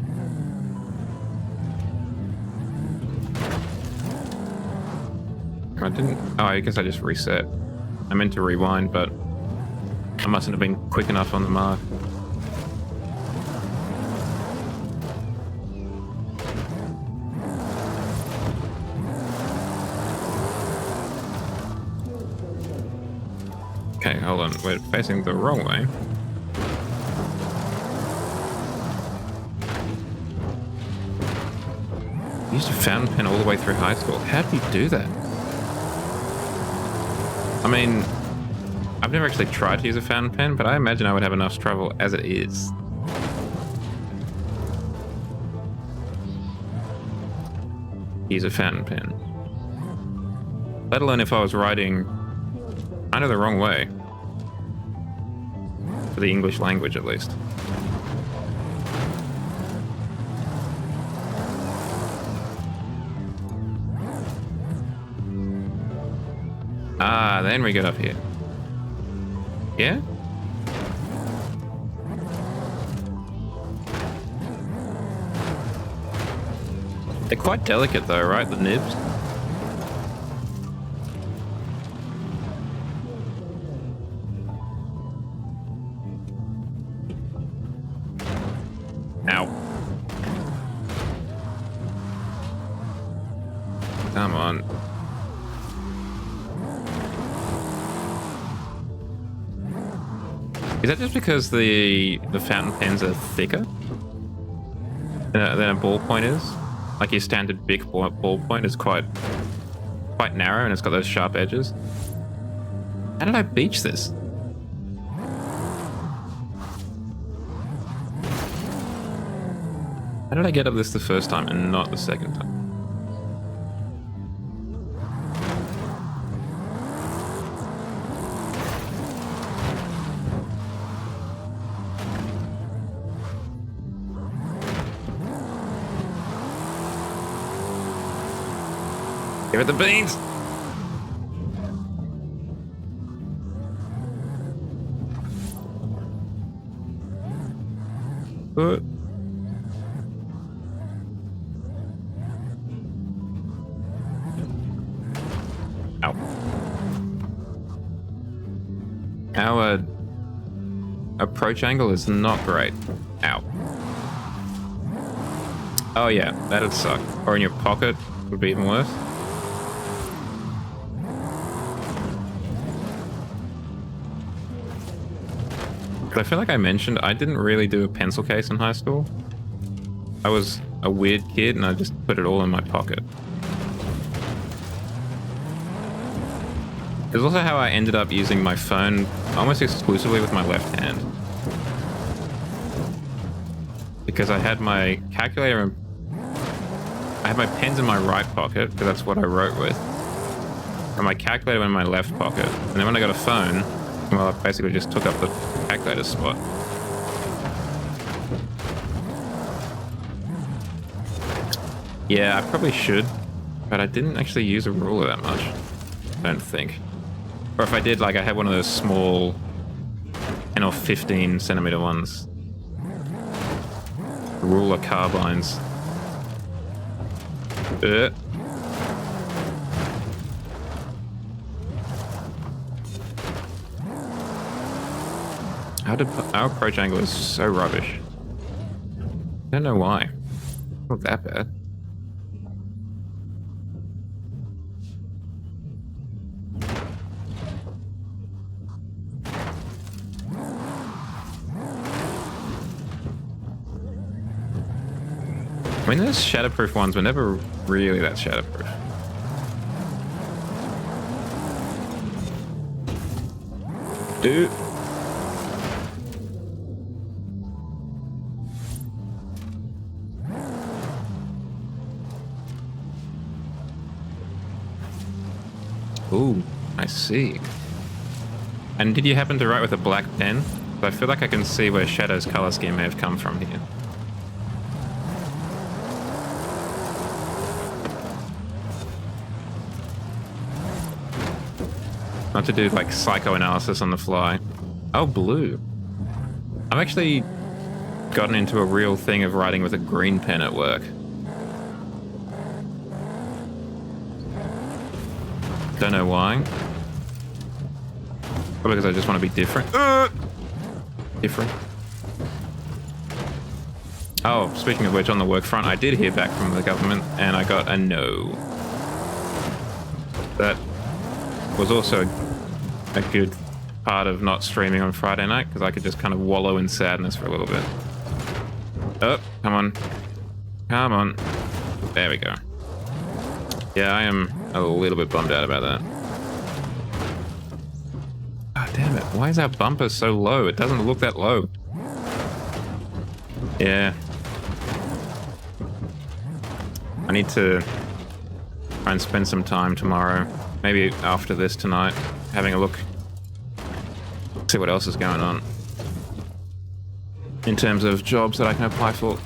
I didn't... Oh, I guess I just reset. I meant to rewind, but I mustn't have been quick enough on the mark. Okay, hold on. We're facing the wrong way. You used a fountain pen all the way through high school. How do you do that? I mean, I've never actually tried to use a fountain pen, but I imagine I would have enough trouble as it is. use a fountain pen. Let alone if I was writing kind of the wrong way. For the English language, at least. Ah, then we get up here. Yeah? They're quite delicate though, right? The nibs? Ow. Come on. Is that just because the fountain pens are thicker than a ballpoint is? Like your standard big ballpoint is quite narrow and it's got those sharp edges. How did I beach this? How did I get up this the first time and not the second time? Give it the beans! Ow. Our approach angle is not great. Ow. Oh yeah, that'd suck. Or in your pocket would be even worse. I feel like I mentioned I didn't really do a pencil case in high school. I was a weird kid and I just put it all in my pocket. It's also how I ended up using my phone almost exclusively with my left hand. Because I had my calculator and I had my pens in my right pocket, because that's what I wrote with. And my calculator in my left pocket. And then when I got a phone, well, I basically just took up the calculator spot. Yeah, I probably should, but I didn't actually use a ruler that much. I don't think. Or if I did, like I had one of those small 10 or 15 centimeter ones. Ruler carbines. Our approach angle is so rubbish. I don't know why. Not that bad. I mean, those shatterproof ones were never really that shatterproof. Dude. Ooh, I see. And did you happen to write with a black pen? I feel like I can see where Shadow's color scheme may have come from here. Not to do like psychoanalysis on the fly. Oh, blue. I've actually gotten into a real thing of writing with a green pen at work. Don't know why. Probably because I just want to be different. Different. Oh, speaking of which, on the work front, I did hear back from the government and I got a no. That was also a good part of not streaming on Friday night because I could just kind of wallow in sadness for a little bit. Oh, come on. Come on. There we go. Yeah, I am a little bit bummed out about that. God damn it. Why is our bumper so low? It doesn't look that low. Yeah. I need to Try and spend some time tomorrow, maybe after this tonight, having a look, see what else is going on in terms of jobs that I can apply for.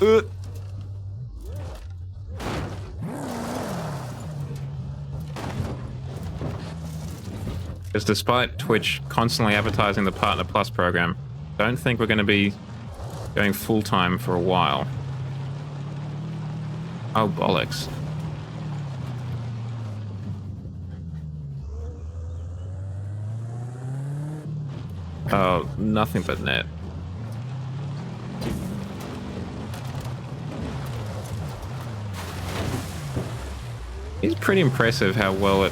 Because despite Twitch constantly advertising the Partner Plus program, I don't think we're going to be going full-time for a while. Oh, bollocks. Oh, nothing but net. It's pretty impressive how well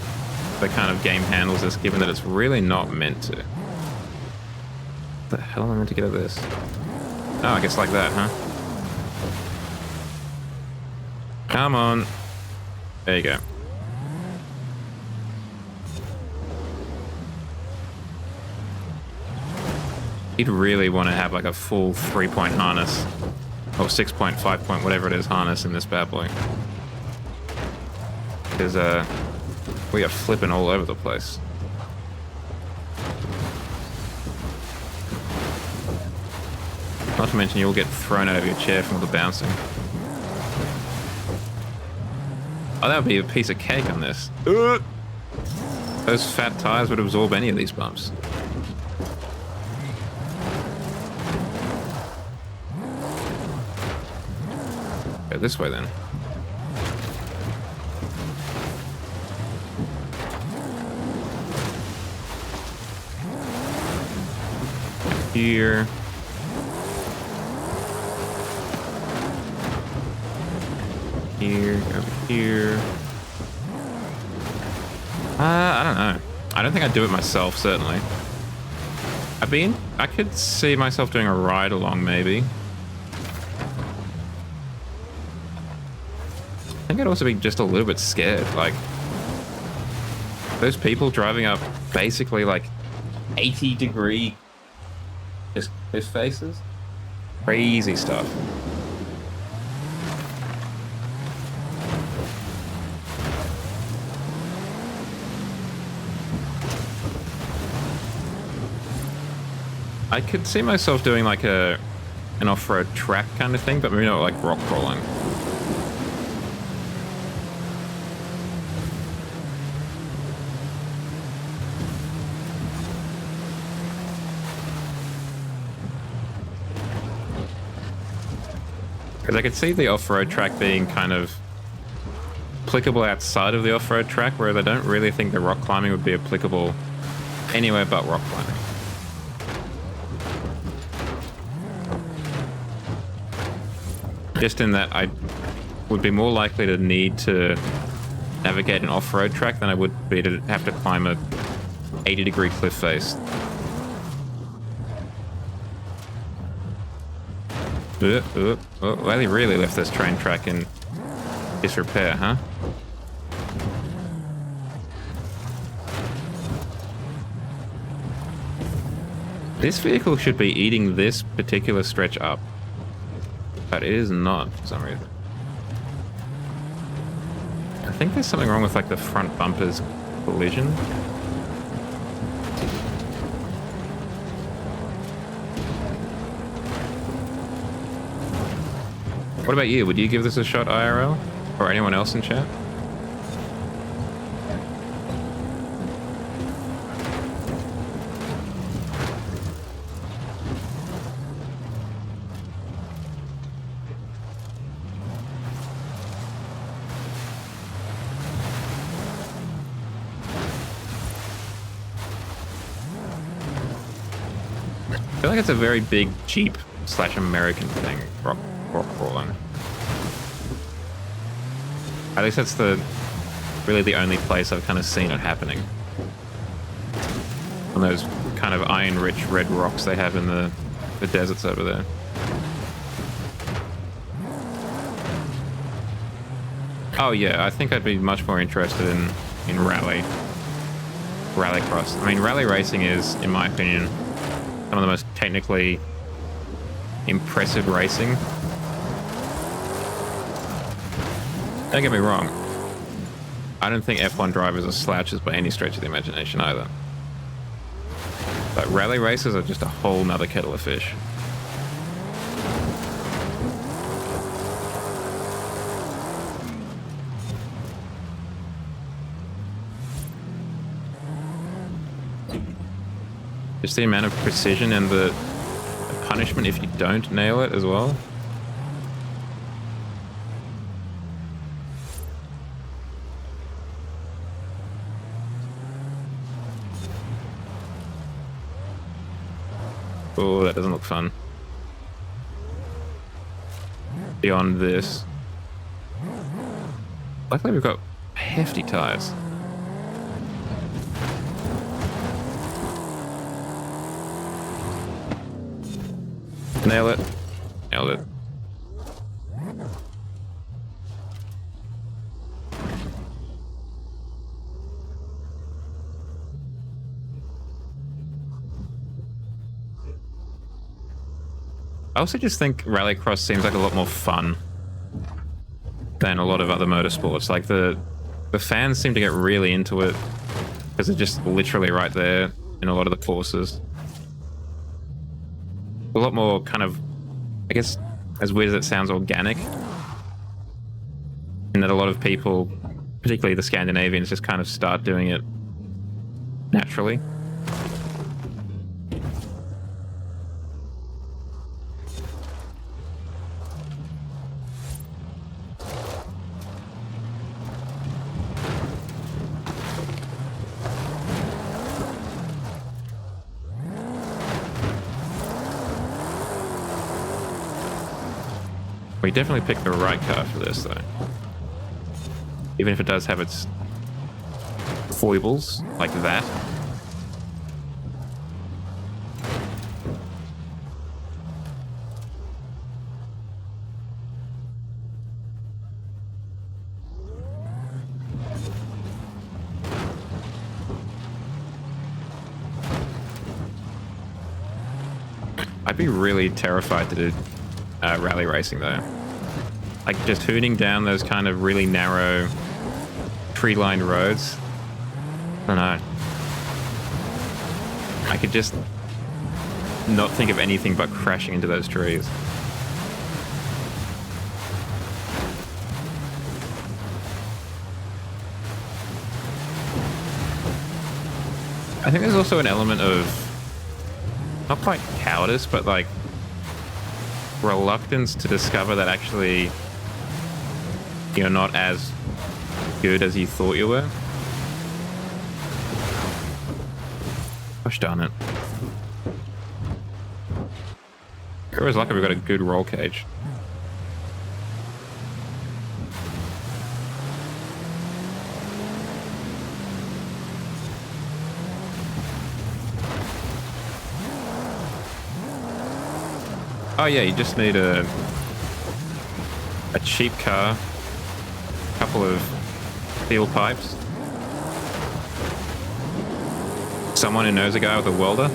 the kind of game handles this, given that it's really not meant to. What the hell am I meant to get out of this? Oh, I guess like that, huh? Come on. There you go. You'd really want to have like a full 3-point harness, or 6-point, 5-point, whatever it is, harness in this bad boy. Because we are flipping all over the place. Not to mention you'll get thrown out of your chair from all the bouncing. Oh, that would be a piece of cake on this. Those fat tires would absorb any of these bumps. Go this way then. Here. Here, over here. I don't know. I don't think I'd do it myself, certainly. I could see myself doing a ride along, maybe. I think I'd also be just a little bit scared. Like, those people driving up basically like 80-degree just cliff faces. Crazy stuff. I could see myself doing like an off-road track kind of thing, but maybe not like rock crawling. Because I could see the off-road track being kind of applicable outside of the off-road track, whereas I don't really think the rock climbing would be applicable anywhere but rock climbing. Just in that I would be more likely to need to navigate an off-road track than I would be to have to climb a 80-degree cliff face. Well, they really left this train track in disrepair, huh? This vehicle should be eating this particular stretch up. But it is not, for some reason. I think there's something wrong with like the front bumper's collision. What about you? Would you give this a shot IRL? Or anyone else in chat? I feel like it's a very big Jeep / American thing, rock crawling. At least that's really the only place I've kind of seen it happening. On those kind of iron-rich red rocks they have in the deserts over there. Oh yeah, I think I'd be much more interested in rallycross. I mean, rally racing is, in my opinion, some of the most technically impressive racing. Don't get me wrong. I don't think F1 drivers are slouches by any stretch of the imagination either. But rally racers are just a whole nother kettle of fish. Just the amount of precision and the punishment if you don't nail it as well. Oh, that doesn't look fun. Beyond this. Luckily we've got hefty tires. Nail it. Nailed it. I also just think Rallycross seems like a lot more fun than a lot of other motorsports. Like the fans seem to get really into it because they're just literally right there in a lot of the courses. A lot more kind of, I guess, as weird as it sounds, organic. In that a lot of people, particularly the Scandinavians, just kind of start doing it naturally. We definitely picked the right car for this, though. Even if it does have its foibles, like that. I'd be really terrified to do rally racing though. Like just hooning down those kind of really narrow tree-lined roads. I don't know. I could just not think of anything but crashing into those trees. I think there's also an element of not quite cowardice, but like reluctance to discover that actually you're not as good as you thought you were. Gosh darn it. Sure is lucky we've got a good roll cage. Oh yeah, you just need a cheap car, a couple of steel pipes, someone who knows a guy with a welder,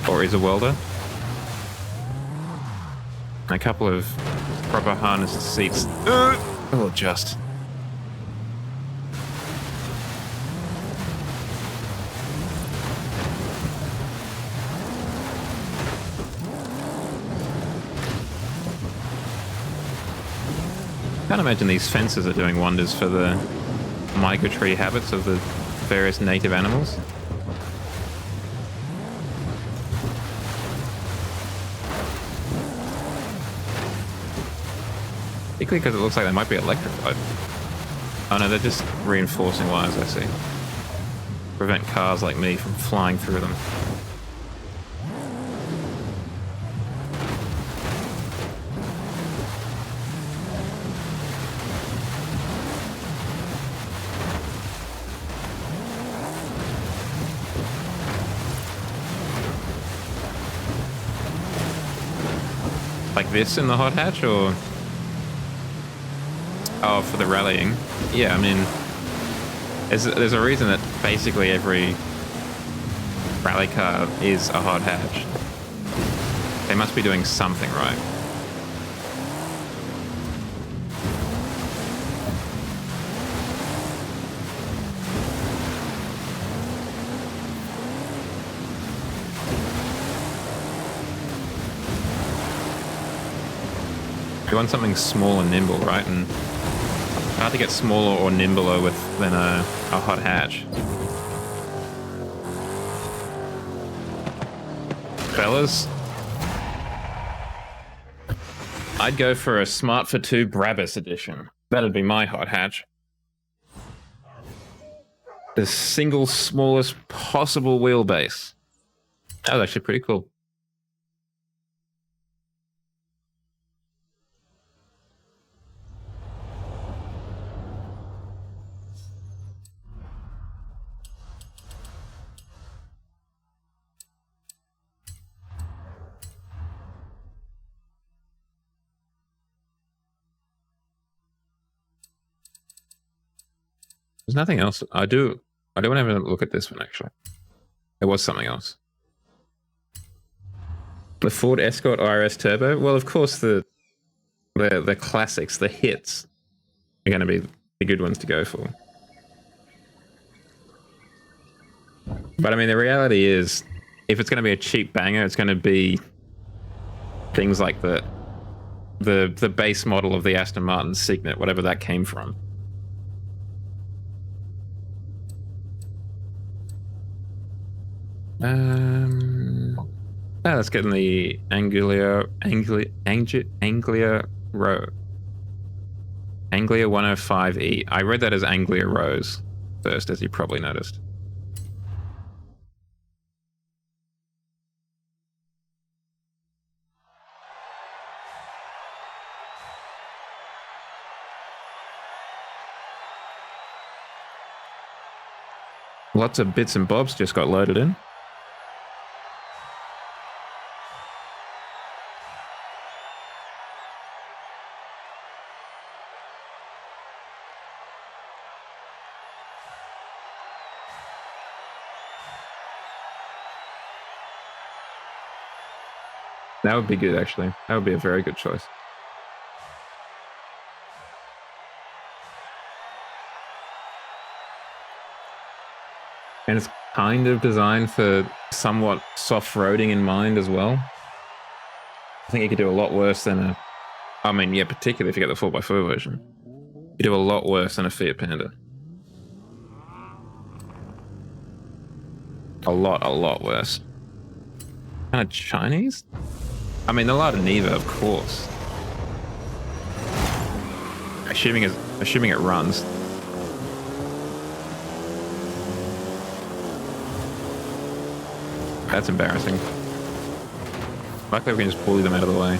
or is a welder, and a couple of proper harnessed seats. Oh, just. I can't imagine these fences are doing wonders for the migratory habits of the various native animals. Particularly because it looks like they might be electrified. Oh no, they're just reinforcing wires, I see. Prevent cars like me from flying through them. Like this in the hot hatch, or oh, for the rallying? Yeah, I mean, there's a reason that basically every rally car is a hot hatch. They must be doing something right. You want something small and nimble, right? And hard to get smaller or nimbler than a hot hatch. Fellas, I'd go for a Smart for 2 Brabus edition. That'd be my hot hatch. The single smallest possible wheelbase. That was actually pretty cool. There's nothing else. I do want to have a look at this one, actually. There was something else. The Ford Escort RS Turbo. Well, of course, the classics, the hits, are going to be the good ones to go for. But I mean, the reality is, if it's going to be a cheap banger, it's going to be things like the base model of the Aston Martin Signet, whatever that came from. Let's get in the Anglia 105E. I read that as Anglia Rose first, as you probably noticed. Lots of bits and bobs just got loaded in. That would be good, actually. That would be a very good choice. And it's kind of designed for somewhat soft-roading in mind as well. I think you could do a lot worse than a... I mean, yeah, particularly if you get the 4x4 version. You do a lot worse than a Fiat Panda. A lot worse. Kind of Chinese? I mean, the Lada Niva, of course. Assuming it runs. That's embarrassing. Luckily, we can just bully them out of the way.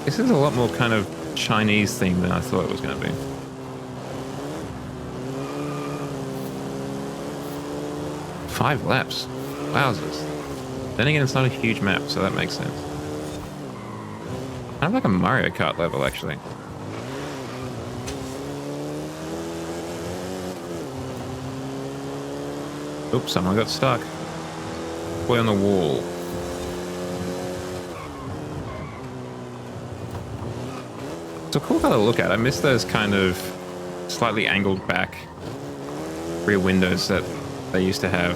This is a lot more kind of Chinese theme than I thought it was going to be. Five laps. Wowzers. Then again, it's not a huge map, so that makes sense. Kind of like a Mario Kart level, actually. Oops, someone got stuck. Boy on the wall. It's a cool car to look at. I miss those kind of slightly angled back rear windows that they used to have.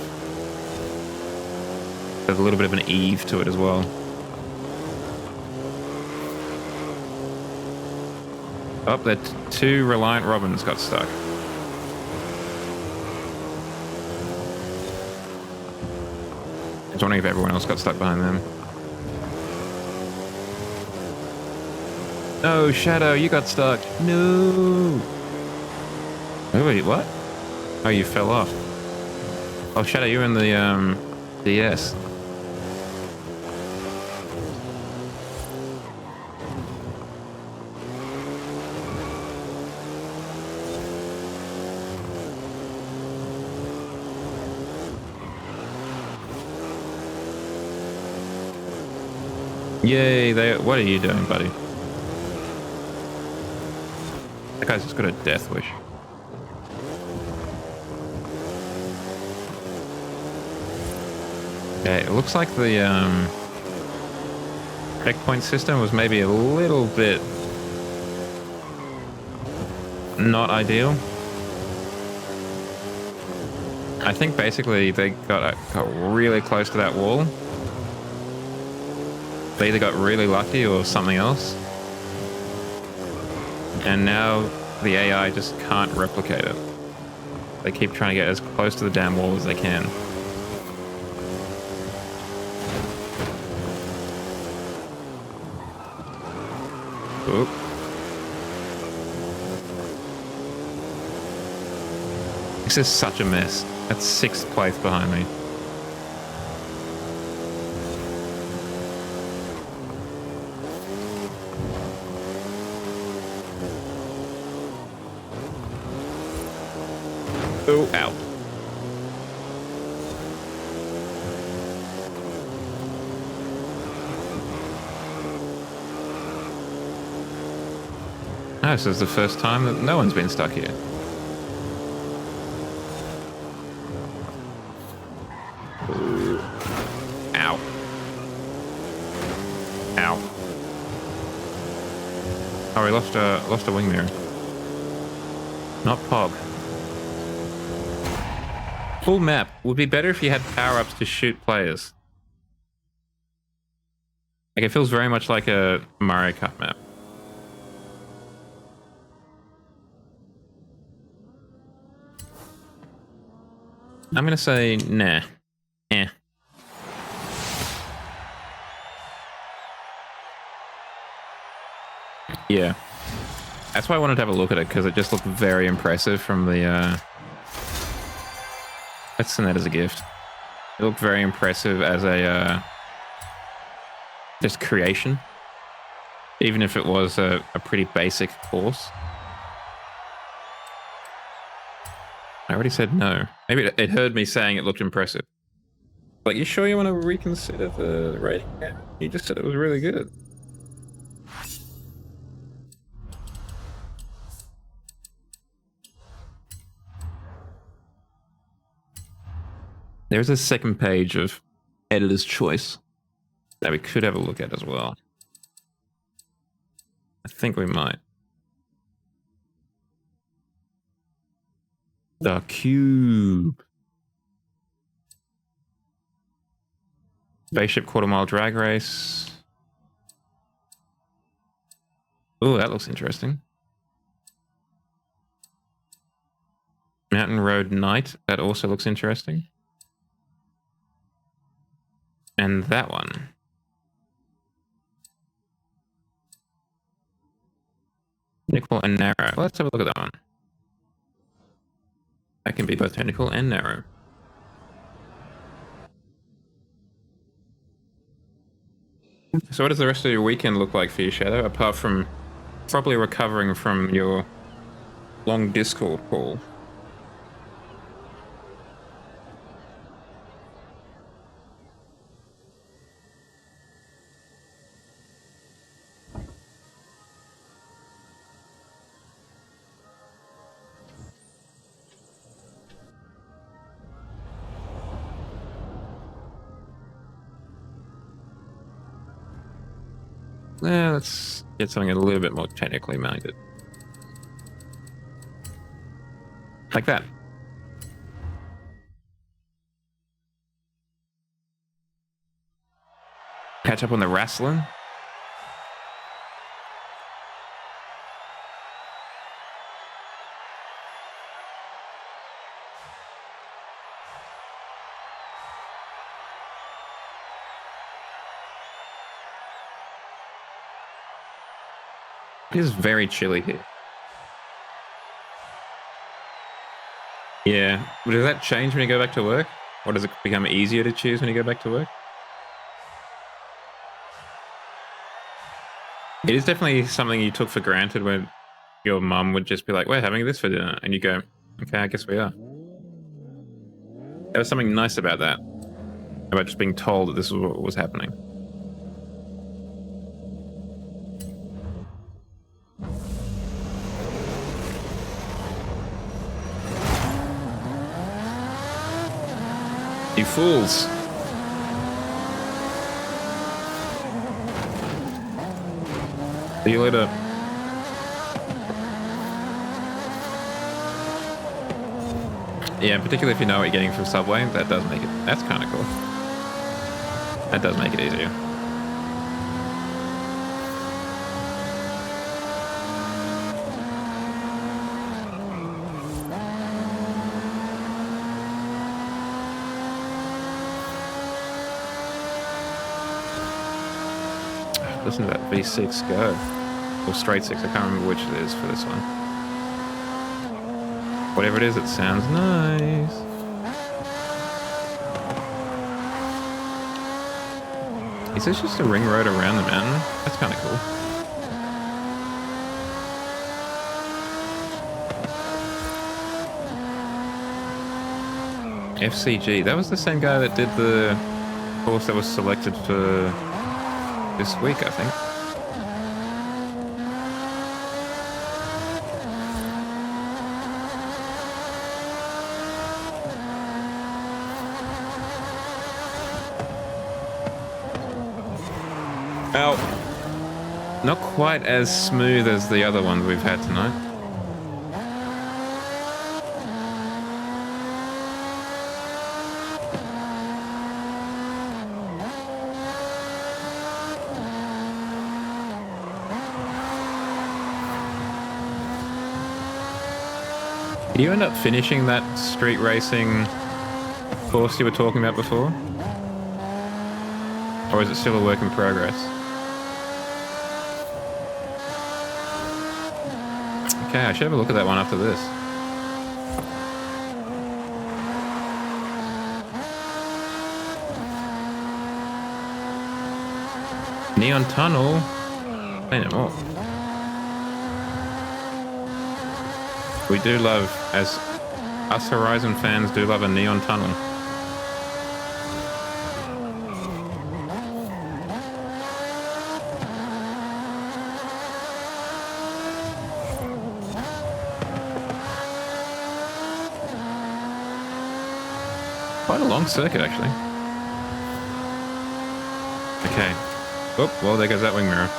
There's a little bit of an eave to it as well. Oh, the two Reliant Robins got stuck. I was wondering if everyone else got stuck behind them. No, Shadow, you got stuck. No. Oh, wait, what? Oh, you fell off. Oh, Shadow, you're in the DS. Yay, what are you doing, buddy? That guy's just got a death wish. Okay, it looks like the checkpoint system was maybe a little bit not ideal. I think basically they got really close to that wall They either got really lucky or something else. And now the AI just can't replicate it. They keep trying to get as close to the damn wall as they can. Oop. This is such a mess. That's 6th place behind me. Oh, ow. Oh, this is the first time that no one's been stuck here. Ooh. Ow. Ow. Oh, we lost a wing mirror. Not Pog. Full map would be better if you had power-ups to shoot players. Like, it feels very much like a Mario Kart map. I'm gonna say nah. Eh. Yeah. That's why I wanted to have a look at it, because it just looked very impressive from the let's send that as a gift. It looked very impressive as a just creation. Even if it was a pretty basic course. I already said no. Maybe it heard me saying it looked impressive. Like, you sure you want to reconsider the rating? Yeah. You just said it was really good. There's a second page of editor's choice that we could have a look at as well. I think we might. The Cube. Spaceship quarter-mile drag race. Oh, that looks interesting. Mountain Road Night. That also looks interesting. And that one. Technical and narrow. Let's have a look at that one. That can be both technical and narrow. So what does the rest of your weekend look like for you, Shadow, apart from probably recovering from your long Discord call? Let's get something a little bit more technically minded. Like that. Catch up on the wrestling. It is very chilly here. Yeah. Does that change when you go back to work? Or does it become easier to choose when you go back to work? It is definitely something you took for granted when your mum would just be like, we're having this for dinner. And you go, okay, I guess we are. There was something nice about that. About just being told that this was what was happening. You fools. See you later. Yeah, particularly if you know what you're getting from Subway, that does make it. That's kind of cool. That does make it easier. Listen to that V6 go. Or straight 6, I can't remember which it is for this one. Whatever it is, it sounds nice. Is this just a ring road around the mountain? That's kind of cool. FCG, that was the same guy that did the course that was selected for this week, I think. Well, not quite as smooth as the other ones we've had tonight. Did you end up finishing that street racing course you were talking about before? Or is it still a work in progress? Okay, I should have a look at that one after this. Neon Tunnel? Ain't it more? We do love, as us Horizon fans do love a Neon Tunnel. Quite a long circuit, actually. Okay. Oh, well, there goes that wing mirror.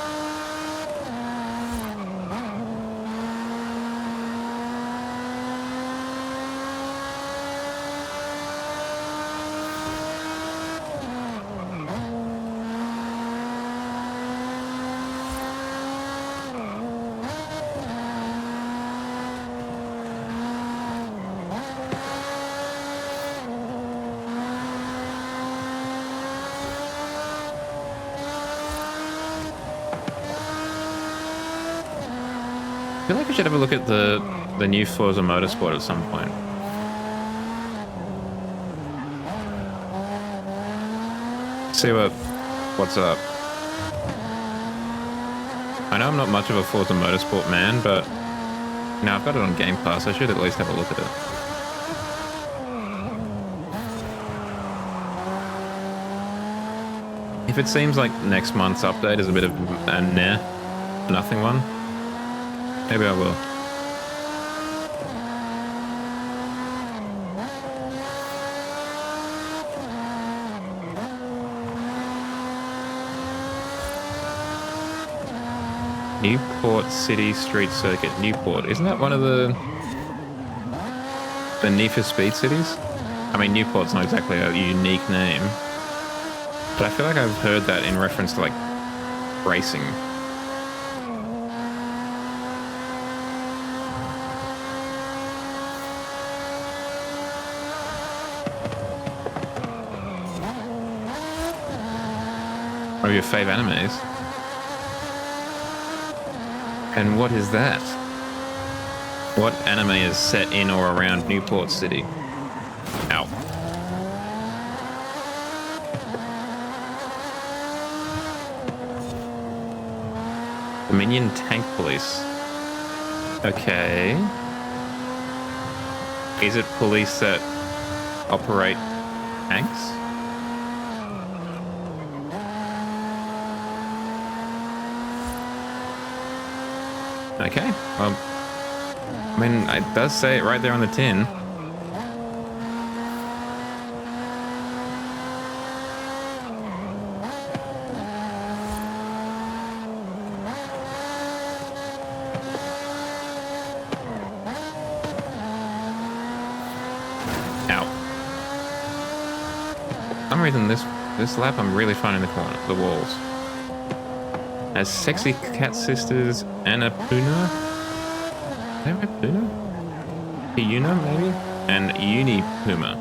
I feel like we should have a look at the new Forza Motorsport at some point. See what's up. I know I'm not much of a Forza Motorsport man, but you know, I've got it on Game Pass. I should at least have a look at it. If it seems like next month's update is a bit of a nothing one, maybe I will. Newport City Street Circuit. Newport. Isn't that one of the Need for Speed cities? I mean, Newport's not exactly a unique name, but I feel like I've heard that in reference to, like, racing. One of your fave animes. And what is that? What anime is set in or around Newport City? Ow. Dominion Tank Police. Okay. Is it police that operate tanks? Okay, well, I mean, it does say it right there on the tin. Ow. For some reason, this lap, I'm really finding the walls. As Sexy Cat Sisters, Annapurna? Annapurna? Piyuna, maybe? And Unipuma.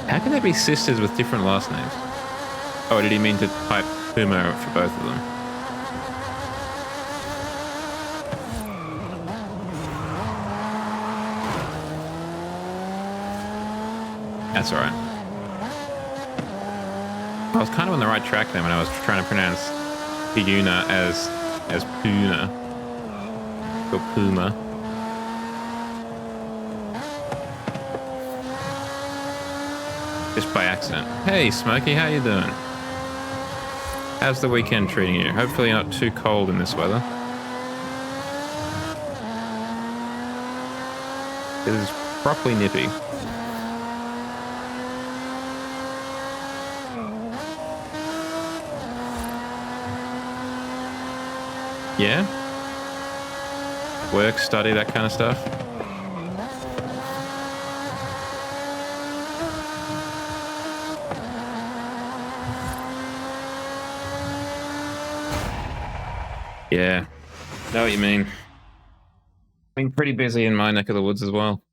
How can they be sisters with different last names? Oh, did he mean to type Puma for both of them? That's alright. I was kind of on the right track then when I was trying to pronounce Puna as Puna. Or Puma. Just by accident. Hey, Smokey, how you doing? How's the weekend treating you? Hopefully not too cold in this weather. It is properly nippy. Yeah? Work, study, that kind of stuff? Yeah, know what you mean. Been pretty busy in my neck of the woods as well.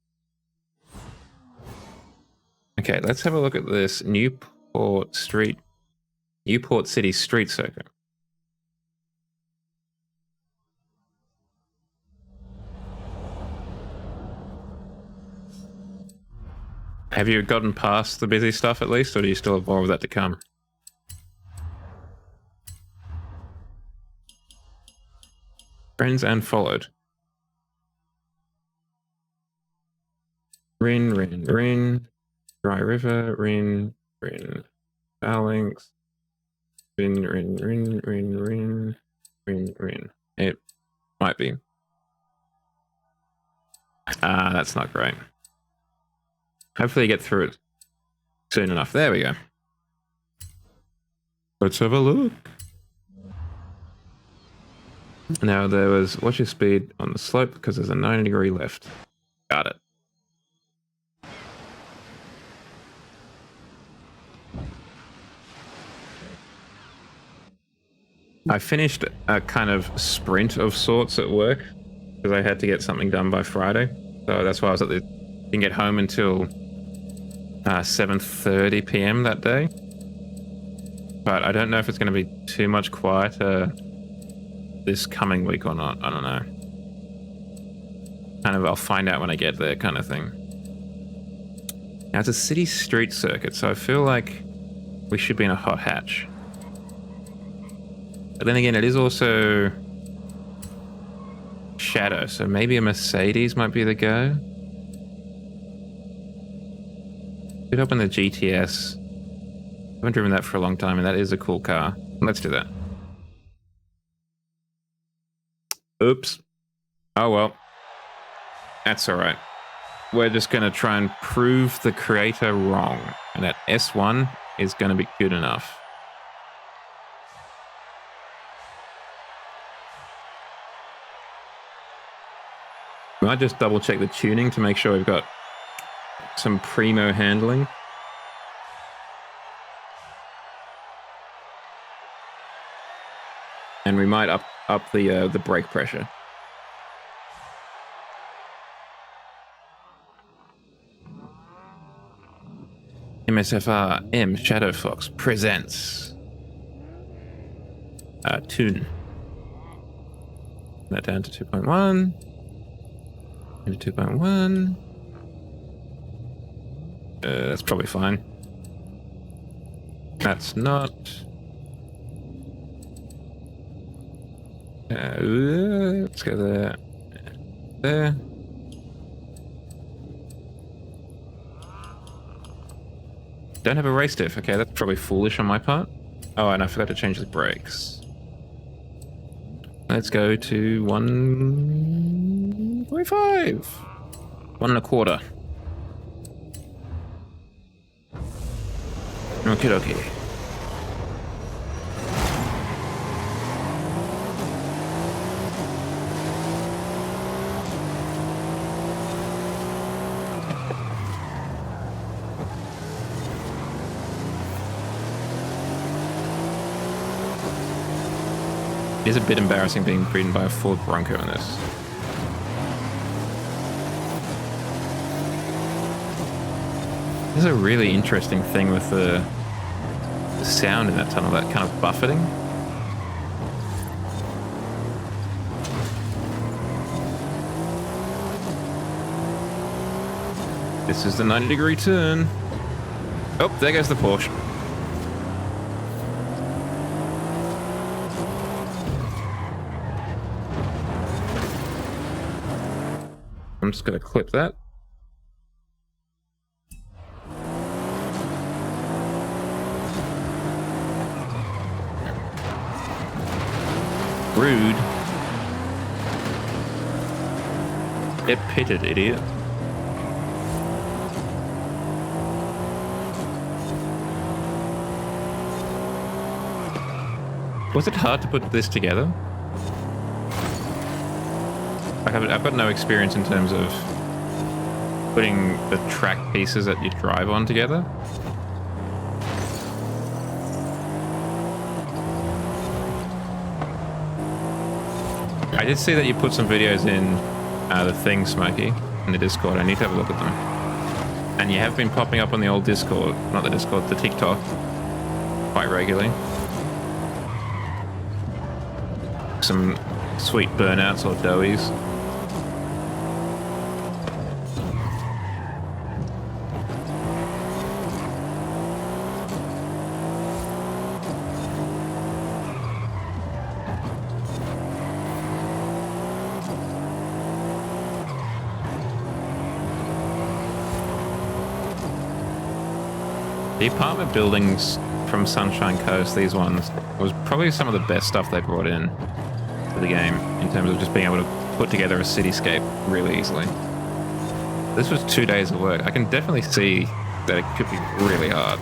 Okay, let's have a look at this Newport City street circuit. Have you gotten past the busy stuff at least, or do you still have more of that to come? Friends and followed. Rin. Dry River, Rin. Phalanx. Rin. It might be. That's not great. Hopefully you get through it soon enough. There we go. Let's have a look. Now there was, watch your speed on the slope because there's a 90-degree left. Got it. I finished a kind of sprint of sorts at work because I had to get something done by Friday. So that's why I was didn't get home until 7:30 p.m. that day. But I don't know if it's going to be too much quieter this coming week or not. I don't know. Kind of, I'll find out when I get there kind of thing. Now it's a city street circuit, so I feel like we should be in a hot hatch. But then again, it is also shadow, so maybe a Mercedes might be the go. Could open the GTS. I haven't driven that for a long time, and that is a cool car. Let's do that. Oops. Oh well. That's alright. We're just going to try and prove the creator wrong, and that S1 is going to be good enough. I might just double check the tuning to make sure we've got some primo handling. And we might up the brake pressure. MSFR M Shadow Fox presents tune. That down to 2.1. Maybe 2.1. That's probably fine. That's not. Let's go there. There. Don't have a race diff. Okay, that's probably foolish on my part. Oh, and I forgot to change the brakes. Let's go to 1.5. 1.25. Okie dokie. It is a bit embarrassing being beaten by a Ford Bronco in this. There's a really interesting thing with the the sound in that tunnel, that kind of buffeting. This is the 90-degree turn. Oh, there goes the Porsche. I'm just going to clip that. Rude. Get pitted, idiot. Was it hard to put this together? Like, I've got no experience in terms of putting the track pieces that you drive on together. I did see that you put some videos in the thing, Smokey, in the Discord. I need to have a look at them. And you have been popping up on the old Discord, not the Discord, the TikTok, quite regularly. Some sweet burnouts or doughies. The apartment buildings from Sunshine Coast, these ones, was probably some of the best stuff they brought in to the game in terms of just being able to put together a cityscape really easily. This was 2 days of work. I can definitely see that it could be really hard.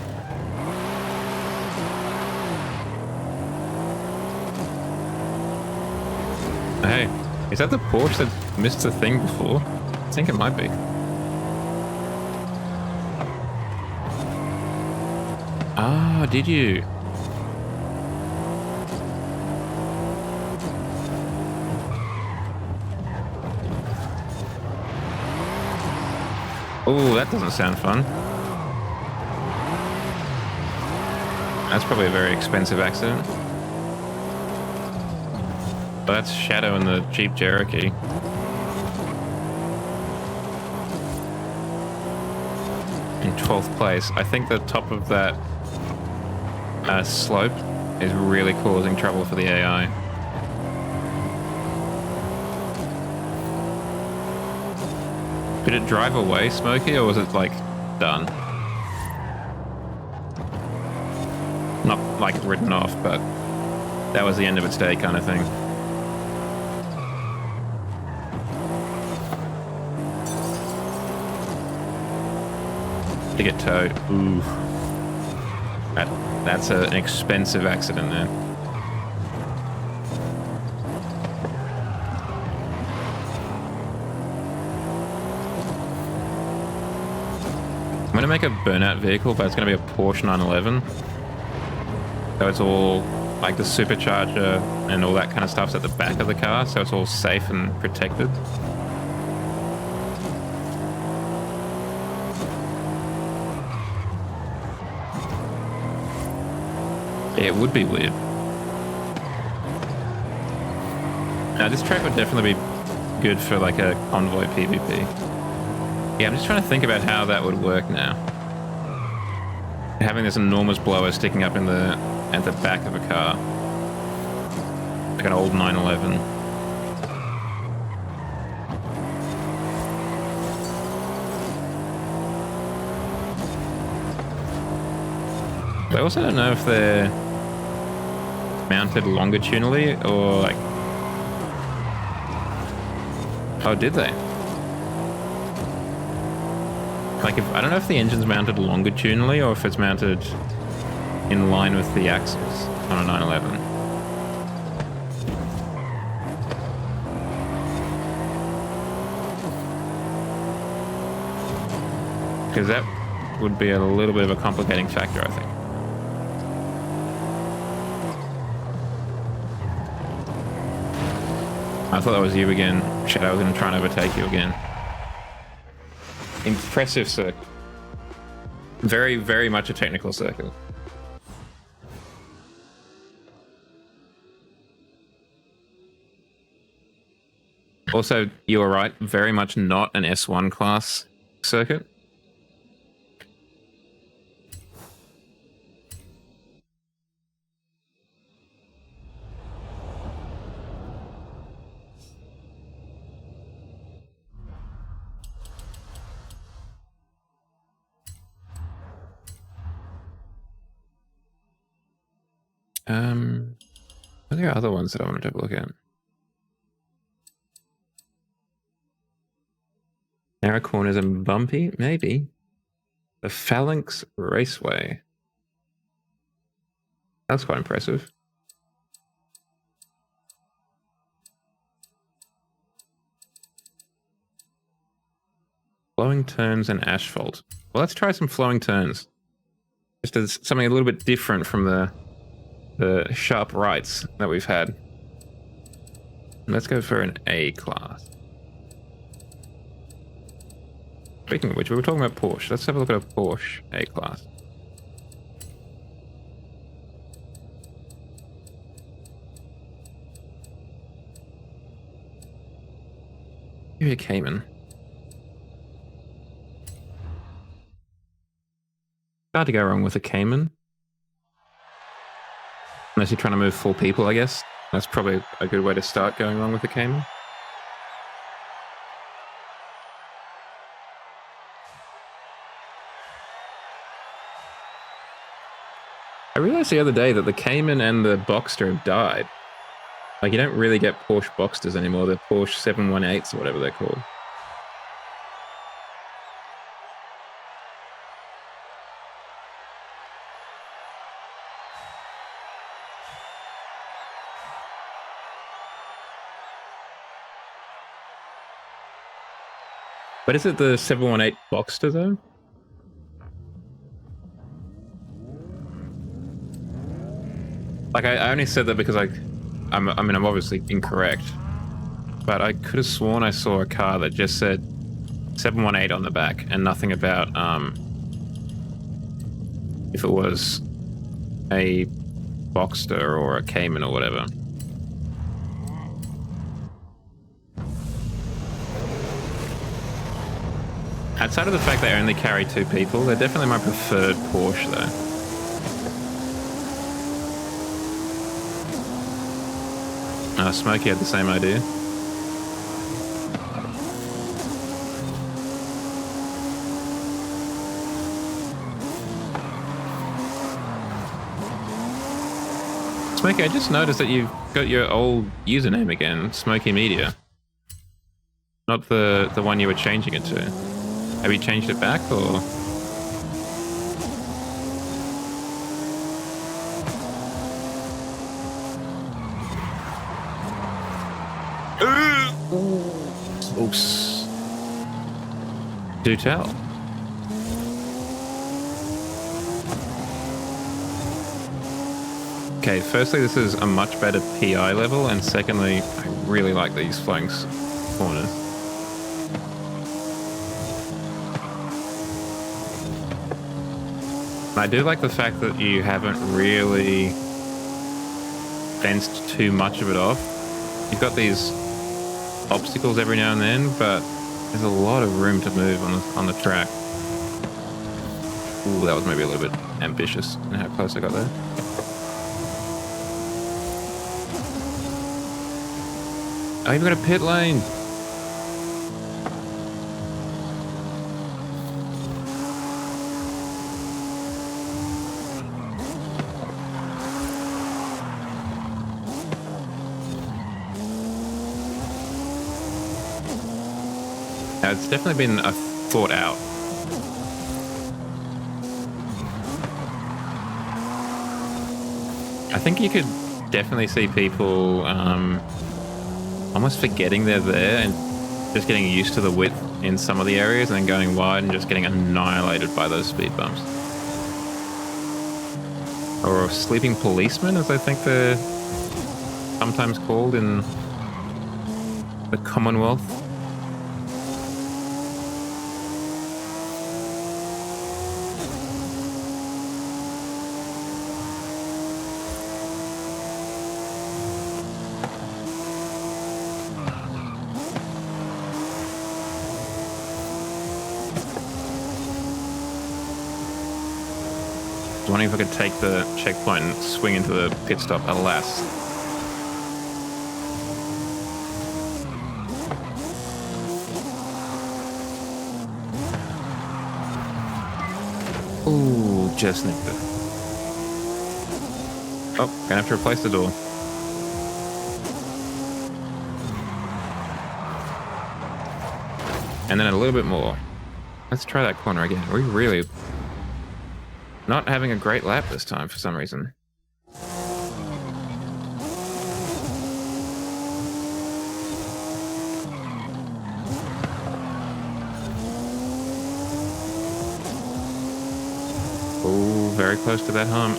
Hey, is that the Porsche that missed the thing before? I think it might be. Ah, did you? Oh, that doesn't sound fun. That's probably a very expensive accident. But that's Shadow in the Jeep Cherokee. In 12th place. I think the top of that slope is really causing trouble for the AI. Did it drive away, Smokey, or was it, like, done? Not, like, written off, but that was the end of its day kind of thing. To get towed. Ooh. That's an expensive accident there. I'm going to make a burnout vehicle, but it's going to be a Porsche 911. So it's all like the supercharger and all that kind of stuff's at the back of the car, so it's all safe and protected. Yeah, it would be weird. Now, this track would definitely be good for like a convoy PvP. Yeah, I'm just trying to think about how that would work now. Having this enormous blower sticking up in at the back of a car, like an old 911. I also don't know if they're mounted longitudinally or like... Oh, did they? Like, I don't know if the engine's mounted longitudinally or if it's mounted in line with the axles on a 911. Because that would be a little bit of a complicating factor, I think. I thought that was you again. Shit, I was going to try and overtake you again. Impressive circuit. Very, very much a technical circuit. Also, you were right, very much not an S1 class circuit. Are there other ones that I wanted to have a look at? Narrow corners and bumpy, maybe. The Phalanx Raceway. That's quite impressive. Flowing turns and asphalt. Well, let's try some flowing turns. Just as something a little bit different from the sharp rights that we've had. Let's go for an A class. Speaking of which, we were talking about Porsche. Let's have a look at a Porsche A class. Give me a Cayman. Hard to go wrong with a Cayman. Unless you're trying to move 4 people, I guess. That's probably a good way to start going wrong with a Cayman. I realized the other day that the Cayman and the Boxster have died. Like, you don't really get Porsche Boxsters anymore. They're Porsche 718s or whatever they're called. But is it the 718 Boxster though? Like, I only said that because I'm obviously incorrect, but I could have sworn I saw a car that just said 718 on the back and nothing about if it was a Boxster or a Cayman or whatever. Outside of the fact they only carry 2 people, they're definitely my preferred Porsche though. Smokey had the same idea. Smokey, I just noticed that you've got your old username again, Smokey Media. Not the one you were changing it to. Have you changed it back, or...? Oops. Do tell. Okay, firstly, this is a much better PI level, and secondly, I really like these flowing corners. I do like the fact that you haven't really fenced too much of it off. You've got these obstacles every now and then, but there's a lot of room to move on the track. Ooh, that was maybe a little bit ambitious in how close I got there. Oh, you've got a pit lane. It's definitely been thought out. I think you could definitely see people almost forgetting they're there and just getting used to the width in some of the areas and then going wide and just getting annihilated by those speed bumps. Or sleeping policemen, as I think they're sometimes called in the Commonwealth. Wondering if I could take the checkpoint and swing into the pit stop. Alas. Ooh, just nicked it. Oh, gonna have to replace the door. And then a little bit more. Let's try that corner again. We really not having a great lap this time for some reason. Oh, very close to that hump.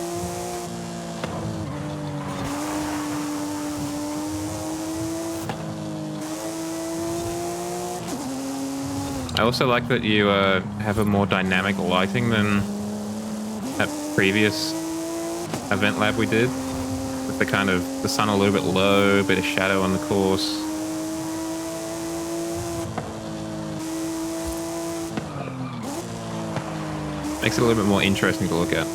I also like that you have a more dynamic lighting than that previous event lab we did. With the kind of the sun a little bit low, bit of shadow on the course. Makes it a little bit more interesting to look at.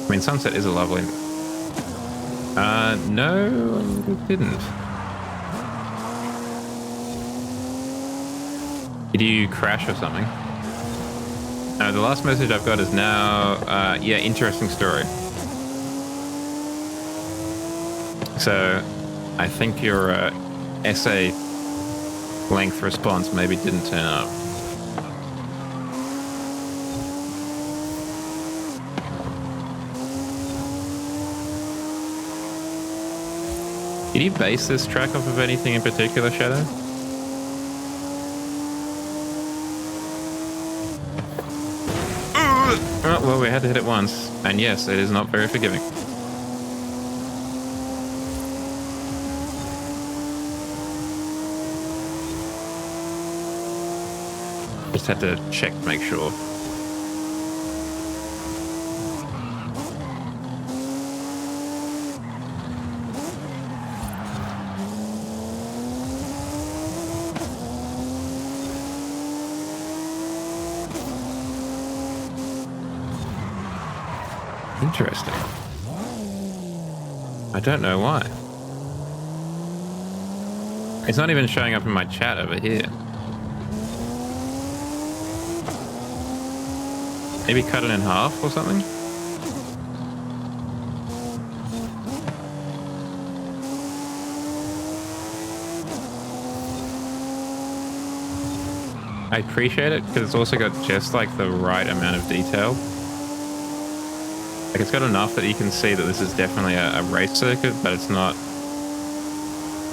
I mean, sunset is a lovely... no, it didn't. Did you crash or something? The last message I've got is now, yeah, interesting story. So, I think your essay length response maybe didn't turn up. Did you base this track off of anything in particular, Shadow? Oh, well, we had to hit it once. And yes, it is not very forgiving. Just had to check to make sure. Interesting. I don't know why. It's not even showing up in my chat over here. Maybe cut it in half or something? I appreciate it because it's also got just like the right amount of detail. Like it's got enough that you can see that this is definitely a race circuit, but it's not,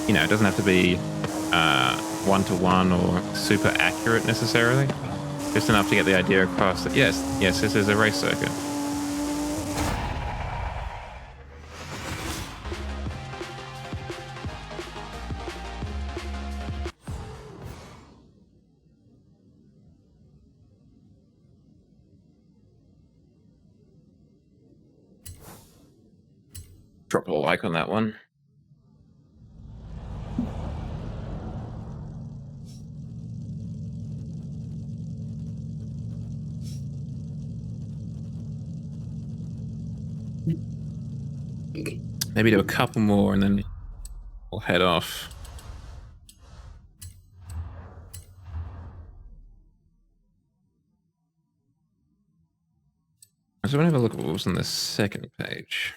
you know, it doesn't have to be one-to-one or super accurate necessarily. Just enough to get the idea across that yes, this is a race circuit. Drop a like on that one. Maybe do a couple more and then we'll head off. I just want to have a look at what was on the second page.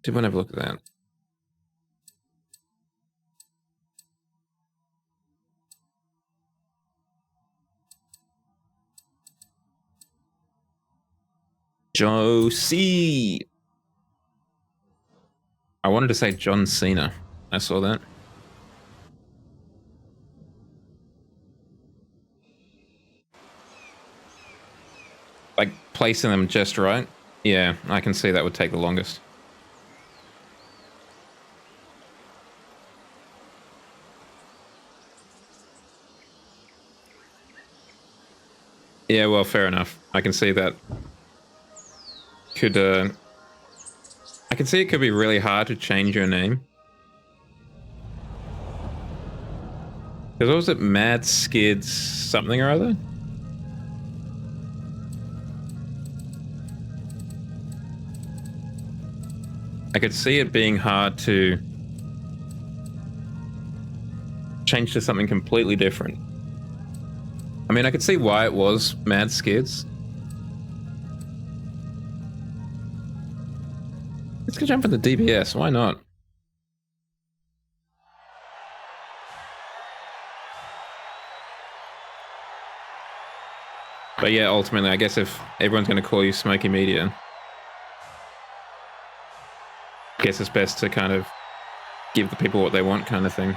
Did want to have a look at that? Josie. I wanted to say John Cena. I saw that. Like placing them just right. Yeah, I can see that would take the longest. Yeah, well, fair enough. I can see that. I can see it could be really hard to change your name. Because what was it? Mad Skids something or other? I could see it being hard to change to something completely different. I mean, I could see why it was Mad Skids. Let's go jump in the DBS, why not? But yeah, ultimately, I guess if everyone's going to call you Smoky Media, I guess it's best to kind of give the people what they want kind of thing.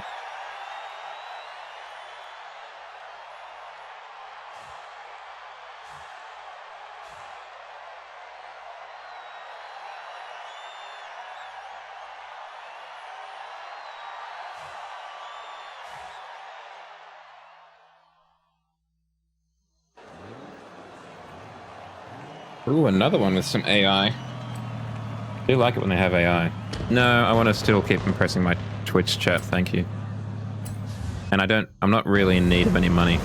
Ooh, another one with some AI. I do like it when they have AI. No, I want to still keep impressing my Twitch chat, thank you. And I'm not really in need of any money.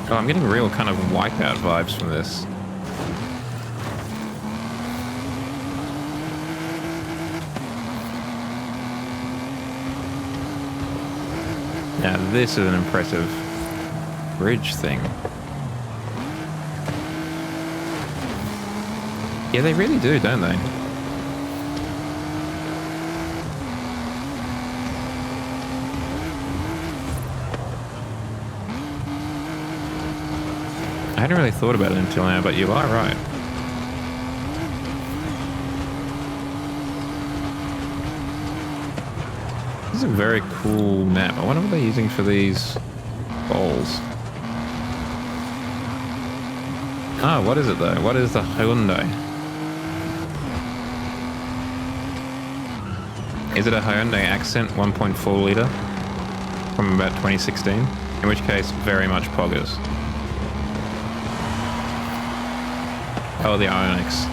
Oh, I'm getting real kind of Wipeout vibes from this. Now this is an impressive bridge thing. Yeah, they really do, don't they? I hadn't really thought about it until now, but you are right. This is a very cool map. I wonder what they're using for these balls. Ah, what is it though? What is the Hyundai? Is it a Hyundai Accent 1.4 litre from about 2016? In which case, very much poggers. Oh, the Ionix.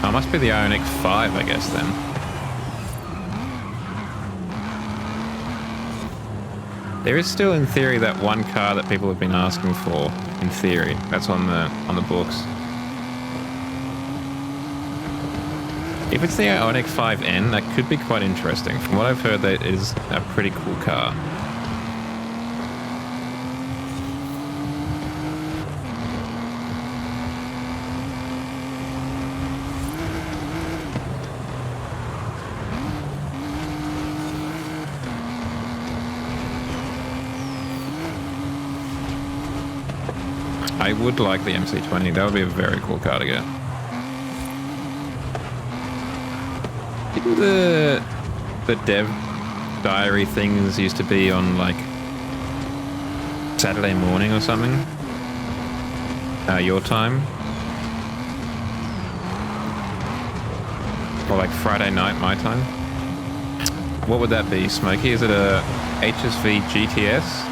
Oh, it must be the Ioniq 5, I guess then. There is still, in theory, that one car that people have been asking for. In theory, that's on the books. If it's the Ioniq 5N, that could be quite interesting. From what I've heard, that is a pretty cool car. I would like the MC20. That would be a very cool car to get. Didn't the dev diary things used to be on like Saturday morning or something? Your time? Or like Friday night, my time? What would that be, Smokey? Is it a HSV GTS?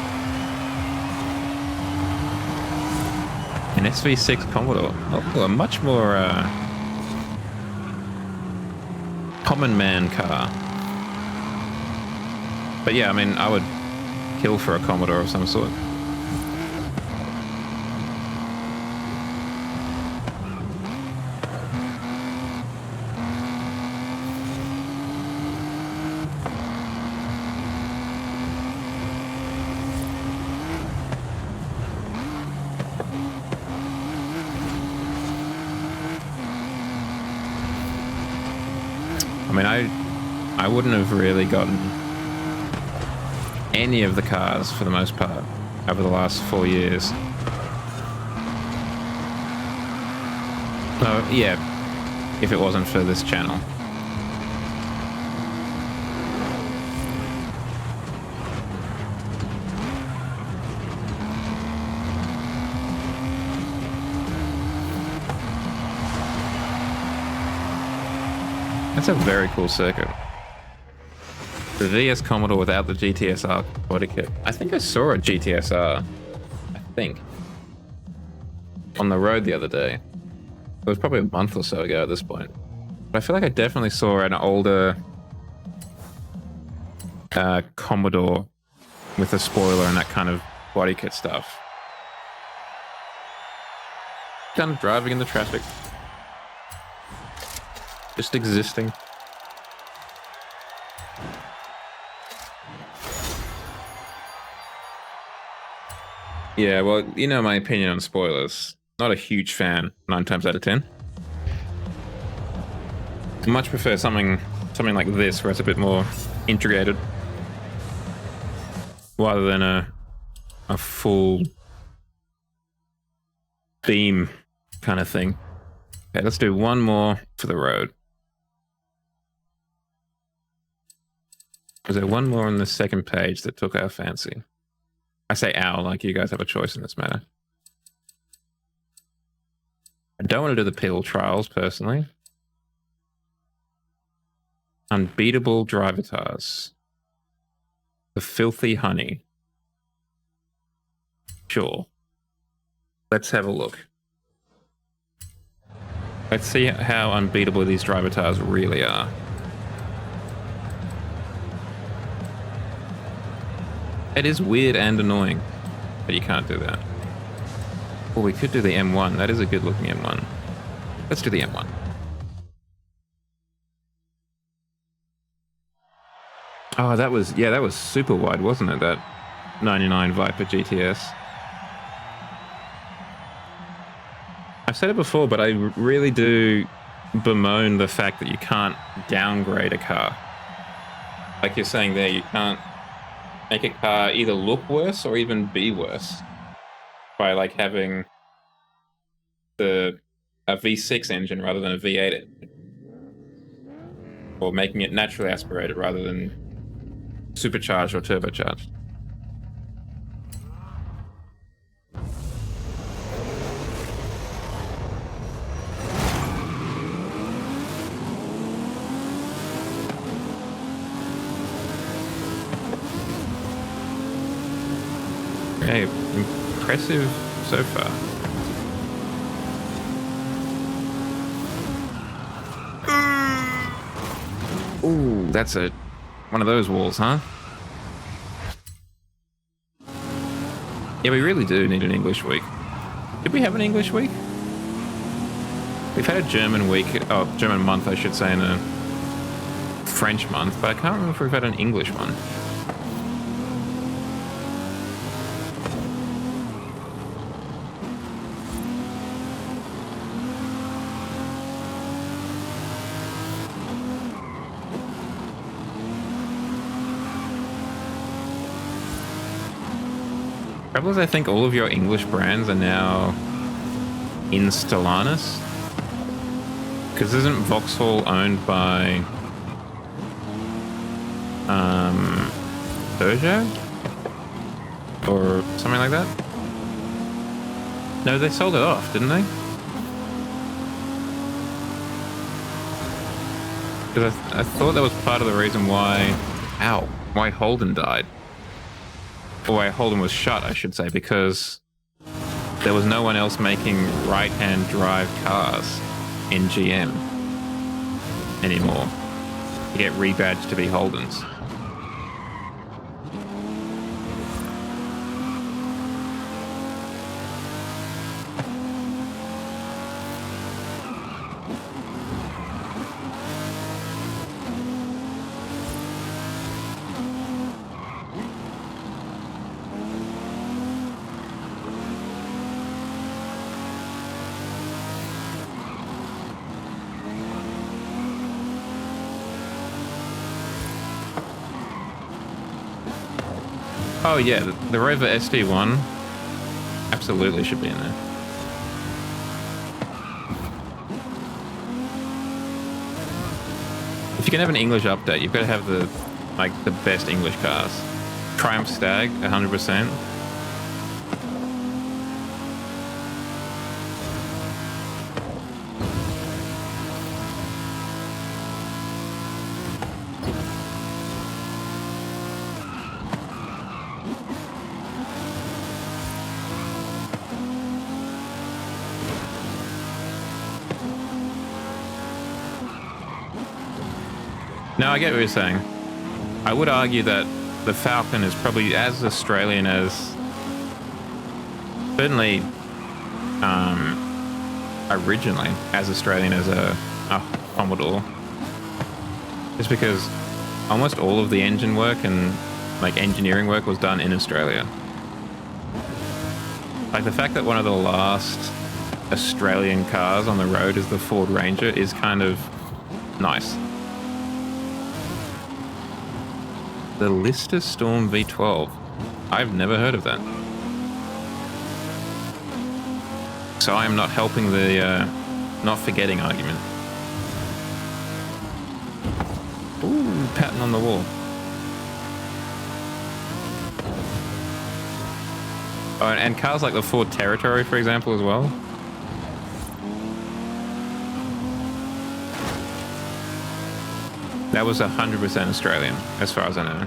An SV6 Commodore. Oh, a much more common man car. But yeah, I mean, I would kill for a Commodore of some sort. I mean, I wouldn't have really gotten any of the cars for the most part over the last 4 years. Oh, yeah, if it wasn't for this channel. That's a very cool circuit. The VS Commodore without the GTSR body kit. I think I saw a GTSR. I think. On the road the other day. It was probably a month or so ago at this point. But I feel like I definitely saw an older Commodore with a spoiler and that kind of body kit stuff. Kind of driving in the traffic. Just existing. Yeah, well, you know my opinion on spoilers. Not a huge fan, 9 times out of 10. I much prefer something like this, where it's a bit more integrated, rather than a full theme kind of thing. Okay, let's do one more for the road. Was there one more on the second page that took our fancy? I say our, like you guys have a choice in this matter. I don't want to do the pill trials, personally. Unbeatable drivatars. The filthy honey. Sure. Let's have a look. Let's see how unbeatable these drivatars really are. It is weird and annoying, but you can't do that. Well, we could do the M1. That is a good looking M1. Let's do the M1. Oh, that was super wide, wasn't it? That 99 Viper GTS. I've said it before, but I really do bemoan the fact that you can't downgrade a car. Like you're saying there, you can't make a car either look worse or even be worse by like having a V6 engine rather than a V8 engine. Or making it naturally aspirated rather than supercharged or turbocharged. Okay, impressive so far. Ooh, that's one of those walls, huh? Yeah, we really do need an English week. Did we have an English week? We've had a German week, German month, I should say, and a French month, but I can't remember if we've had an English one. Trouble is, I think all of your English brands are now in Stellantis. Because isn't Vauxhall owned by Peugeot? Or something like that? No, they sold it off, didn't they? Because I thought that was part of the reason why Holden died. Or why Holden was shut, I should say, because there was no one else making right-hand drive cars in GM anymore to get rebadged to be Holdens. Oh yeah, the Rover SD1 absolutely should be in there. If you can have an English update, you've got to have the best English cars. Triumph Stag, 100%. No, I get what you're saying. I would argue that the Falcon is probably as Australian as certainly originally as Australian as a Commodore. Just because almost all of the engine work and like engineering work was done in Australia. Like the fact that one of the last Australian cars on the road is the Ford Ranger is kind of nice. The Lister Storm V12. I've never heard of that. So I am not helping the not forgetting argument. Ooh, pattern on the wall. Oh, and cars like the Ford Territory, for example, as well. That was 100% Australian, as far as I know.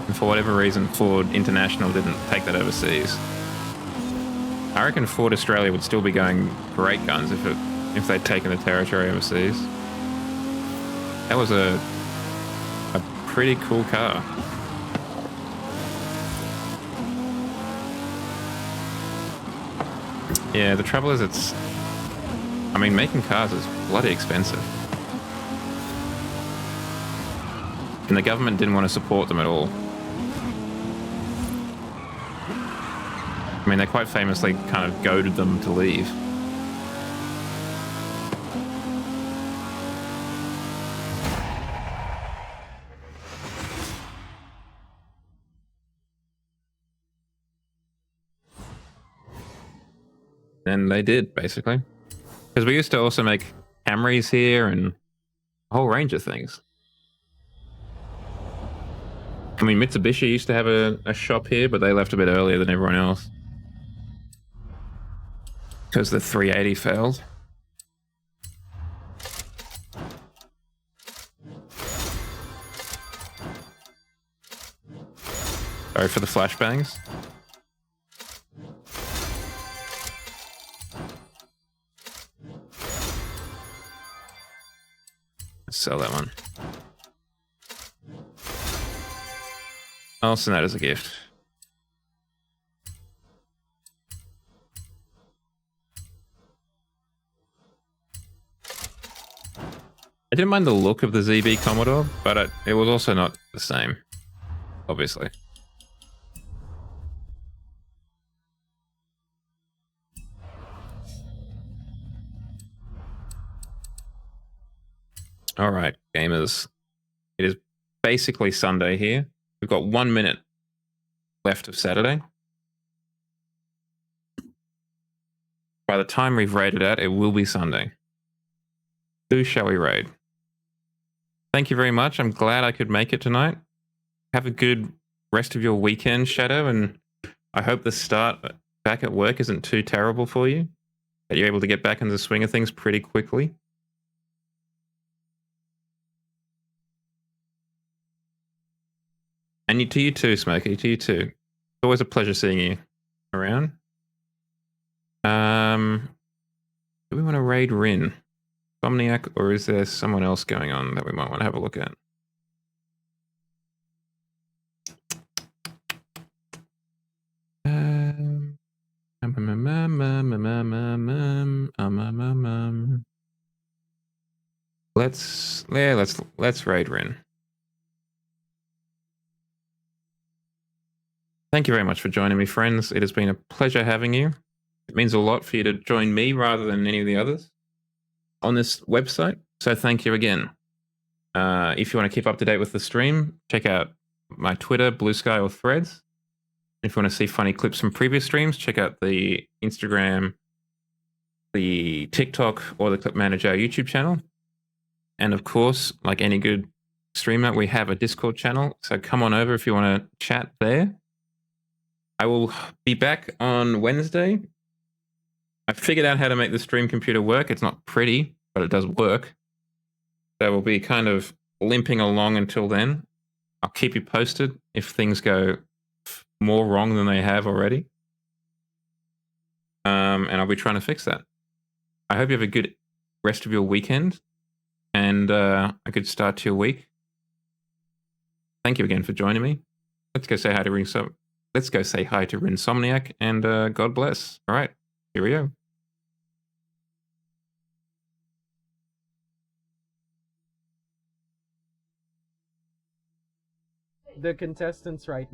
And for whatever reason, Ford International didn't take that overseas. I reckon Ford Australia would still be going great guns if they'd taken the Territory overseas. That was a pretty cool car. Yeah, the trouble is I mean, making cars is bloody expensive. And the government didn't want to support them at all. I mean, they quite famously kind of goaded them to leave. And they did, basically. Because we used to also make Camrys here and a whole range of things. I mean, Mitsubishi used to have a shop here, but they left a bit earlier than everyone else. Because the 380 failed. Sorry for the flashbangs. Let's sell that one. I'll send that as a gift. I didn't mind the look of the ZB Commodore, but it was also not the same, obviously. All right, gamers. It is basically Sunday here. We've got 1 minute left of Saturday. By the time we've raided out, it will be Sunday. Who shall we raid? Thank you very much. I'm glad I could make it tonight. Have a good rest of your weekend, Shadow, and I hope the start back at work isn't too terrible for you. That you're able to get back into the swing of things pretty quickly. And to you too, Smokey. To you too. It's always a pleasure seeing you around. Do we want to raid Rin? Somniac, or is there someone else going on that we might want to have a look at? Let's raid Rin. Thank you very much for joining me, friends. It has been a pleasure having you. It means a lot for you to join me rather than any of the others on this website. So thank you again. If you want to keep up to date with the stream, check out my Twitter, Blue Sky, or Threads. If you want to see funny clips from previous streams, check out the Instagram, the TikTok, or the Clip Manager YouTube channel. And of course, like any good streamer, we have a Discord channel. So come on over if you want to chat there. I will be back on Wednesday. I figured out how to make the stream computer work. It's not pretty, but it does work. So we'll be kind of limping along until then. I'll keep you posted if things go more wrong than they have already. And I'll be trying to fix that. I hope you have a good rest of your weekend and a good start to your week. thank you again for joining me. Let's go say hi to Let's go say hi to Rinsomniac, and God bless. All right, here we go. The contestants right now.